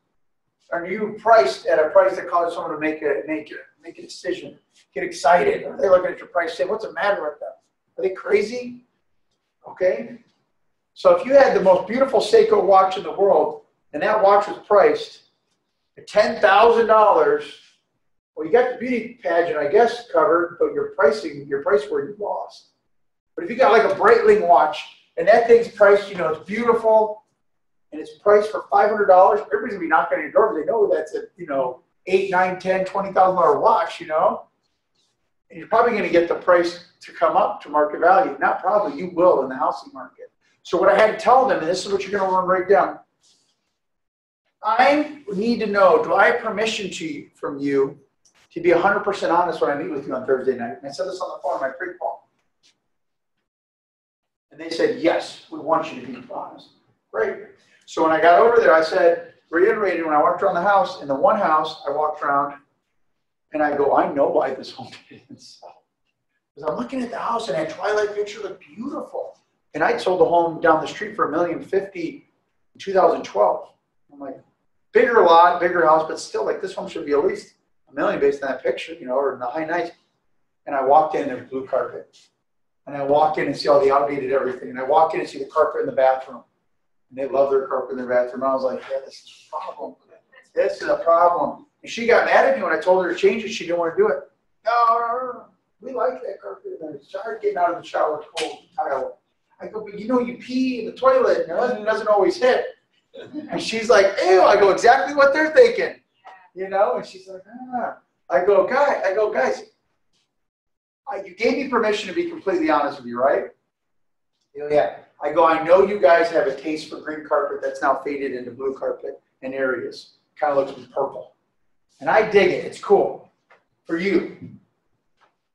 Are you priced at a price that causes someone to make a decision, get excited? Are they looking at your price saying, what's the matter with them? Are they crazy? Okay? So if you had the most beautiful Seiko watch in the world, and that watch was priced at $10,000, well, you got the beauty pageant, I guess, covered, but your price where you lost. But if you got like a Breitling watch, and that thing's priced, you know, it's beautiful, and it's priced for $500, everybody's gonna be knocking on your door because they know that's a, you know, $8, $9, $10, $20,000 watch, you know. And you're probably gonna get the price to come up to market value. Not probably, you will in the housing market. So what I had to tell them, and this is what you're gonna want to write down, I need to know, do I have permission from you to be 100% honest when I meet with you on Thursday night? And I said this on the phone in my pre-call. And they said, yes, we want you to be honest. Great. So when I got over there, I said, reiterated when I walked around the house, in the one house, I walked around and I go, I know why this home didn't sell. Because I'm looking at the house and that twilight picture looked beautiful. And I sold a home down the street for $1,050,000 in 2012. I'm like, bigger lot, bigger house, but still, like, this home should be at least $1 million based on that picture, you know, or in the high 90s. And I walked in, there was blue carpet. And I walk in and see all the outdated everything. And I walk in and see the carpet in the bathroom. And they love their carpet in their bathroom. And I was like, yeah, this is a problem. This is a problem. And she got mad at me when I told her to change it. She didn't want to do it. No, we like that carpet in there. It's hard getting out of the shower cold tile. I go, but you know, you pee in the toilet and your husband doesn't always hit. And she's like, ew. I go, exactly what they're thinking. You know? And she's like, ah. I go, guys, you gave me permission to be completely honest with you, right? You know, yeah. I go, I know you guys have a taste for green carpet that's now faded into blue carpet in areas. Kind of looks purple. And I dig it. It's cool for you.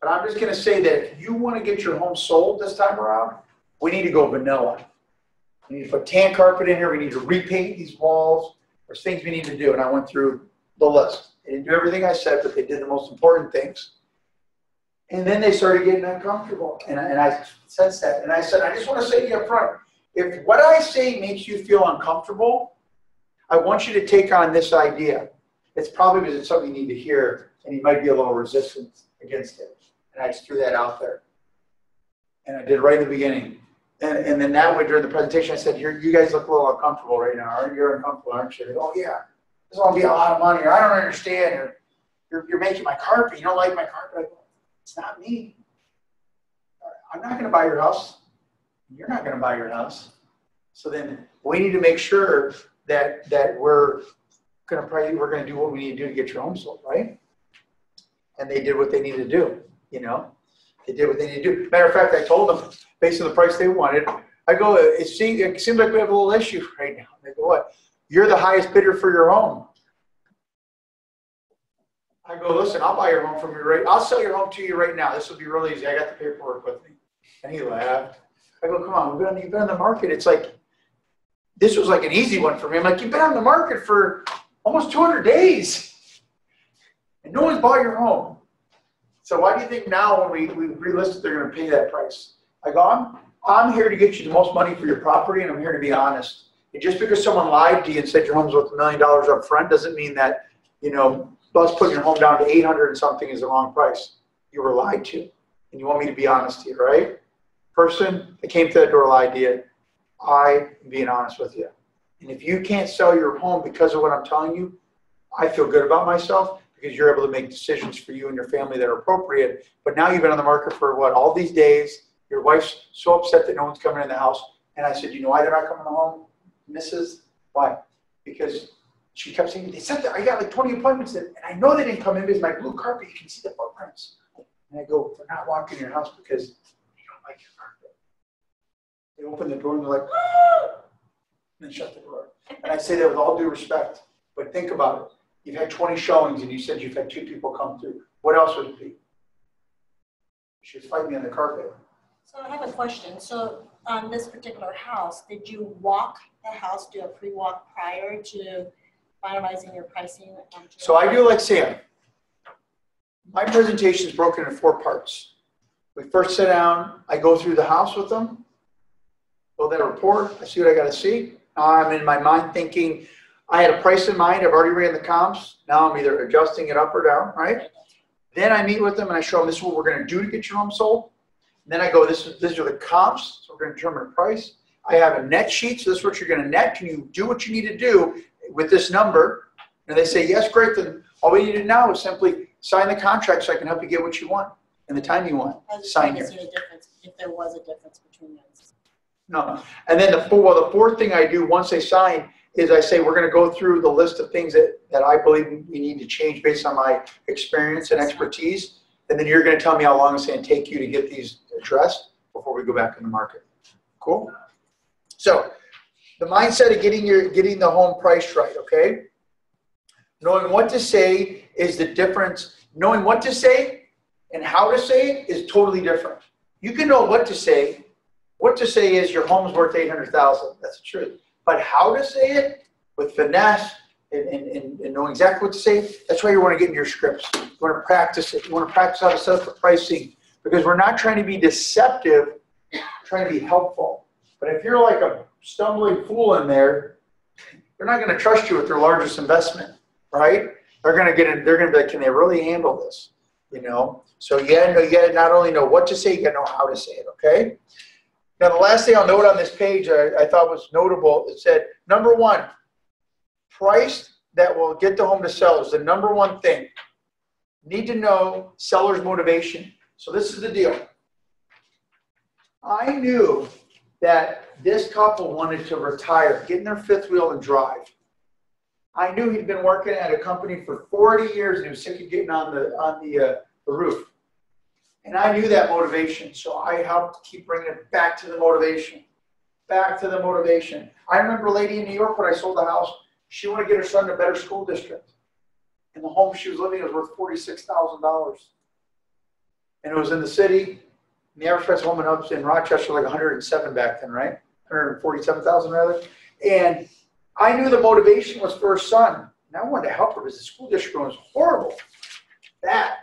But I'm just going to say that if you want to get your home sold this time around, we need to go vanilla. We need to put tan carpet in here. We need to repaint these walls. There's things we need to do. And I went through the list. They didn't do everything I said, but they did the most important things. And then they started getting uncomfortable. And I sensed that. And I said, I just want to say to you up front, if what I say makes you feel uncomfortable, I want you to take on this idea. It's probably because it's something you need to hear, and you might be a little resistant against it. And I just threw that out there. And I did right in the beginning. And then that way during the presentation, I said, you guys look a little uncomfortable right now. You're uncomfortable, aren't you? They go, oh, yeah. This is going to be a lot of money. Or I don't understand. Or you're making my carpet. You don't like my carpet. I go, it's not me. I'm not going to buy your house. You're not going to buy your house. So then we need to make sure that we're going to do what we need to do to get your home sold, right? And they did what they needed to do, you know. They did what they needed to do. Matter of fact, I told them, based on the price they wanted, I go, it seems like we have a little issue right now. They go, what? You're the highest bidder for your home. I go, listen, I'll buy your home from you I'll sell your home to you right now. This will be really easy. I got the paperwork with me. And he laughed. I go, come on, you've been on the market. It's like, this was like an easy one for me. I'm like, you've been on the market for almost 200 days. And no one's bought your home. So why do you think now when we relist it, they're going to pay that price? I go, I'm here to get you the most money for your property, and I'm here to be honest. And just because someone lied to you and said your home's worth $1 million up front doesn't mean that, you know, us putting your home down to 800 and something is the wrong price. You were lied to. And you want me to be honest here, right? Person that came to that door lied to you. I'm being honest with you. And if you can't sell your home because of what I'm telling you, I feel good about myself because you're able to make decisions for you and your family that are appropriate. But now you've been on the market for what, all these days? Your wife's so upset that no one's coming in the house. And I said, you know why they're not coming home, Mrs.? Why? Because She kept saying, they said that I got like 20 appointments, and I know they didn't come in because my blue carpet, you can see the footprints. And I go, they're not walking in your house because they don't like your carpet. They open the door and they're like, ah! And then shut the door. And I say that with all due respect, but think about it. You've had 20 showings and you said you've had 2 people come through. What else would it be? She was fighting me on the carpet. So I have a question. So on this particular house, did you walk the house, do a pre-walk prior to finalizing your pricing? So I do like Sam. My presentation is broken into 4 parts. We first sit down, I go through the house with them, build that report, I see what I got to see. Now I'm in my mind thinking, I had a price in mind, I've already ran the comps, now I'm either adjusting it up or down, right? Then I meet with them and I show them this is what we're going to do to get your home sold. And then I go, these are the comps, so we're going to determine a price. I have a net sheet, so this is what you're going to net. Can you do what you need to do with this number? And they say, yes, great, then all we need to do now is simply sign the contract so I can help you get what you want and the time you want. Sign here. If there was a difference between those. No. And then the 4th thing I do once they sign is I say we're going to go through the list of things that I believe we need to change based on my experience and expertise. And then you're going to tell me how long it's going to take you to get these addressed before we go back in the market. Cool? So the mindset of getting the home priced right, okay? Knowing what to say is the difference. Knowing what to say and how to say it is totally different. You can know what to say. What to say is your home's worth $800,000. That's the truth. But how to say it with finesse and knowing exactly what to say, that's why you want to get in your scripts. You want to practice it. You want to practice how to set up the pricing because we're not trying to be deceptive, we're trying to be helpful. But if you're like a stumbling fool in there, they're not going to trust you with their largest investment, right? They're going to get in, they're going to be like, can they really handle this? You know? So you got to not only know what to say, you got to know how to say it, okay? Now, the last thing I'll note on this page I thought was notable, it said, number 1, price that will get the home to sell is the number 1 thing. Need to know seller's motivation. So this is the deal. I knew that this couple wanted to retire, get in their 5th wheel and drive. I knew he'd been working at a company for 40 years and he was sick of getting on the roof. And I knew that motivation, so I helped keep bringing it back to the motivation. Back to the motivation. I remember a lady in New York when I sold the house, she wanted to get her son in a better school district. And the home she was living in was worth $46,000. And it was in the city. And the average price home in Rochester was like $107 back then, right? $147,000 rather. And I knew the motivation was for her son. And I wanted to help her because the school district was horrible. Bad.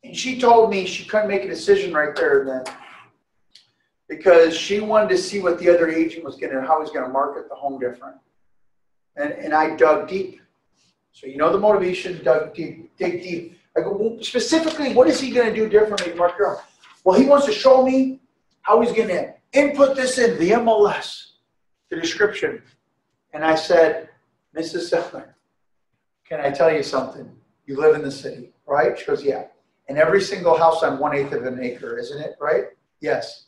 And she told me she couldn't make a decision right there and then because she wanted to see what the other agent was going to, how he was going to market the home different. And I dug deep. So you know the motivation, dig deep. I go, well, specifically, what is he going to do differently to market your home? Well, he wants to show me how he's going to input this in the MLS, the description. And I said, Mrs. Settler, can I tell you something? You live in the city, right? She goes, yeah. And every single house on 1/8 of an acre, isn't it, right? Yes.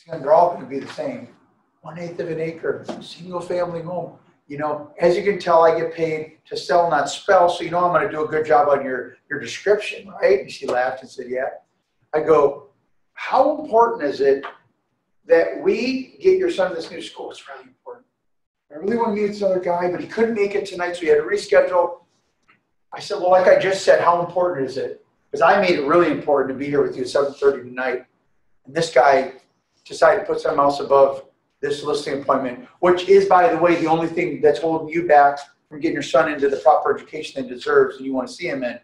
They're all going to be the same. 1/8 of an acre, single family home. You know, as you can tell, I get paid to sell, not spell. So you know I'm going to do a good job on your description, right? And she laughed and said, yeah. I go, how important is it that we get your son to this new school? It's really important. I really want to meet this other guy, but he couldn't make it tonight, so he had to reschedule. I said, well, like I just said, how important is it? Because I made it really important to be here with you at 7:30 tonight. And this guy decided to put something else above this listing appointment, which is, by the way, the only thing that's holding you back from getting your son into the proper education he deserves and you want to see him in,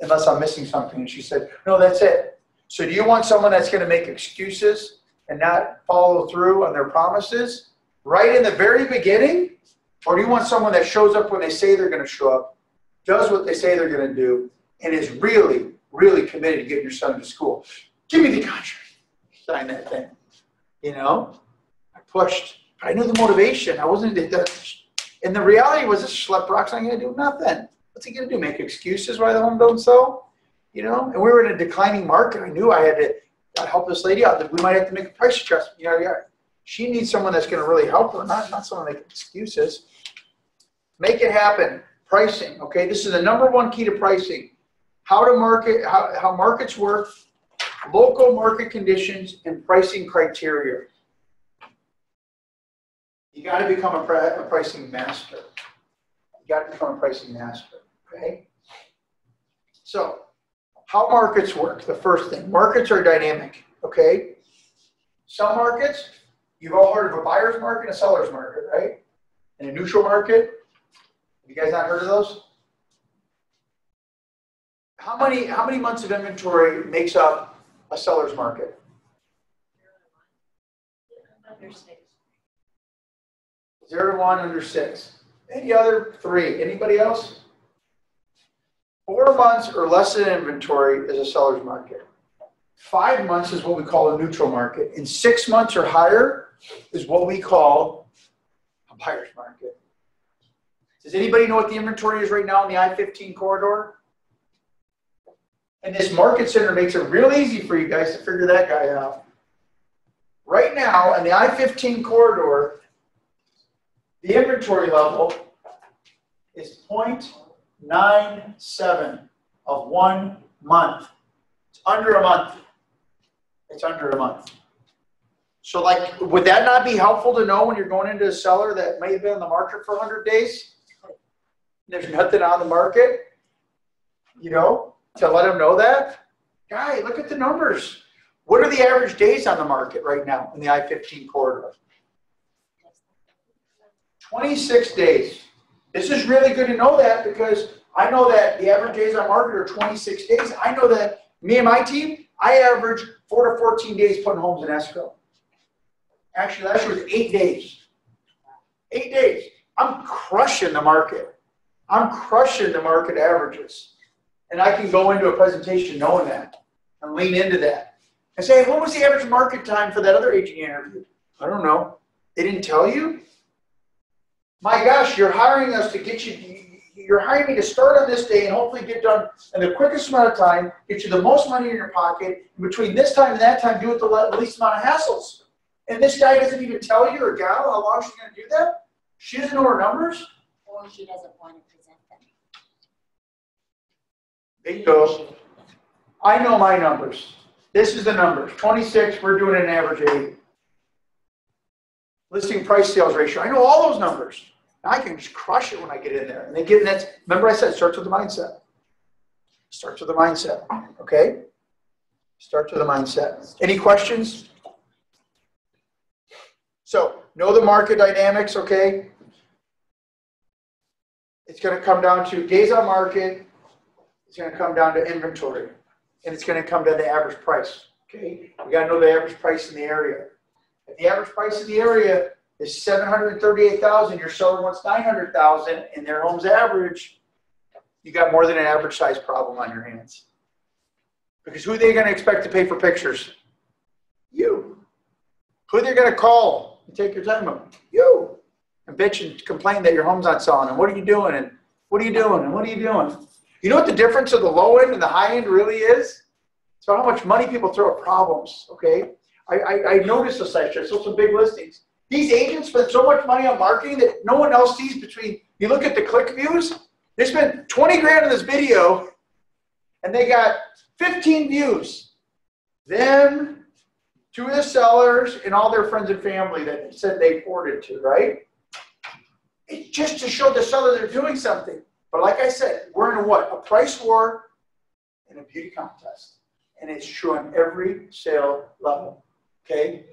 unless I'm missing something. And she said, no, that's it. So do you want someone that's going to make excuses and not follow through on their promises right in the very beginning? Or do you want someone that shows up when they say they're going to show up, does what they say they're going to do, and is really, really committed to getting your son to school? Give me the contract. Sign that thing. You know? I pushed. I knew the motivation. I wasn't, and the reality was this schlep rock's not going to do nothing. What's he going to do? Make excuses why the home don't sell? You know? And we were in a declining market. I knew I had to help this lady out. That we might have to make a price adjustment. You know, She needs someone that's going to really help her, not someone making excuses. Make it happen. Pricing, okay? This is the #1 key to pricing. How to market, how markets work, local market conditions, and pricing criteria. You got to become a pricing master. You got to become a pricing master, okay? So, how markets work, the first thing. Markets are dynamic, okay? Some markets, you've all heard of a buyer's market and a seller's market, right? And a neutral market. Have you guys not heard of those? How many months of inventory makes up a seller's market? Under 6. 0 to 1, under 6. Any other 3? Anybody else? 4 months or less in inventory is a seller's market. 5 months is what we call a neutral market. And 6 months or higher is what we call a buyer's market. Does anybody know what the inventory is right now in the I-15 corridor? And this market center makes it real easy for you guys to figure that guy out. Right now, in the I-15 corridor, the inventory level is 0.97 of 1 month. It's under a month. It's under a month. So, like, would that not be helpful to know when you're going into a seller that may have been on the market for 100 days? There's nothing on the market, you know, to let them know that. Guy, look at the numbers. What are the average days on the market right now in the I-15 corridor? 26 days. This is really good to know that because I know that the average days on market are 26 days. I know that me and my team, I average 4 to 14 days putting homes in escrow. Actually, last year was 8 days. 8 days. I'm crushing the market. I'm crushing the market averages. And I can go into a presentation knowing that and lean into that. And say, what was the average market time for that other agent you interviewed? I don't know. They didn't tell you? My gosh, you're hiring us to get you, you're hiring me to start on this day and hopefully get done in the quickest amount of time, get you the most money in your pocket, and between this time and that time, do it the least amount of hassles. And this guy doesn't even tell you, or gal, how long she's going to do that? She doesn't know her numbers? Or she doesn't want to present them. Bingo. I know my numbers. This is the numbers. 26, we're doing an average 8. Listing price sales ratio. I know all those numbers. I can just crush it when I get in there. And they get in that. Remember I said, starts with the mindset. Starts with the mindset. Okay? Starts with the mindset. Any questions? So, know the market dynamics, okay? It's going to come down to days on market. It's going to come down to inventory. And it's going to come down to average price. Okay? We got to know the average price in the area. If the average price in the area is $738,000, your seller wants $900,000, and their home's average, you got more than an average size problem on your hands. Because who are they going to expect to pay for pictures? You. Who are they going to call and take your time up? You. And bitch and complain that your home's not selling, and what are you doing, and what are you doing, and what are you doing? You know what the difference of the low end and the high end really is? So how much money people throw at problems, okay? I noticed this last year. I saw some big listings. These agents spend so much money on marketing that no one else sees between, you look at the click views, they spent 20 grand on this video and they got 15 views. Them, 2 of the sellers, and all their friends and family that said they forwarded to, right? It's just to show the seller they're doing something. But like I said, we're in a what? A price war and a beauty contest. And it's true on every sale level. Okay?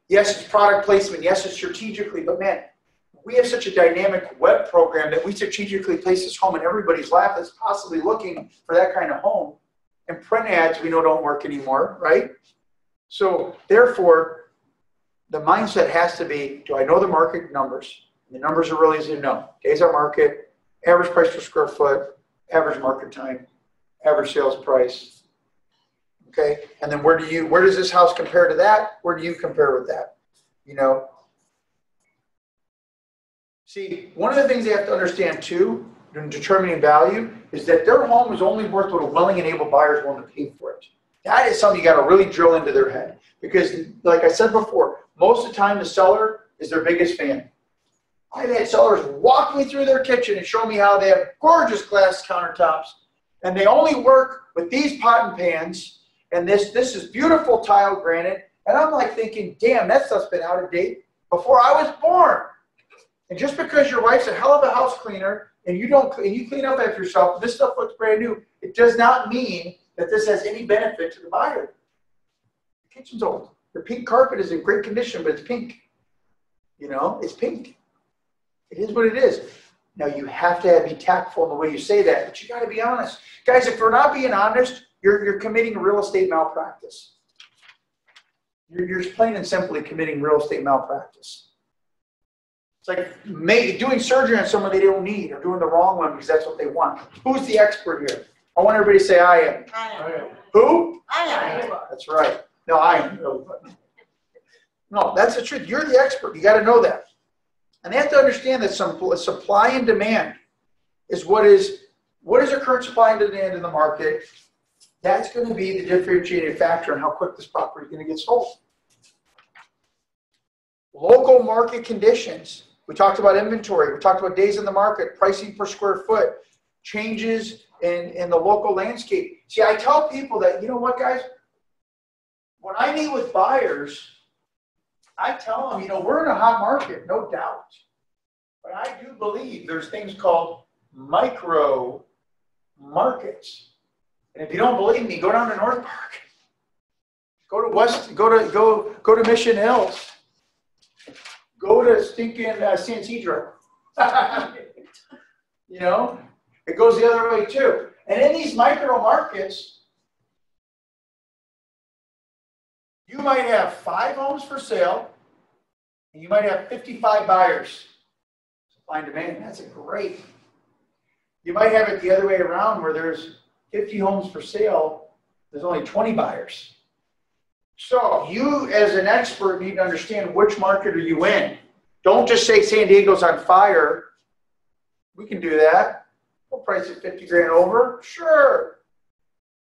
Yes, it's product placement. Yes, it's strategically. But man, we have such a dynamic web program that we strategically place this home in everybody's lap that's possibly looking for that kind of home. And print ads we know don't work anymore, right? So therefore, the mindset has to be, do I know the market numbers? And the numbers are really easy to know. Days on market, average price per square foot, average market time, average sales price. Okay, and then where does this house compare to that? Where do you compare with that? You know? See, one of the things they have to understand too, in determining value, is that their home is only worth what a willing and able buyer is willing to pay for it. That is something you got to really drill into their head. Because, like I said before, most of the time the seller is their biggest fan. I've had sellers walk me through their kitchen and show me how they have gorgeous glass countertops, and they only work with these pot and pans, and this is beautiful tile granite, and I'm like thinking, damn, that stuff's been out of date before I was born. And just because your wife's a hell of a house cleaner and you clean up after yourself, this stuff looks brand new, it does not mean that this has any benefit to the buyer. The kitchen's old. The pink carpet is in great condition, but it's pink. You know, it's pink. It is what it is. Now, you have to be tactful in the way you say that, but you got to be honest. Guys, if you're not being honest, you're committing real estate malpractice. You're plain and simply committing real estate malpractice. It's like doing surgery on someone they don't need, or doing the wrong one because that's what they want. Who's the expert here? I want everybody to say I am. I am. Who? I am. That's right. No, I am. No, that's the truth. You're the expert. You got to know that. And they have to understand that supply and demand is what is the current supply and demand in the market. That's going to be the differentiating factor in how quick this property is going to get sold. Local market conditions. We talked about inventory. We talked about days in the market, pricing per square foot, changes in the local landscape. See, I tell people that, you know what, guys? When I meet with buyers, I tell them, you know, we're in a hot market, no doubt. But I do believe there's things called micro markets. And if you don't believe me, go down to North Park. Go to Mission Hills. Go to stinking San Ysidro. You know, it goes the other way too. And in these micro markets, you might have 5 homes for sale, and you might have 55 buyers. Supply and demand, that's a great. You might have it the other way around where there's 50 homes for sale, there's only 20 buyers. So you as an expert need to understand which market are you in. Don't just say San Diego's on fire. We can do that. We'll price it 50 grand over. Sure.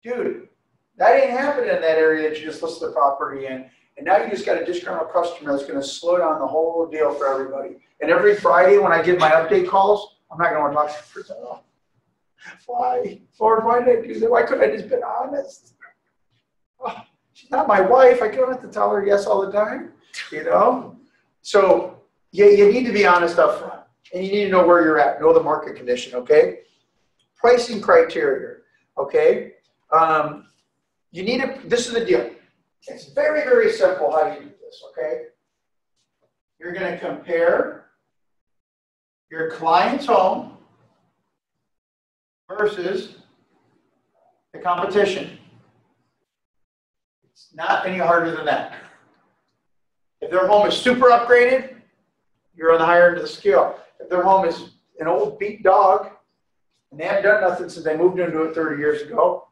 Dude, that ain't happening in that area that you just listed the property in. And now you just got a disgruntled customer that's going to slow down the whole deal for everybody. And every Friday when I give my update calls, I'm not going to talk to the person. Oh, why? Lord, why did I do that? Why couldn't I just been honest? Oh, she's not my wife. I don't have to tell her yes all the time, you know? So yeah, you need to be honest up front. And you need to know where you're at. Know the market condition, okay? Pricing criteria, okay? You need to, this is the deal. It's very, very simple how you do this, okay? You're going to compare your client's home versus the competition. It's not any harder than that. If their home is super upgraded, you're on the higher end of the scale. If their home is an old beat dog, and they haven't done nothing since they moved into it 30 years ago,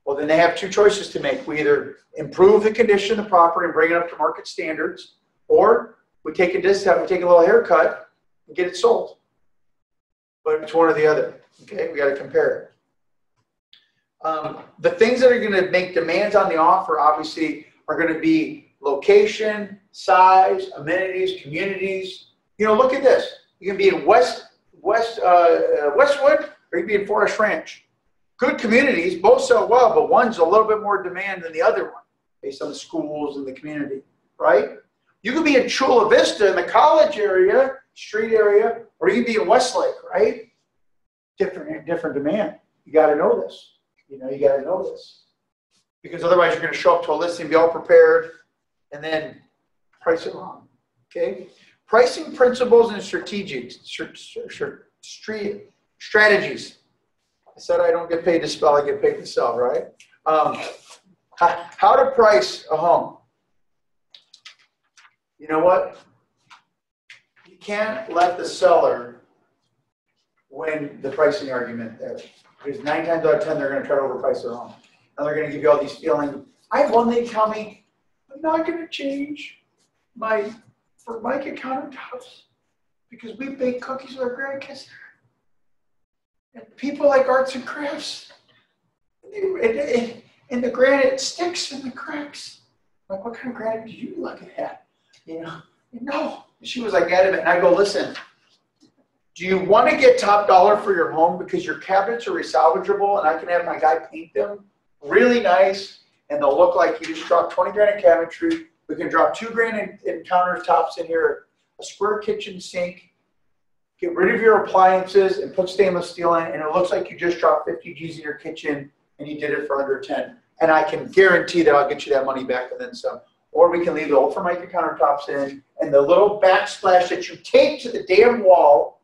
well, then they have 2 choices to make. We either improve the condition of the property and bring it up to market standards, or we take a discount, we take a little haircut and get it sold. But it's one or the other. Okay, we got to compare it. The things that are going to make demands on the offer, obviously, are going to be location, size, amenities, communities. You know, look at this. You can be in Westwood, or you can be in Forest Ranch. Good communities, both sell well, but one's a little bit more demand than the other one, based on the schools and the community, right? You could be in Chula Vista in the college area, street area, or you could be in Westlake, right? Different demand. You got to know this. You know, you got to know this. Because otherwise you're going to show up to a listing, be all prepared, and then price it wrong, okay? Pricing principles and strategies. I said I don't get paid to spell, I get paid to sell, right? How to price a home. You know what? You can't let the seller win the pricing argument there. Because 9 times out of 10, they're going to try to overprice their home. And they're going to give you all these feelings. I have one they tell me, I'm not going to change my Formica countertops because we bake cookies with our grandkids. And people like arts and crafts. And the granite sticks in the cracks. Like, what kind of granite do you look at? You know, no. She was like adamant. And I go, listen, do you want to get top dollar for your home because your cabinets are resalvageable and I can have my guy paint them really nice and they'll look like you just dropped 20 grand in cabinetry. We can drop 2 grand in countertops in here, a square kitchen sink, get rid of your appliances and put stainless steel in, and it looks like you just dropped 50 G's in your kitchen and you did it for under 10. And I can guarantee that I'll get you that money back and then some. Or we can leave the Ultramica countertops in and the little backsplash that you tape to the damn wall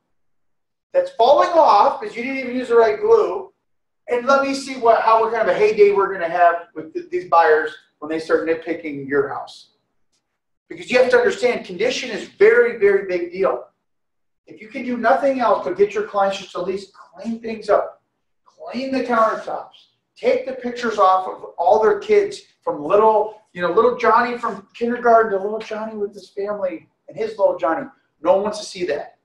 that's falling off because you didn't even use the right glue. And let me see what kind of a heyday we're going to have with these buyers when they start nitpicking your house. Because you have to understand, condition is very, very big deal. If you can do nothing else but get your clients just at least clean things up, clean the countertops, take the pictures off of all their kids from little Johnny from kindergarten to little Johnny with his family and his little Johnny. No one wants to see that.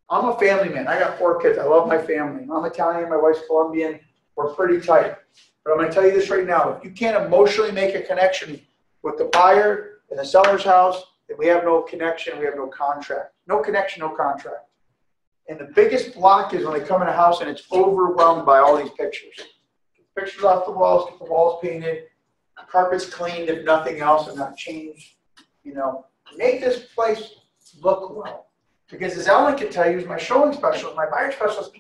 I'm a family man. I got 4 kids. I love my family. I'm Italian. My wife's Colombian. We're pretty tight. But I'm going to tell you this right now. If you can't emotionally make a connection with the buyer and the seller's house, then we have no connection. We have no contract. No connection, no contract. And the biggest block is when they come in a house and it's overwhelmed by all these pictures. Get the pictures off the walls, get the walls painted, carpets cleaned if nothing else and not changed. You know, make this place look well. Because as Ellen can tell you, as my showing specialist, my buyer specialist,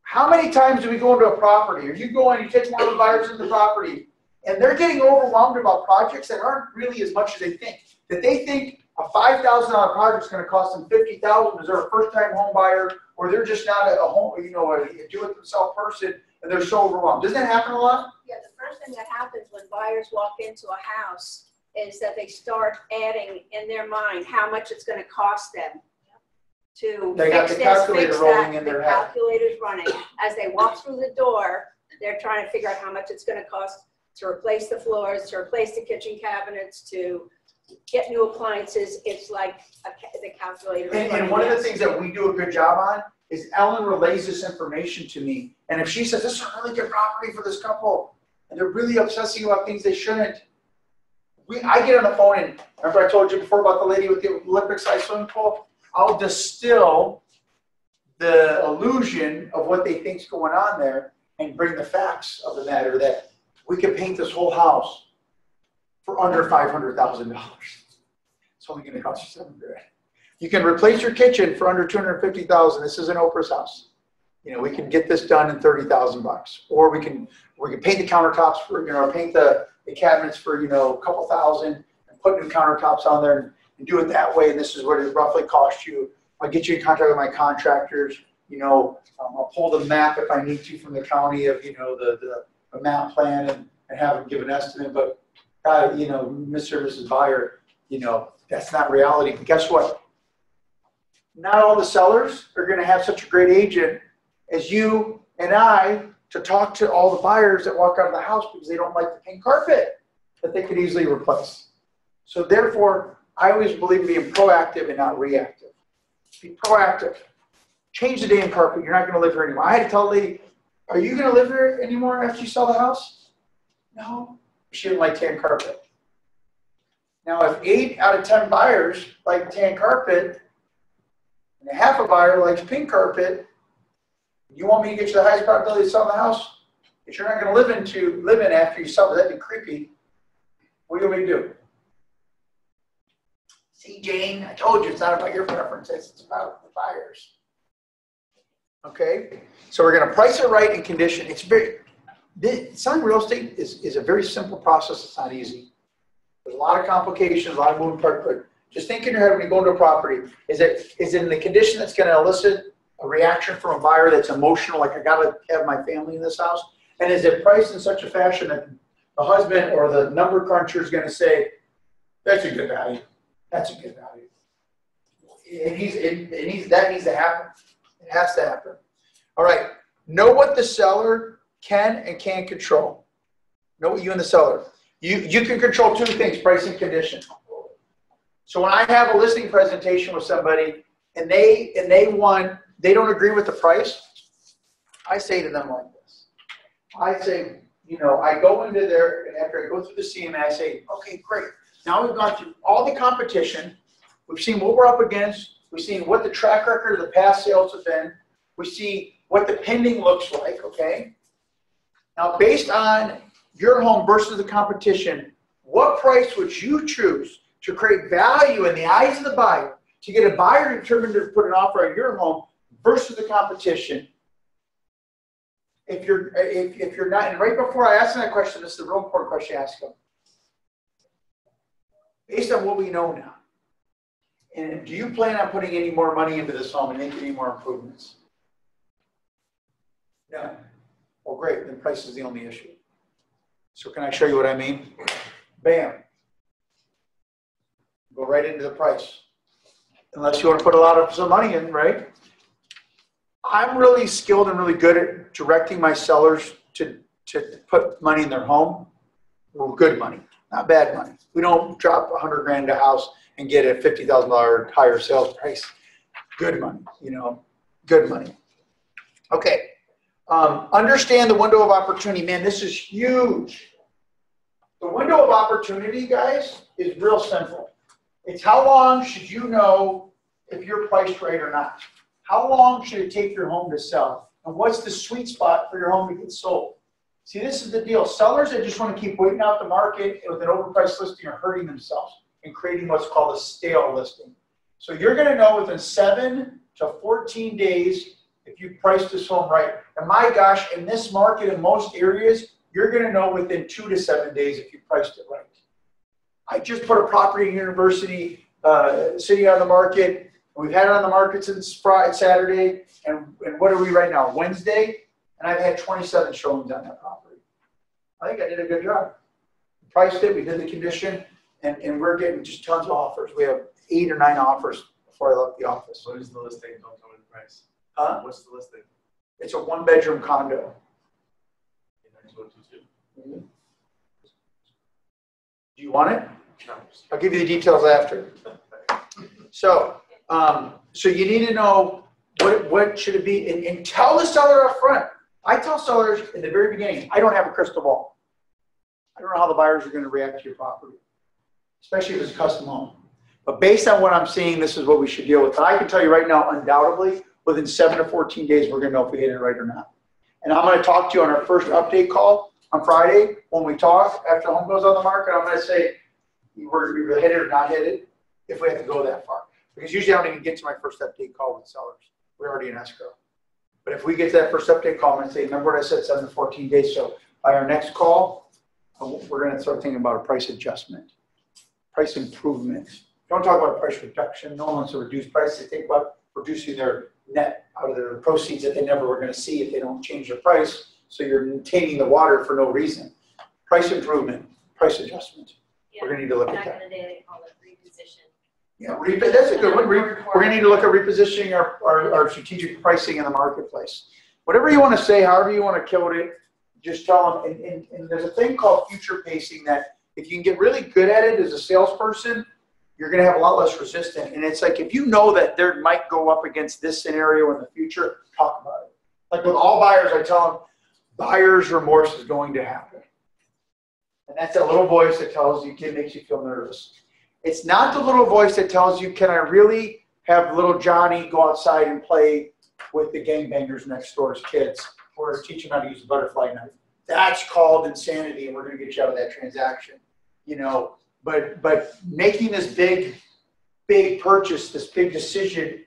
how many times do we go into a property? Or you go in, you take one of the buyers into the property, and they're getting overwhelmed about projects that aren't really as much as they think. That they think a $5,000 project is going to cost them $50,000 because they're a first-time home buyer, or they're just not a home, a do-it-themselves person, and they're so overwhelmed. Doesn't that happen a lot? Yeah, the first thing that happens when buyers walk into a house is that they start adding in their mind how much it's going to cost them. They got the calculator rolling in their head. The calculator's running. As they walk through the door, they're trying to figure out how much it's going to cost to replace the floors, to replace the kitchen cabinets, to get new appliances. It's like the calculator. And one of the things that we do a good job on is Ellen relays this information to me. And if she says, this is a really good property for this couple, and they're really obsessing about things they shouldn't, I get on the phone, and remember I told you before about the lady with the Olympic-sized swimming pool? I'll distill the illusion of what they think's going on there and bring the facts of the matter that we can paint this whole house for under $500,000. It's only going to cost you $7 grand. You can replace your kitchen for under $250,000. This isn't Oprah's house. You know, we can get this done in $30,000, or we can paint the countertops for, paint the cabinets for, a couple thousand and put new countertops on there and do it that way. And this is what it roughly costs you. I'll get you in contact with my contractors. I'll pull the map if I need to from the county of, the map plan and have them give an estimate. But, Mr. and Mrs. Buyer, that's not reality. But guess what? Not all the sellers are going to have such a great agent as you and I to talk to all the buyers that walk out of the house because they don't like the pink carpet that they could easily replace. So therefore, I always believe in being proactive and not reactive. Be proactive. Change the damn carpet. You're not going to live here anymore. I had to tell a lady, are you going to live here anymore after you sell the house? No. She didn't like tan carpet. Now, if 8 out of 10 buyers like tan carpet and half a buyer likes pink carpet, you want me to get you the highest probability of selling the house? If you're not going to live in after you sell it, that'd be creepy. What do you want me to do? See, Jane, I told you it's not about your preferences. It's about the buyers. Okay? So we're going to price it right and condition. Selling real estate is a very simple process. It's not easy. There's a lot of complications, a lot of moving parts. But just think in your head when you go into a property, is it in the condition that's going to elicit a reaction from a buyer that's emotional, like I got to have my family in this house? And is it priced in such a fashion that the husband or the number cruncher is going to say, that's a good value. That's a good value. That needs to happen. It has to happen. All right. Know what the seller can and can't control. Know what you and the seller. You can control 2 things, price and condition. So when I have a listing presentation with somebody and they don't agree with the price, I say to them like this. I say, I go into there, and after I go through the CMA, I say, okay, great. Now we've gone through all the competition. We've seen what we're up against. We've seen what the track record of the past sales have been. We see what the pending looks like, okay? Now, based on your home versus the competition, what price would you choose to create value in the eyes of the buyer, to get a buyer determined to put an offer on your home versus the competition? If you're not, and right before I ask that question, this is the real important question to ask them. Based on what we know now, and do you plan on putting any more money into this home and making any more improvements? No. Well, great, then price is the only issue. So can I show you what I mean? Bam. Go right into the price. Unless you want to put a lot of some money in, right? I'm really skilled and really good at directing my sellers to put money in their home. Well, good money, not bad money. We don't drop $100 grand a house and get a $50,000 higher sales price. Good money, you know, good money. Okay. Understand the window of opportunity. Man, this is huge. The window of opportunity, guys, is real simple. It's how long should you know if you're priced right or not? How long should it take your home to sell? And what's the sweet spot for your home to get sold? See, this is the deal. Sellers that just want to keep waiting out the market with an overpriced listing are hurting themselves and creating what's called a stale listing. So you're going to know within 7 to 14 days if you priced this home right. And my gosh, in this market, in most areas, you're going to know within 2 to 7 days if you priced it right. I just put a property in University City on the market. We've had it on the market since Friday, Saturday, and what are we right now? Wednesday, and I've had 27 showings on that property. I think I did a good job. We priced it, we did the condition, and we're getting just tons of offers. We have 8 or 9 offers before I left the office. What is the listing? Don't tell me the price. Huh? What's the listing? It's a 1-bedroom condo. Mm-hmm. Do you want it? No. I'll give you the details after. So you need to know what should it be, and tell the seller up front. I tell sellers at the very beginning, I don't have a crystal ball. I don't know how the buyers are going to react to your property, especially if it's a custom home. But based on what I'm seeing, this is what we should deal with. But I can tell you right now, undoubtedly, within 7 to 14 days, we're going to know if we hit it right or not. And I'm going to talk to you on our first update call on Friday when we talk after the home goes on the market. I'm going to say we're hit it or not hit it if we have to go that far. Because usually I don't even get to my first update call with sellers. We're already in escrow. But if we get to that first update call, I'm going to say, remember what I said, 7 to 14 days. So by our next call, we're going to start thinking about a price adjustment, price improvement. Don't talk about price reduction. No one wants to reduce price. They think about reducing their net out of their proceeds that they never were going to see if they don't change their price. So you're tainting the water for no reason. Price improvement, price adjustment. Yeah. We're going to need to look at Back that. in the day, they called it reposition. Yeah, that's a good one. We're going to need to look at repositioning our strategic pricing in the marketplace. Whatever you want to say, however you want to kill it, just tell them. And there's a thing called future pacing that if you can get really good at it as a salesperson, you're going to have a lot less resistance. And it's like if you know that there might go up against this scenario in the future, talk about it. Like with all buyers, I tell them, buyer's remorse is going to happen. And that's that little voice that tells you, kid, makes you feel nervous. It's not the little voice that tells you, can I really have little Johnny go outside and play with the gangbangers next door's kids or teach him how to use a butterfly knife? That's called insanity, and we're going to get you out of that transaction. You know, but making this big purchase, this big decision,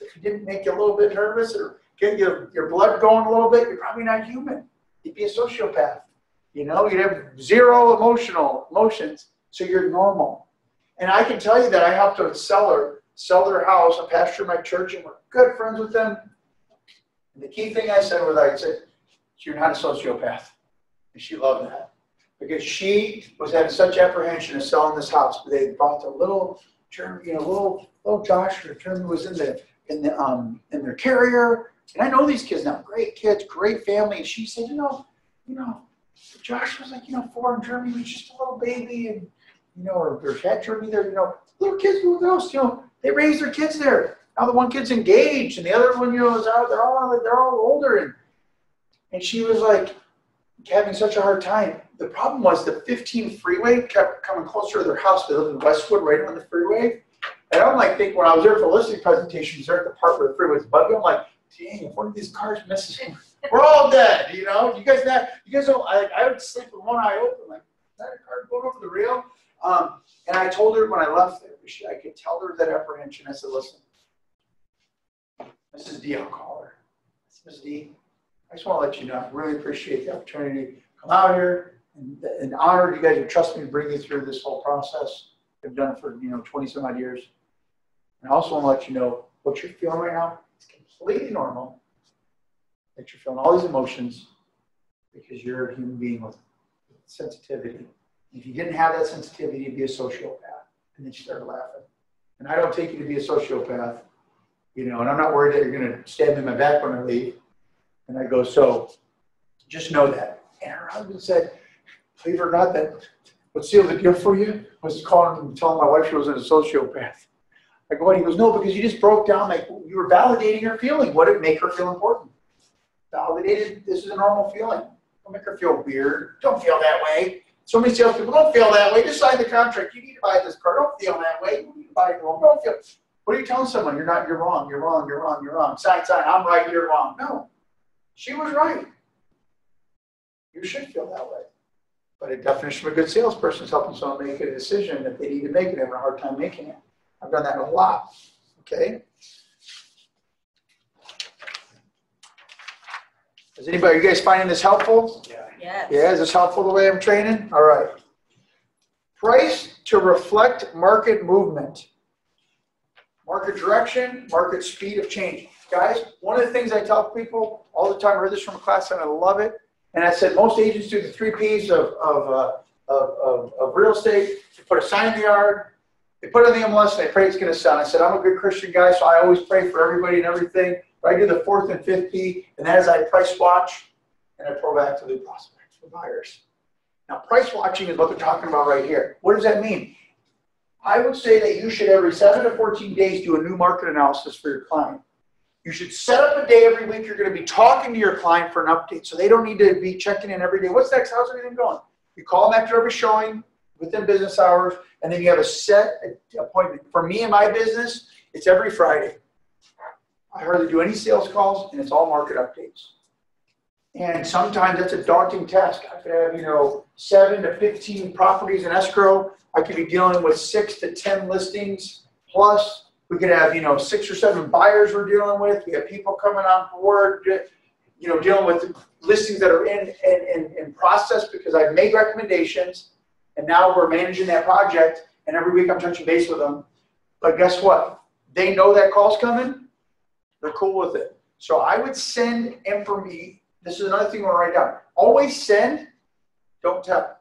if it didn't make you a little bit nervous or get your blood going a little bit, you're probably not human. You'd be a sociopath. You know, you'd have zero emotions, so you're normal. And I can tell you that I helped a seller sell their house, a pastor in my church, and we're good friends with them. And the key thing I said was, I said, you're not a sociopath. And she loved that. Because she was having such apprehension of selling this house. They bought a little Jeremy, little Josh or Jeremy was in their carrier. And I know these kids now, great kids, great family. And she said, Josh was like, 4 and Jeremy was just a little baby, and or had Jeremy there, little kids moved house, they raised their kids there. Now the one kid's engaged, and the other one, is out. They're all older, and she was like, having such a hard time. The problem was the 15 freeway kept coming closer to their house. They live in Westwood, right on the freeway. And I'm like, think when I was there for listing presentations, there at the part where the freeway's buggy, I'm like, dang, if one of these cars misses him, we're all dead, you know? You guys don't, I would sleep with one eye open, like, is that a car going over the rail? And I told her when I left there, I could tell her that apprehension. I said, listen, Mrs. D, I'll call her. Mrs. D, I just want to let you know, I really appreciate the opportunity to come out here and honored you guys would trust me to bring you through this whole process. I've done it for, 20 some odd years. And I also want to let you know what you're feeling right now is completely normal. That you're feeling all these emotions because you're a human being with sensitivity. If you didn't have that sensitivity, you'd be a sociopath. And then she started laughing. And I don't take you to be a sociopath, and I'm not worried that you're going to stab me in my back when I leave. And I go, so just know that. And her husband said, believe it or not, that what sealed the deal for you was calling and telling my wife she wasn't a sociopath. I go, what? He goes, no, because you just broke down, like you were validating her feeling. What did make her feel important? Validated, this is a normal feeling. Don't make her feel weird. Don't feel that way. So many salespeople don't feel that way. Just sign the contract. You need to buy this car. Don't feel that way. You need to buy it. Don't feel. What are you telling someone? You're not. You're wrong. You're wrong. You're wrong. You're wrong. Sign. I'm right. You're wrong. No, she was right. You should feel that way. But a definition of a good salesperson is helping someone make a decision that they need to make and having a hard time making it. I've done that a lot. Okay. Is anybody, you guys finding this helpful? Yes. Yeah, is this helpful the way I'm training? All right. Price to reflect market movement. Market direction, market speed of change. Guys, one of the things I tell people all the time, I heard this from a class and I love it. And I said, most agents do the 3 Ps of real estate. They put a sign in the yard, they put it on the MLS, and they pray it's going to sell. I said, I'm a good Christian guy, so I always pray for everybody and everything. But I do the 4th and 5th P, and that is I price watch and I proactively prospect for buyers. Now, price watching is what they're talking about right here. What does that mean? I would say that you should every 7 to 14 days do a new market analysis for your client. You should set up a day every week you're going to be talking to your client for an update. So they don't need to be checking in every day. What's next? How's everything going? You call them after every showing within business hours, and then you have a set appointment. For me and my business, it's every Friday. I hardly do any sales calls, and it's all market updates. And sometimes that's a daunting task. I could have, 7 to 15 properties in escrow. I could be dealing with 6 to 10 listings plus. We could have, 6 or 7 buyers we're dealing with. We have people coming on board, dealing with listings that are in process because I've made recommendations, and now we're managing that project, and every week I'm touching base with them. But guess what? They know that call's coming. They're cool with it. So I would send information. This is another thing I want to write down. Always send, don't tell.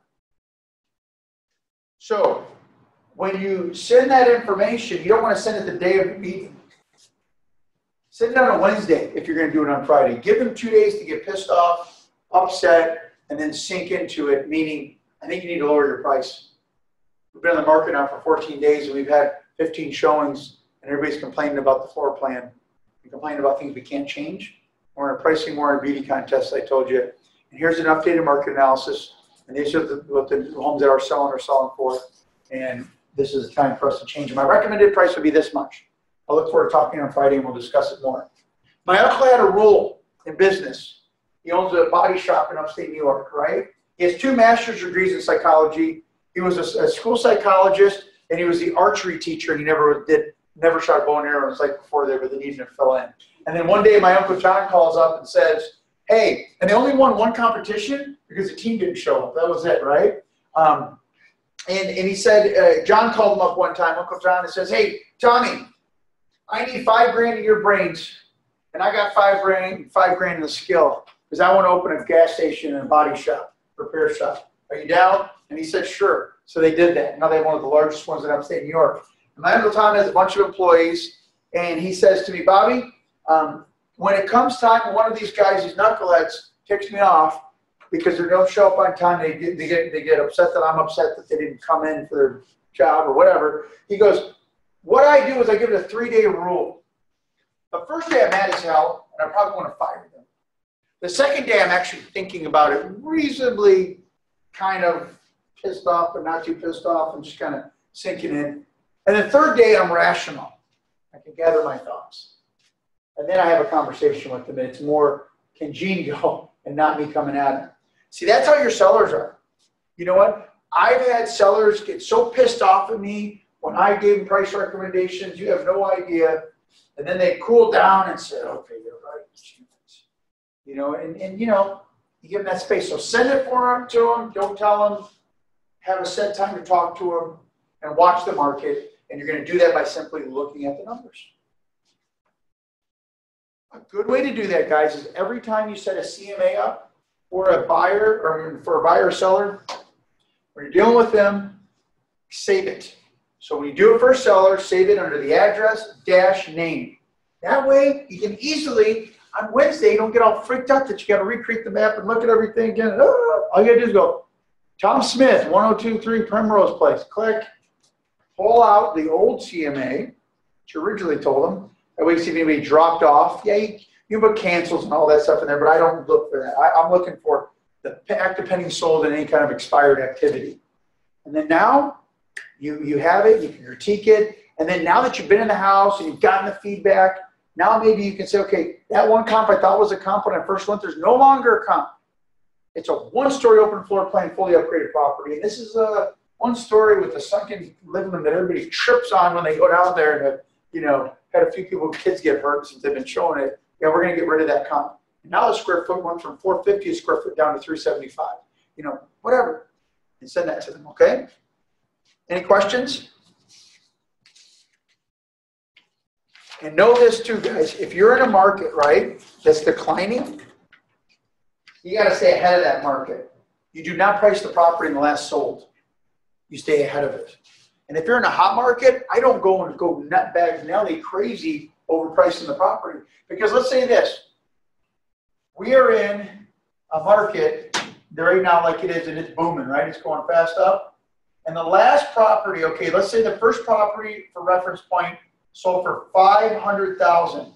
So when you send that information, you don't want to send it the day of the meeting. Send it on a Wednesday if you're going to do it on Friday. Give them 2 days to get pissed off, upset, and then sink into it, meaning I think you need to lower your price. We've been on the market now for 14 days, and we've had 15 showings, and everybody's complaining about the floor plan. We're complaining about things we can't change. We're in a pricing war and beauty contest, I told you. And here's an updated market analysis, and these are what the homes that are selling for. And this is the time for us to change. My recommended price would be this much. I'll look forward to talking on Friday and we'll discuss it more. My uncle had a rule in business. He owns a body shop in upstate New York, right? He has 2 master's degrees in psychology. He was a school psychologist, and he was the archery teacher, and he never shot a bow and arrow. It was like before they needed to fill in. And then one day my Uncle John calls up and says, hey, and they only won 1 competition because the team didn't show up. That was it, right? And he said, John called him up one time, Uncle John, and says, hey, Tommy, I need $5,000 in your brains, and I got $5,000 in the skill because I want to open a gas station and a body shop, repair shop. Are you down? And he said, sure. So they did that. Now they have one of the largest ones in upstate New York. And my Uncle Tom has a bunch of employees, and he says to me, Bobby, when it comes time, one of these guys, these knuckleheads, ticks me off because they don't show up on time. They get upset that I'm upset that they didn't come in for their job or whatever. He goes, what I do is I give it a 3-day rule. The first day I'm mad as hell, and I probably want to fire them. The second day, I'm actually thinking about it reasonably kind of pissed off, but not too pissed off. I'm just kind of sinking in. And the third day, I'm rational. I can gather my thoughts. And then I have a conversation with them. It's more congenial and not me coming at them. See, that's how your sellers are. You know what? I've had sellers get so pissed off at me when I gave them price recommendations. You have no idea. And then they cool down and say, okay, you're right. You know, and you know, you give them that space. So send it to them. Don't tell them. Have a set time to talk to them and watch the market. And you're going to do that by simply looking at the numbers. A good way to do that, guys, is every time you set a CMA up for a buyer or for a buyer or seller, when you're dealing with them, save it. So when you do it for a seller, save it under the address dash name. That way, you can easily, on Wednesday, you don't get all freaked out that you got to recreate the map and look at everything again. All you got to do is go, Tom Smith, 1023 Primrose Place. Click. Pull out the old CMA, which you originally told them. That way, see if anybody dropped off. Yeah, you put cancels and all that stuff in there, but I don't look for that. I'm looking for the active pending sold and any kind of expired activity. And then now, you have it, you can critique it, and then now that you've been in the house and you've gotten the feedback, now maybe you can say, okay, that one comp I thought was a comp when I first went, there's no longer a comp. It's a one-story open floor plan, fully upgraded property. And this is a one story with a sunken living room that everybody trips on when they go down there and, you know, had a few people, kids get hurt since they've been showing it. Yeah, we're going to get rid of that comp. And now the square foot went from 450 a square foot down to 375. You know, whatever. And send that to them, okay? Any questions? And know this too, guys. If you're in a market, right, that's declining, you got to stay ahead of that market. You do not price the property in the last sold. You stay ahead of it. And if you're in a hot market, I don't go nutbag Nelly crazy overpricing the property. Because let's say this. We are in a market right now like it is, and it's booming, right? It's going fast up. And the last property, okay, let's say the first property for reference point sold for $500,000.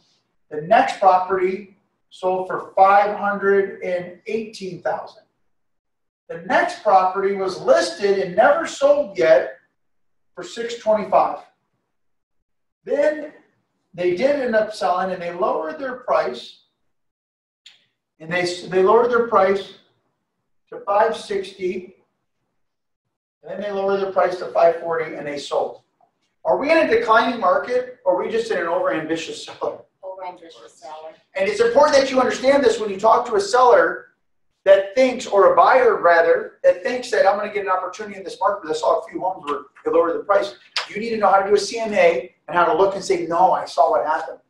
The next property sold for $518,000. The next property was listed and never sold yet for $625,000. Then they did end up selling, and they lowered their price. And they lowered their price to $560,000. And then they lowered their price to $540,000, and they sold. Are we in a declining market, or are we just in an overambitious seller? Overambitious seller. And it's important that you understand this when you talk to a seller that thinks, or a buyer rather, that thinks that I'm going to get an opportunity in this market because I saw a few homes where they lowered the price. You need to know how to do a CMA and how to look and say, no, I saw what happened.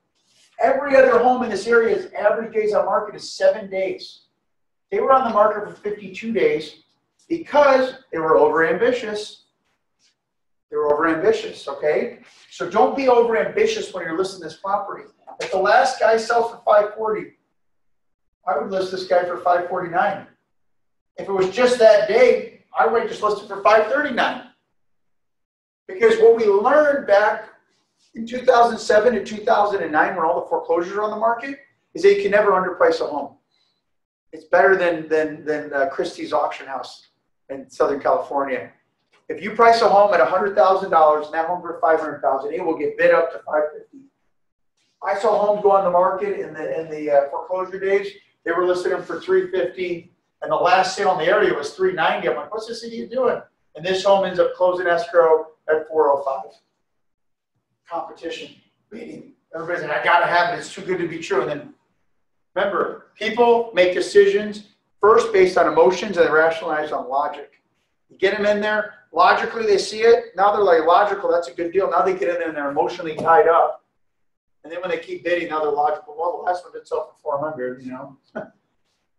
Every other home in this area's average days on market is 7 days. They were on the market for 52 days because they were overambitious. They were overambitious, okay? So don't be overambitious when you're listing this property. If the last guy sells for $540,000, I would list this guy for $549,000. If it was just that day, I would just list it for $539,000. Because what we learned back in 2007 to 2009 when all the foreclosures are on the market is that you can never underprice a home. It's better than Christie's auction house in Southern California. If you price a home at $100,000 and that home for $500,000, it will get bid up to $550,000. I saw homes go on the market in the foreclosure days. They were listing them for $350,000, and the last sale in the area was $390,000. I'm like, what's this idiot doing? And this home ends up closing escrow at $405,000. Competition, beating. Everybody's like, I gotta have it. It's too good to be true. And then remember, people make decisions first based on emotions and they rationalize on logic. You get them in there, logically they see it. Now they're like, logical, that's a good deal. Now they get in there and they're emotionally tied up. And then when they keep bidding, now they're logical. Well, the last one did sell for $400,000, you know.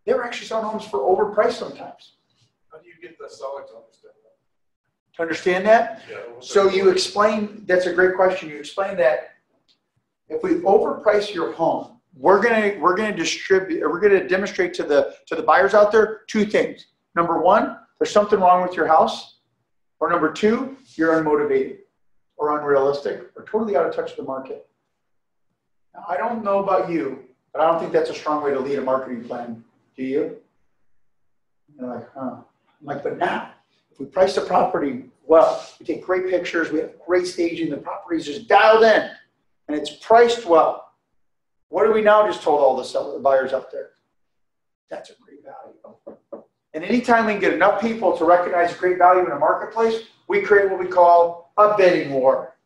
They were actually selling homes for overpriced sometimes. How do you get the seller to understand that? To understand that? Yeah, so you explain, that's a great question. You explain that if we overprice your home, we're gonna demonstrate to the buyers out there two things. Number one, there's something wrong with your house. Or number two, you're unmotivated or unrealistic or totally out of touch with the market. Now, I don't know about you, but I don't think that's a strong way to lead a marketing plan Do you? And they're like, huh. I'm like, but now, if we price the property well, we take great pictures, we have great staging, the property's just dialed in, and it's priced well. What do we now just told all the buyers up there? That's a great value. And anytime we can get enough people to recognize great value in a marketplace, we create what we call a bidding war.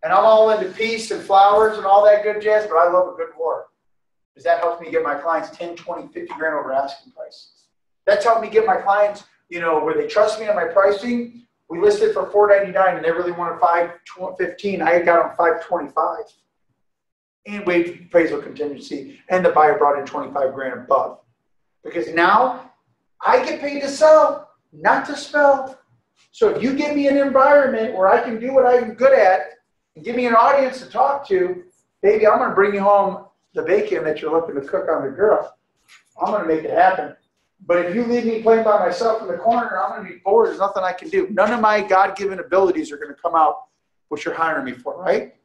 And I'm all into peace and flowers and all that good jazz, but I love a good war. Because that helps me get my clients 10, 20, 50 grand over asking price. That's helped me get my clients, you know, where they trust me on my pricing. We listed for $499 and they really wanted $515. I got them $525. And waived appraisal contingency. And the buyer brought in 25 grand above. Because now I get paid to sell, not to smell. So if you give me an environment where I can do what I'm good at and give me an audience to talk to, baby, I'm going to bring you home the bacon that you're looking to cook on the grill. I'm going to make it happen. But if you leave me playing by myself in the corner, I'm going to be bored. There's nothing I can do. None of my God-given abilities are going to come out what you're hiring me for, right?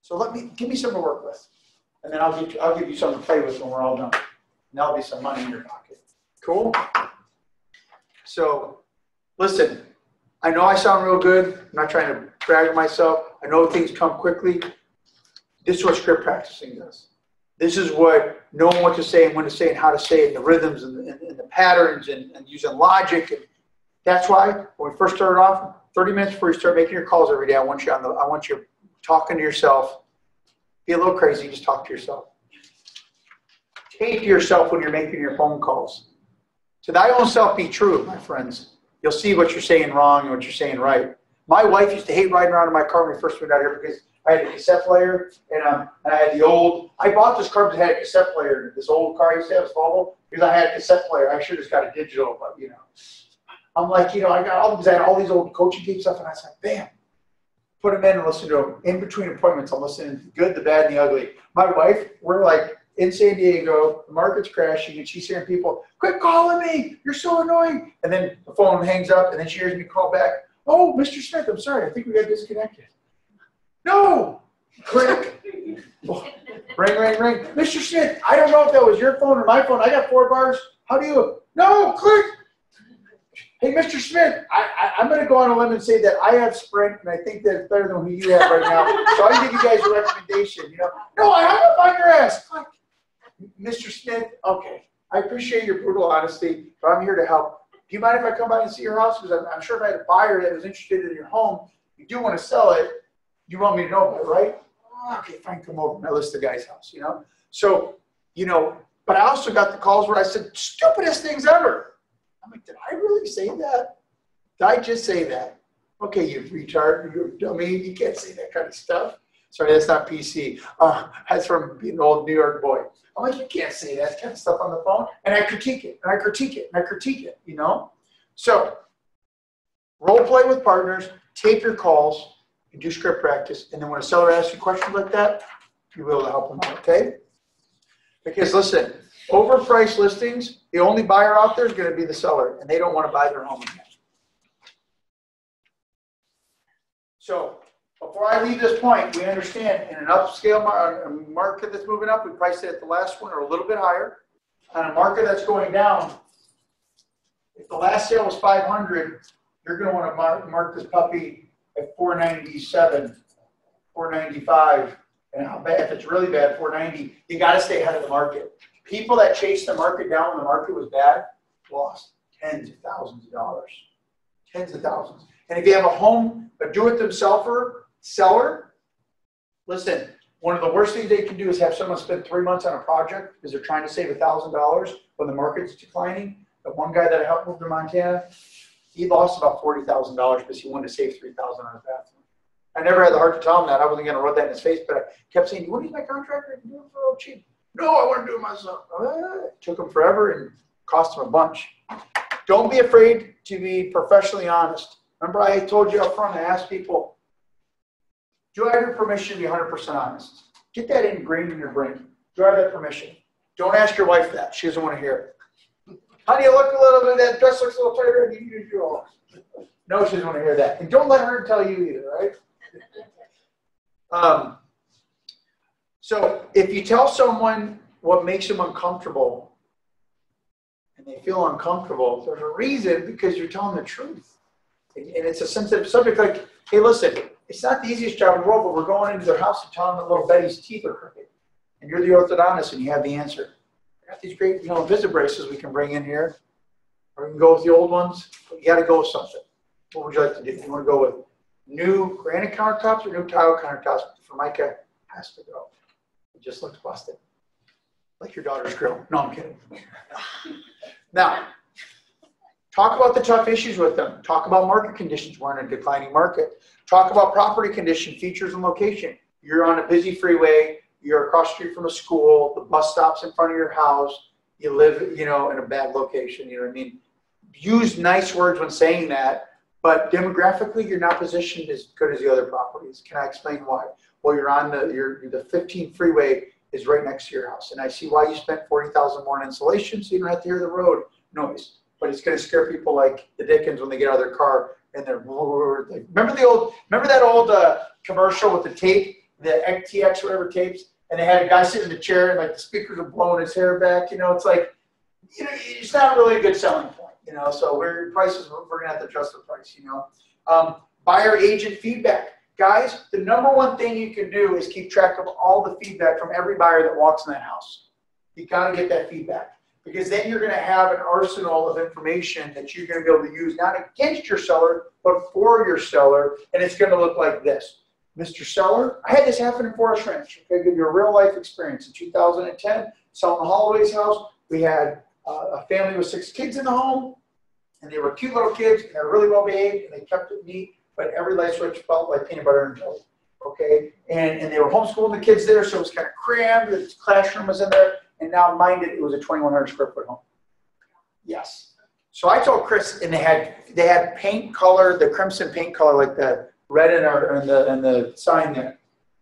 So give me something to work with. And then I'll give you something to play with when we're all done. And that'll be some money in your pocket. Cool? So, listen, I know I sound real good. I'm not trying to brag on myself. I know things come quickly. This is what script practicing does. This is what knowing what to say and when to say and how to say it, and the rhythms and the patterns and using logic. And that's why when we first started off, 30 minutes before you start making your calls every day, I want you talking to yourself. Be a little crazy, just talk to yourself. Tape yourself when you're making your phone calls. To thy own self be true, my friends. You'll see what you're saying wrong and what you're saying right. My wife used to hate riding around in my car when we first moved out here because I had a cassette player and I had I bought this car that had a cassette player. This old car I used to have, this Volvo, because I had a cassette player. I should have just got a digital, but you know. I'm like, you know, I had all these old coaching tape stuff, and I was like, bam. Put them in and listen to them. In between appointments, I'm listening to the good, the bad, and the ugly. My wife, we're like in San Diego, the market's crashing, and she's hearing people, quit calling me, you're so annoying. And then the phone hangs up, and then she hears me call back, oh, Mr. Smith, I'm sorry, I think we got disconnected. No, click. Ring, ring, ring. Mr. Smith, I don't know if that was your phone or my phone. I got 4 bars. How do you? No, click. Hey, Mr. Smith, I'm going to go on a limb and say that I have Sprint, and I think that it's better than who you have right now. So I can give you guys a recommendation. You know, no, I hung up on your ass. Click. Mr. Smith, okay. I appreciate your brutal honesty, but I'm here to help. Do you mind if I come by and see your house? Because I'm sure if I had a buyer that was interested in your home, you do want to sell it. You want me to know about it, right? Okay, fine, come over. And I list the guy's house, you know? So, you know, but I also got the calls where I said, stupidest things ever. I'm like, did I really say that? Did I just say that? Okay, you retard, you dummy, you can't say that kind of stuff. Sorry, that's not PC. That's from being an old New York boy. I'm like, you can't say that kind of stuff on the phone. And I critique it, and I critique it, and I critique it, you know? So, role play with partners, tape your calls, and do script practice. And then when a seller asks you questions like that, you'll be able to help them out, okay? Because listen, overpriced listings, the only buyer out there is going to be the seller, and they don't want to buy their home again. So before I leave this point, we understand in an upscale market that's moving up, we priced it at the last one or a little bit higher. On a market that's going down, if the last sale was 500, you're going to want to mark this puppy at 497, 495, and how bad, if it's really bad, 490, you got to stay ahead of the market. People that chased the market down when the market was bad lost tens of thousands of dollars. Tens of thousands. And if you have a home, a do-it-themselfer seller, listen, one of the worst things they can do is have someone spend 3 months on a project because they're trying to save $1,000 when the market's declining. The one guy that I helped move to Montana, he lost about $40,000 because he wanted to save $3,000 on a bathroom. I never had the heart to tell him that. I wasn't going to rub that in his face, but I kept saying, you want to use my contractor? I can do it for real cheap. No, I want to do it myself. It took him forever and cost him a bunch. Don't be afraid to be professionally honest. Remember I told you up front, I asked people, do I have your permission to be 100% honest? Get that ingrained in your brain. Do I have that permission? Don't ask your wife that. She doesn't want to hear it. Honey, you look a little bit, that dress looks a little tighter than usual. No, she doesn't want to hear that. And don't let her tell you either, right? So if you tell someone what makes them uncomfortable, they feel uncomfortable, there's a reason, because you're telling the truth. And it's a sensitive subject, like, hey, listen, it's not the easiest job in the world, but we're going into their house and telling them little Betty's teeth are crooked. And you're the orthodontist and you have the answer. I got these great, visit braces we can bring in here. Or we can go with the old ones, but you got to go with something. What would you like to do? You want to go with new granite countertops or new tile countertops? Formica has to go. It just looks busted. Like your daughter's grill. No, I'm kidding. Now, talk about the tough issues with them. Talk about market conditions. We're in a declining market. Talk about property condition, features, and location. You're on a busy freeway. You're across the street from a school. The bus stops in front of your house. You live, in a bad location. You know what I mean? Use nice words when saying that, but demographically, you're not positioned as good as the other properties. Can I explain why? Well, you're on the 15 freeway is right next to your house, and I see why you spent $40,000 more on insulation, so you don't have to hear the road noise. But it's going to scare people like the Dickens when they get out of their car and they're remember that old commercial with the tape, the XTX whatever tapes, and they had a guy sitting in a chair and like the speakers are blowing his hair back. It's like it's not really a good selling point. So we're gonna have to adjust the price. Buyer agent feedback. Guys, the number one thing you can do is keep track of all the feedback from every buyer that walks in that house. You got to get that feedback, because then you're going to have an arsenal of information that you're going to be able to use, not against your seller, but for your seller, and it's going to look like this. Mr. Seller, I had this happen in Forest Ranch. Okay, give you a real life experience. In 2010, selling the Holloway's house, we had a family with 6 kids in the home, and they were cute little kids, and they were really well behaved, and they kept it neat. But every light switch felt like peanut butter and jelly, okay? And they were homeschooling the kids there, so it was kind of crammed. The classroom was in there, and now, mind it was a 2,100 square foot home. Yes. So I told Chris, and they had paint color, the crimson paint color, like the red in the sign there,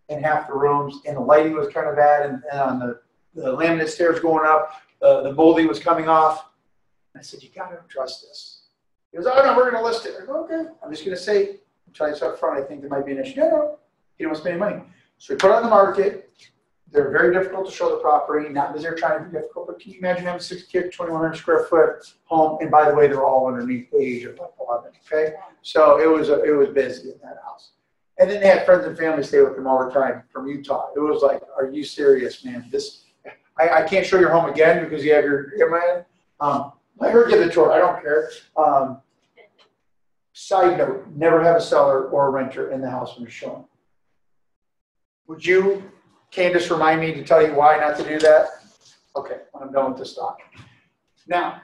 in half the rooms, and the lighting was kind of bad, and on the laminate stairs going up, the molding was coming off. And I said, you got to trust this. He goes, oh no, we're going to list it. I go, okay. I'm just going to say. Tell you up front, I think there might be an issue. No, you don't spend any money. So we put it on the market. They're very difficult to show the property, not because they're trying to be difficult, but can you imagine having 6 kids, 2,100 square foot home, and by the way, they're all underneath the age of like 11, okay? So it was busy in that house. And then they had friends and family stay with them all the time from Utah. It was like, are you serious, man? I can't show your home again because you have your man. Let her give the tour, I don't care. Side note, never have a seller or a renter in the house when you're showing. Would you, Candace, remind me to tell you why not to do that? Okay, when I'm done with this talk. Now,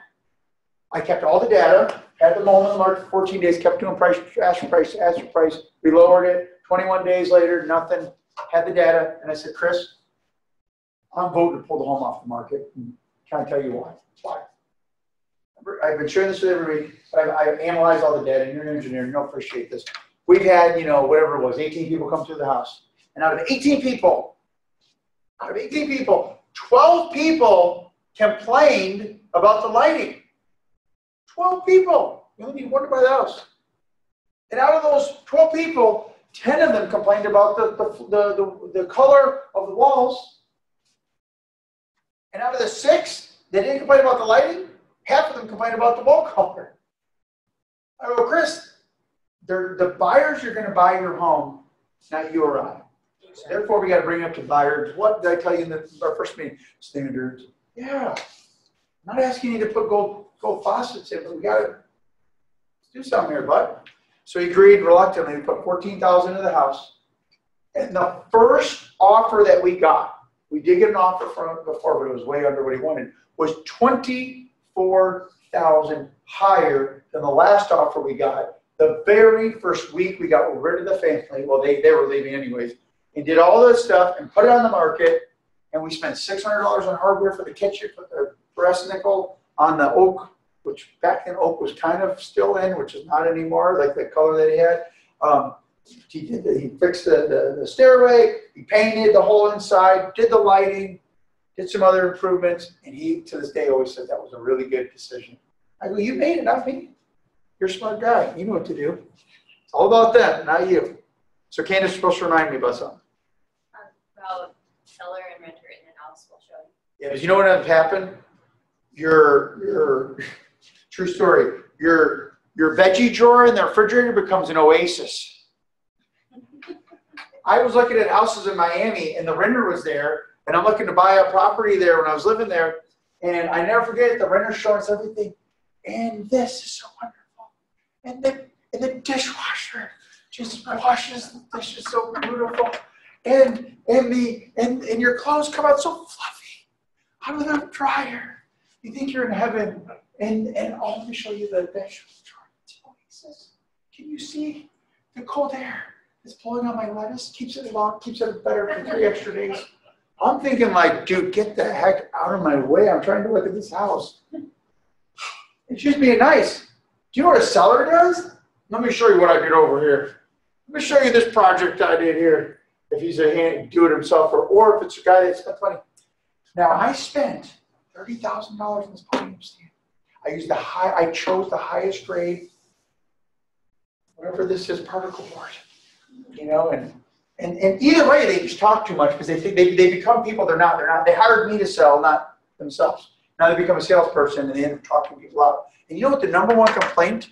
I kept all the data, had them all in the market for 14 days, kept doing price, ask for price, we lowered it. 21 days later, nothing, had the data, and I said, Chris, I'm voting to pull the home off the market. Can I tell you why? Why? I've been sharing this with everybody, but I've analyzed all the data, and you're an engineer, you'll appreciate this. We've had, whatever it was, 18 people come through the house. And out of 18 people, 12 people complained about the lighting. 12 people. You only need one to buy the house. And out of those 12 people, 10 of them complained about the color of the walls. And out of the 6 that didn't complain about the lighting, half of them complained about the wall color. I go, Chris, the buyers are going to buy your home, not you or I. So therefore, we got to bring it up to buyers. What did I tell you in our first meeting? Standards. Yeah. I'm not asking you to put gold faucets in, but we got to do something here, bud. So he agreed reluctantly. We put $14,000 into the house. And the first offer that we got, we did get an offer from him before, but it was way under what he wanted, was $24,000 higher than the last offer we got. The very first week we got rid of the family. Well, they were leaving anyways. And did all this stuff and put it on the market. And we spent $600 on hardware for the kitchen, put the brass nickel on the oak, which back then oak was kind of still in, which is not anymore, like the color that he had. He fixed the stairway, he painted the whole inside, did the lighting, did some other improvements, and he, to this day, always said that was a really good decision. I go, you made it, not me. You're a smart guy. You know what to do. It's all about them, not you. So Candace is supposed to remind me about something. About seller and renter in the house, we'll show you. Yeah, because you know what happened? your true story, your veggie drawer in the refrigerator becomes an oasis. I was looking at houses in Miami, and the renter was there, and I'm looking to buy a property there when I was living there, and I never forget the renter showing us everything, and this is so wonderful, and the dishwasher just washes the dishes so beautiful, and your clothes come out so fluffy out of the dryer. You think you're in heaven, and let me show you the dish drawer. Can you see the cold air? It's blowing on my lettuce, keeps it better for 3 extra days. I'm thinking like, dude, get the heck out of my way. I'm trying to look at this house. It's just being nice. Do you know what a seller does? Let me show you what I did over here. Let me show you this project I did here. If he's a do-it-himself or if it's a guy that spent money. Now I spent $30,000 in this podium stand. I chose the highest grade, whatever this is, particle board. You know, and either way, they just talk too much because they think they become people they're not. They hired me to sell, not themselves. Now they become a salesperson and they end up talking people out. And you know what the number one complaint?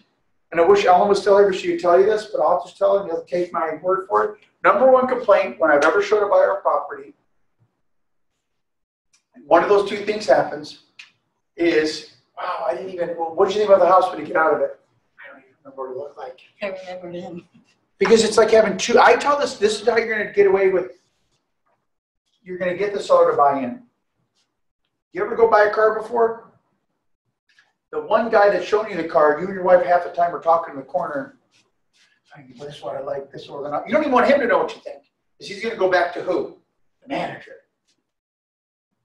And I wish Ellen was still here, she could tell you this, but I'll just tell her and you'll take my word for it. Number one complaint when I've ever showed a buyer a property, one of those two things happens, is, wow, what did you think about the house when you get out of it? I don't even remember what it looked like. I remember him. Because it's like having two, I tell this is how you're going to get away with, you're going to get the seller to buy in. You ever go buy a car before? The one guy that's showing you the car, you and your wife half the time are talking in the corner. This is what I like, this is what I like. You don't even want him to know what you think. Because he's going to go back to who? The manager.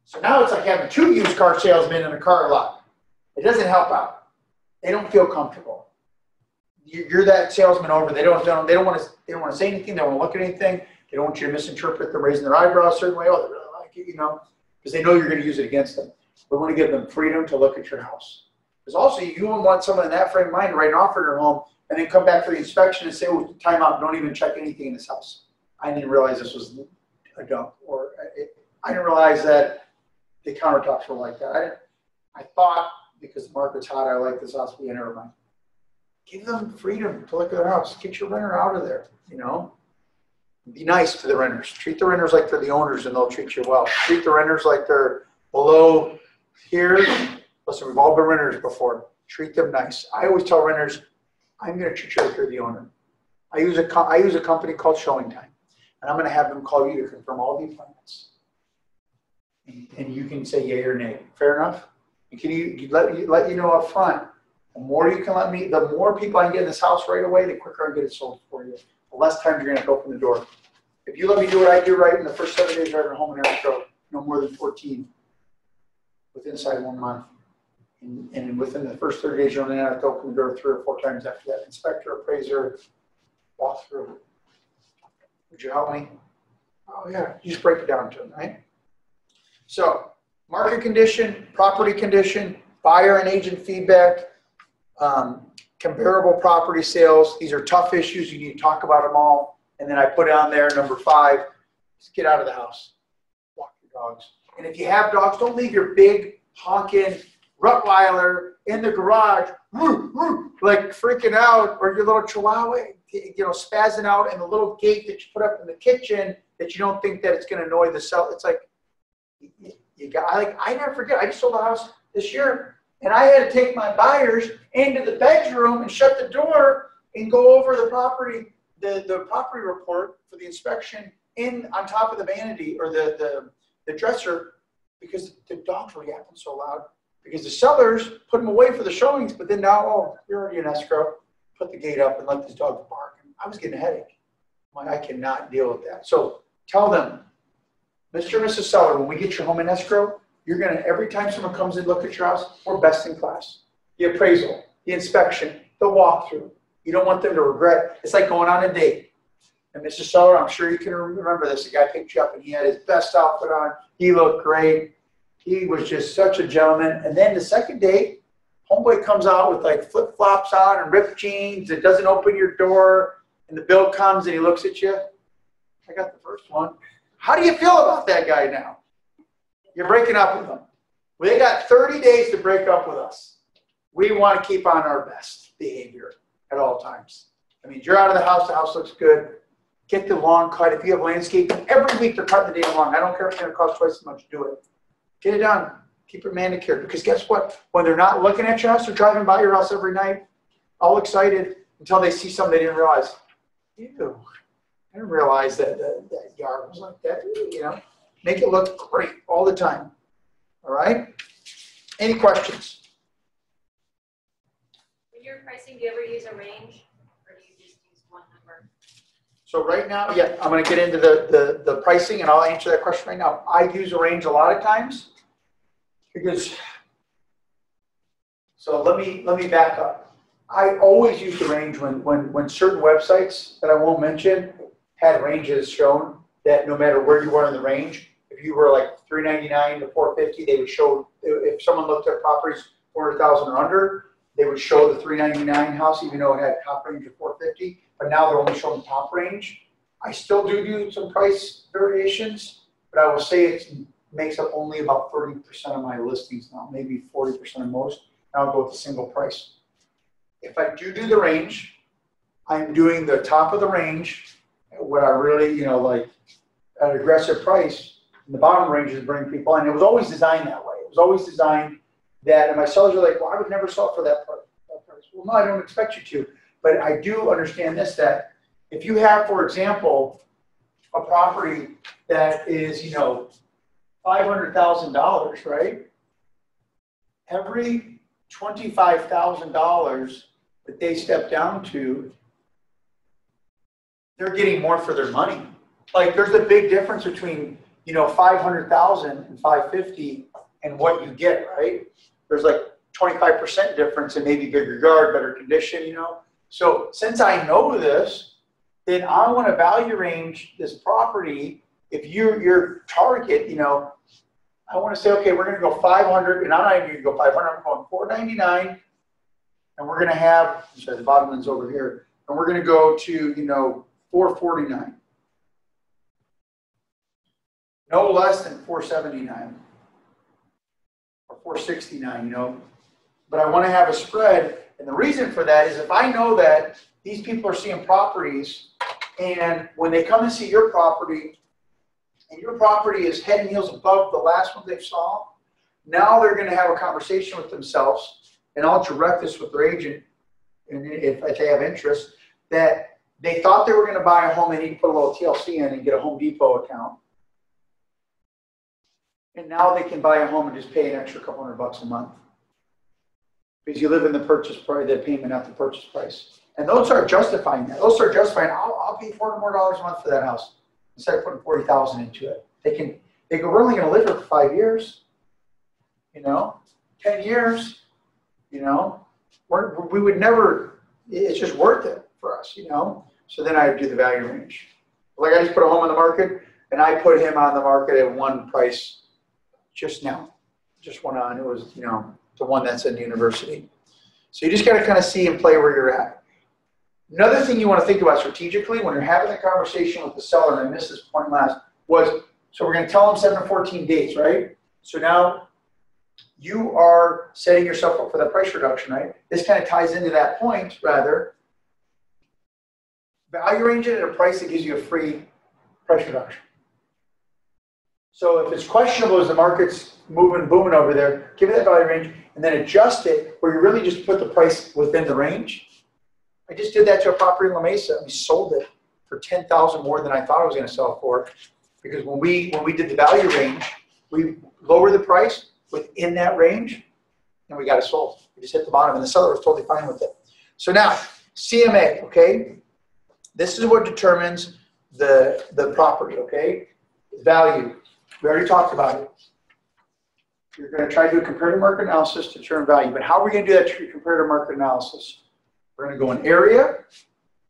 So now it's like having two used car salesmen in a car lot. It doesn't help out. They don't feel comfortable. You're that salesman over. They don't want to say anything. They don't want to look at anything. They don't want you to misinterpret them raising their eyebrows a certain way. Oh, they really like it, you know, because they know you're going to use it against them. We want to give them freedom to look at your house. Because also you don't want someone in that frame of mind to write an offer in their home and then come back for the inspection and say, "Oh, time out. Don't even check anything in this house. I didn't realize this was a dump, or I didn't realize that the countertops were like that. I thought because the market's hot, I like this house, but never mind." Give them freedom to look at their house. Get your renter out of there, you know. Be nice to the renters. Treat the renters like they're the owners and they'll treat you well. Treat the renters like they're below here. Listen, we've all been renters before. Treat them nice. I always tell renters, I'm going to treat you like you're the owner. I use a company called Showing Time, and I'm going to have them call you to confirm all the appointments. And you can say yay or nay. Fair enough? And can you let you know up front. The more you can let me, the more people I can get in this house right away, the quicker I get it sold for you. The less time you're going to have to open the door. If you let me do what I do right in the first 7 days driving home in escrow, no more than 14 inside 1 month. And within the first 30 days, you only have to open the door 3 or 4 times after that. Inspector, appraiser, walkthrough. Would you help me? Oh, yeah. You just break it down to them, right? So, market condition, property condition, buyer and agent feedback, comparable property sales. These are tough issues. You need to talk about them all. And then I put on there, number 5, just get out of the house. Walk your dogs. And if you have dogs, don't leave your big honking Rottweiler in the garage, like freaking out, or your little Chihuahua, you know, spazzing out, and the little gate that you put up in the kitchen that you don't think that it's going to annoy the seller. It's like, I never forget. I just sold a house this year. And I had to take my buyers into the bedroom and shut the door and go over the property, the property report for the inspection on top of the vanity or the dresser, because the dogs were yapping so loud. Because the sellers put them away for the showings, but then now, oh, you're already in escrow. Put the gate up and let this dog bark. I was getting a headache. I'm like, I cannot deal with that. So tell them, Mr. and Mrs. Seller, when we get your home in escrow, you're going to, every time someone comes in and look at your house, we're best in class. The appraisal, the inspection, the walkthrough. You don't want them to regret. It's like going on a date. And Mrs. Seller, I'm sure you can remember this. The guy picked you up and he had his best outfit on. He looked great. He was just such a gentleman. And then the second date, homeboy comes out with like flip-flops on and ripped jeans. It doesn't open your door. And the bill comes and he looks at you. I got the first one. How do you feel about that guy now? You're breaking up with him. Well, they got 30 days to break up with us. We want to keep on our best behavior at all times. I mean, you're out of the house looks good. Get the lawn cut. If you have landscape, every week they're cutting the damn lawn. I don't care if it's going to cost twice as much, do it. Get it done. Keep it manicured. Because guess what? When they're not looking at your house, they're driving by your house every night, all excited, until they see something they didn't realize. Ew, I didn't realize that that yard was like that. You know, make it look great all the time. All right? Any questions? When you're pricing, do you ever use a range, or do you just use one number? So right now, yeah, I'm going to get into the pricing, and I'll answer that question right now. I use a range a lot of times because, so let me back up. I always use the range when certain websites that I won't mention had ranges shown that no matter where you were in the range, if you were like $399 to $450, they would show, if someone looked at properties 400,000 or under, they would show the $399 house, even though it had top range of $450. But now they're only showing top range. I still do some price variations, but I will say it makes up only about 30% of my listings now, maybe 40% of most. And I'll go with a single price. If I do the range, I'm doing the top of the range, what I really, you know, like at an aggressive price, and the bottom range is bringing people in. It was always designed that way. It was always designed that, and my sellers are like, well, I would never sell it for that price. Well, no, I don't expect you to. But I do understand this, that if you have, for example, a property that is, you know, $500,000, right? Every $25,000 that they step down to, they're getting more for their money. Like there's a big difference between, you know, 500,000 and 550 and what you get, right? There's like 25% difference in maybe bigger yard, better condition, you know? So since I know this, then I want to value range this property. If your target, you know, I want to say, okay, we're going to go 500, and I'm not even going to go 500, I'm going 499, and we're going to have, I'm sorry, the bottom one's over here, and we're going to go to, you know, 449. No less than 479 or 469, you know. But I want to have a spread, and the reason for that is if I know that these people are seeing properties, and when they come and see your property, and your property is head and heels above the last one they saw, now they're going to have a conversation with themselves, and I'll direct this with their agent, and if they have interest, that they thought they were going to buy a home and need to put a little TLC in and get a Home Depot account. And now they can buy a home and just pay an extra couple $100 a month. Because you live in the purchase price, the payment, not the purchase price. And those are justifying that. Those are justifying, I'll pay $400 more a month for that house instead of putting $40,000 into it. They go, we're only going to live here for 5 years, you know, 10 years, you know. We would never, it's just worth it for us, you know. So then I do the value range. Like I just put a home on the market, and I put him on the market at one price just now. Just went on. It was, you know, the one that's in the university. So you just got to kind of see and play where you're at. Another thing you want to think about strategically when you're having a conversation with the seller, and I missed this point last, was, so we're going to tell them 7 to 14 days, right? So now you are setting yourself up for that price reduction, right? This kind of ties into that point, rather. Value range it at a price that gives you a free price reduction. So if it's questionable as the market's moving, booming over there, give it that value range and then adjust it where you really just put the price within the range. I just did that to a property in La Mesa. We sold it for $10,000 more than I thought I was going to sell it for, because when we did the value range, we lowered the price within that range, and we got it sold. We just hit the bottom, and the seller was totally fine with it. So now, CMA, okay? This is what determines the property, okay? Value. We already talked about it. You're going to try to do a comparative market analysis to determine value, but how are we going to do that through comparative market analysis? We're going to go in area,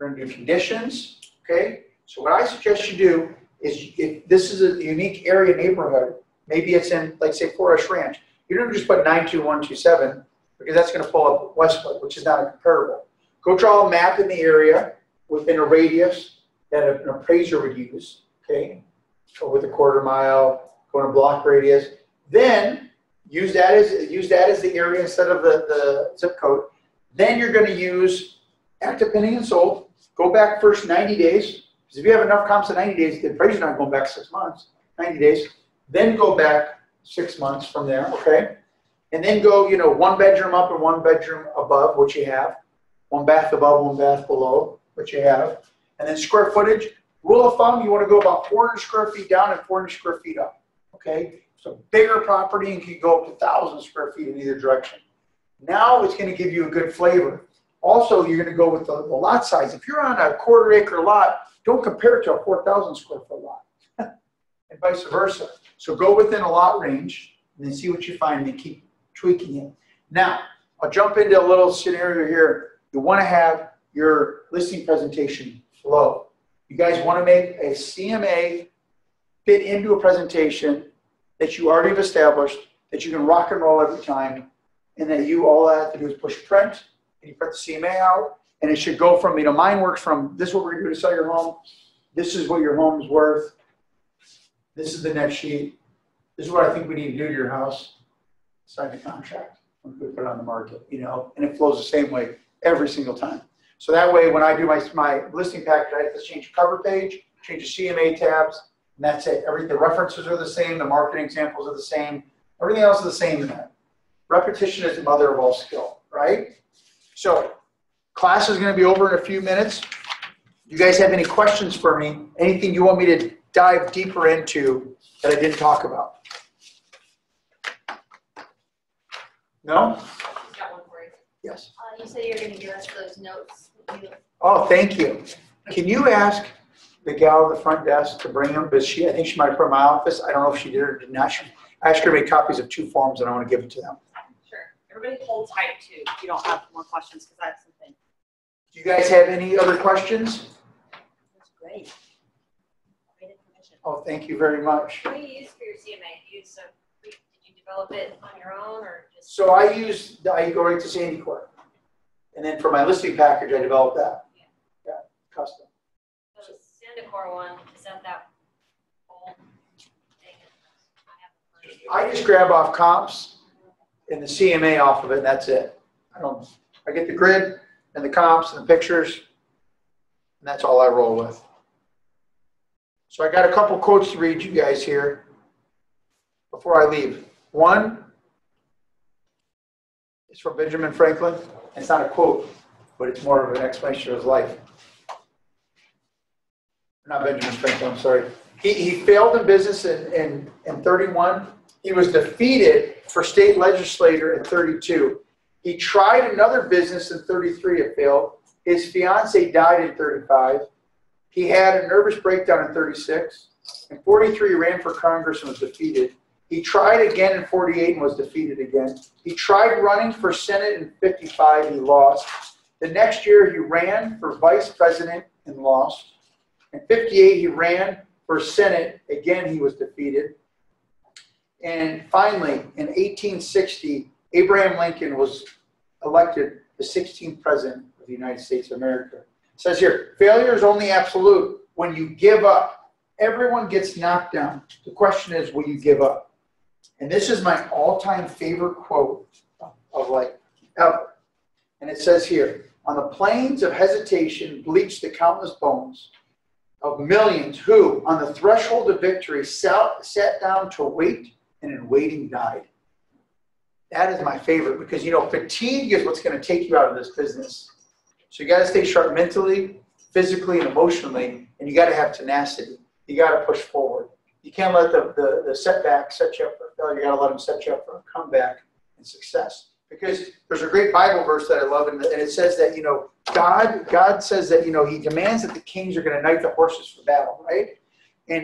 we're going to do conditions, okay? So what I suggest you do is, if this is a unique area neighborhood, maybe it's in, like say, Forest Ranch, you don't just put 92127, because that's going to pull up Westwood, which is not a comparable. Go draw a map in the area within a radius that an appraiser would use, okay? Go with a quarter mile, go in a block radius. Then Use that as the area instead of the zip code. Then you're going to use active pending and sold. Go back first 90 days. Because if you have enough comps in 90 days, the appraiser's not going back 6 months, 90 days. Then go back 6 months from there, okay? And then go, 1 bedroom up and 1 bedroom above, which you have. 1 bath above, 1 bath below, which you have. And then square footage. Rule of thumb, you want to go about 400 square feet down and 400 square feet up, okay? So bigger property and can go up to 1,000 square feet in either direction. Now it's going to give you a good flavor. Also, you're going to go with the lot size. If you're on a 1/4 acre lot, don't compare it to a 4,000 square foot lot and vice versa. So go within a lot range and then see what you find and then keep tweaking it. Now, I'll jump into a little scenario here. You want to have your listing presentation flow. You guys want to make a CMA fit into a presentation that you already have established, that you can rock and roll every time, and that all I have to do is push print, and you print the CMA out, and it should go from, mine works from, this is what we're going to do to sell your home, this is what your home is worth, this is the next sheet, this is what I think we need to do to your house, sign the contract, when we put it on the market, and it flows the same way every single time. So that way, when I do my listing package, I have to change the cover page, change the CMA tabs, and that's it. The references are the same, the marketing examples are the same, everything else is the same in that. Repetition is the mother of all skill, right? So, class is going to be over in a few minutes. You guys have any questions for me? Anything you want me to dive deeper into that I didn't talk about? No? I've got one for you. Yes. You said you were going to give us those notes. Oh, thank you. Can you ask the gal at the front desk to bring them? Because I think she might have put in my office. I don't know if she did or did not. I asked her to make copies of 2 forms and I want to give it to them. Sure. Everybody hold tight too if you don't have more questions because that's the thing. Do you guys have any other questions? That's great. Great information. Oh, thank you very much. What do you use for your CMA? Did you develop it on your own or just? So I go right to Sandy Corp. And then for my listing package, I developed that. Yeah, custom. So the Sandicor one, is that old thing? I just grab off comps and the CMA off of it, and that's it. I get the grid and the comps and the pictures, and that's all I roll with. So I got a couple quotes to read you guys here before I leave. One is from Benjamin Franklin. It's not a quote, but it's more of an explanation of his life. Not Benjamin Franklin, I'm sorry. He failed in business in 31. He was defeated for state legislator in 32. He tried another business in 33, it failed. His fiance died in 35. He had a nervous breakdown in 36. In 43, he ran for Congress and was defeated. He tried again in 48 and was defeated again. He tried running for Senate in 55, he lost. The next year, he ran for vice president and lost. In 58, he ran for Senate. Again, he was defeated. And finally, in 1860, Abraham Lincoln was elected the 16th president of the United States of America. It says here, failure is only absolute when you give up. Everyone gets knocked down. The question is, will you give up? And this is my all-time favorite quote of ever. And it says here, on the plains of hesitation bleached the countless bones of millions who, on the threshold of victory, sat down to wait and in waiting died. That is my favorite because, fatigue is what's going to take you out of this business. So you got to stay sharp mentally, physically, and emotionally, and you got to have tenacity. You got to push forward. You can't let the setback set you up for failure. You got to let them set you up for a comeback and success. Because there's a great Bible verse that I love, and it says that, God says that, He demands that the kings are going to knight the horses for battle, right?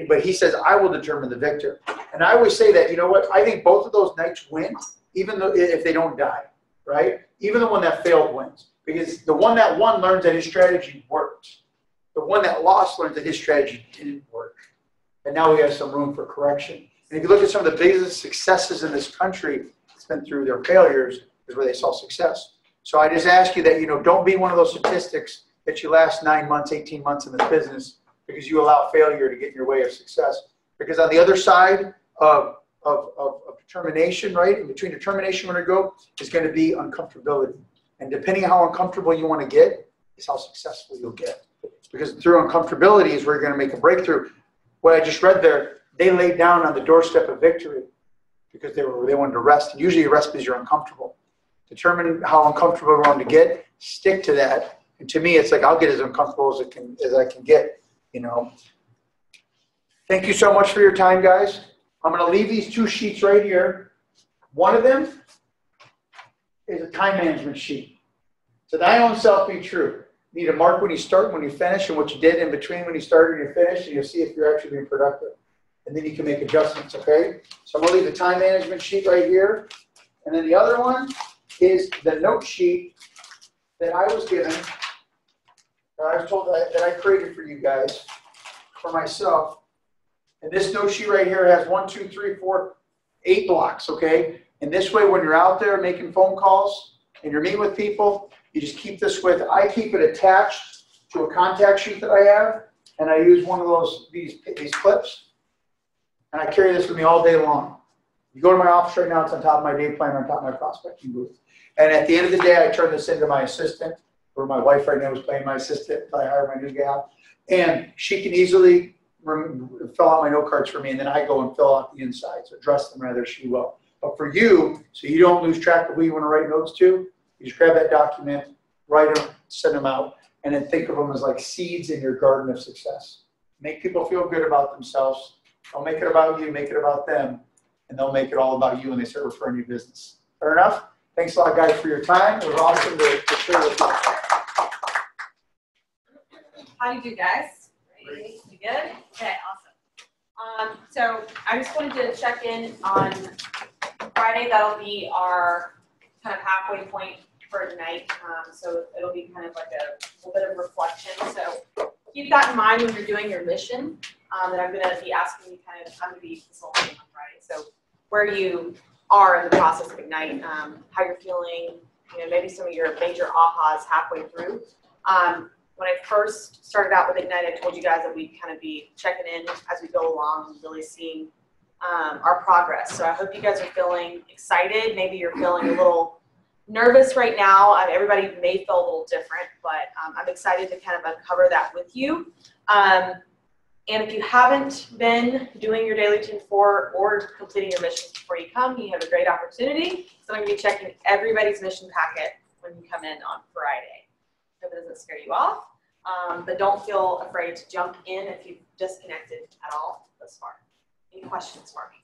But He says, I will determine the victor. And I always say that, I think both of those knights win, even though if they don't die, right? Even the one that failed wins. Because the one that won learns that his strategy worked. The one that lost learns that his strategy didn't work. And now we have some room for correction. And if you look at some of the biggest successes in this country, it's been through their failures, is where they saw success. So I just ask you that, don't be one of those statistics that you last 9 months, 18 months in this business because you allow failure to get in your way of success. Because on the other side of determination, right? In between determination and go is going to be uncomfortability. And depending on how uncomfortable you want to get is how successful you'll get. Because through uncomfortability is where you're going to make a breakthrough. What I just read there, they laid down on the doorstep of victory because they wanted to rest. And usually you rest because you're uncomfortable. Determine how uncomfortable you want to get, stick to that. And to me, it's like I'll get as uncomfortable as I can get, you know. Thank you so much for your time, guys. I'm going to leave these 2 sheets right here. One of them is a time management sheet. So thy own self be true. You need to mark when you start, when you finish, and what you did in between when you started and you finished, and you'll see if you're actually being productive. And then you can make adjustments, okay? So I'm going to leave the time management sheet right here. And then the other one is the note sheet that I was given, that I was told that I created for you guys, for myself. And this note sheet right here has 1, 2, 3, 4, 8 blocks, okay? And this way, when you're out there making phone calls and you're meeting with people, you just keep this with, I keep it attached to a contact sheet that I have, and I use one of these clips, and I carry this with me all day long. You go to my office right now, it's on top of my day planner, on top of my prospecting booth. And at the end of the day, I turn this into my assistant, or my wife right now is playing my assistant until I hire my new gal. And she can easily fill out my note cards for me, and then I go and fill out the insides, address them rather, she will. But for you, so you don't lose track of who you want to write notes to, you just grab that document, write them, send them out, and then think of them as like seeds in your garden of success. Make people feel good about themselves. Don't make it about you, make it about them, and they'll make it all about you when they start referring your business. Fair enough? Thanks a lot, guys, for your time. It was awesome to share with you. How do you do, guys? Great. You good? Okay, awesome. So I just wanted to check in on Friday. That'll be our kind of halfway point for tonight. So it'll be kind of like a little bit of reflection. So keep that in mind when you're doing your mission. That I'm going to be asking you kind of, I'm going to be consulting on Friday. So where you are in the process of Ignite, how you're feeling, you know, maybe some of your major ahas halfway through. When I first started out with Ignite, I told you guys that we'd kind of be checking in as we go along, really seeing our progress. So I hope you guys are feeling excited. Maybe you're feeling a little nervous right now. Everybody may feel a little different, but I'm excited to kind of uncover that with you. And if you haven't been doing your daily 10-4 or completing your missions before you come, you have a great opportunity. So I'm going to be checking everybody's mission packet when you come in on Friday. Hope it doesn't scare you off, but don't feel afraid to jump in if you've disconnected at all thus far. Any questions for me?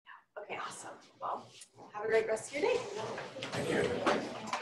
Yeah. Okay, awesome. Well, have a great rest of your day. Thank you.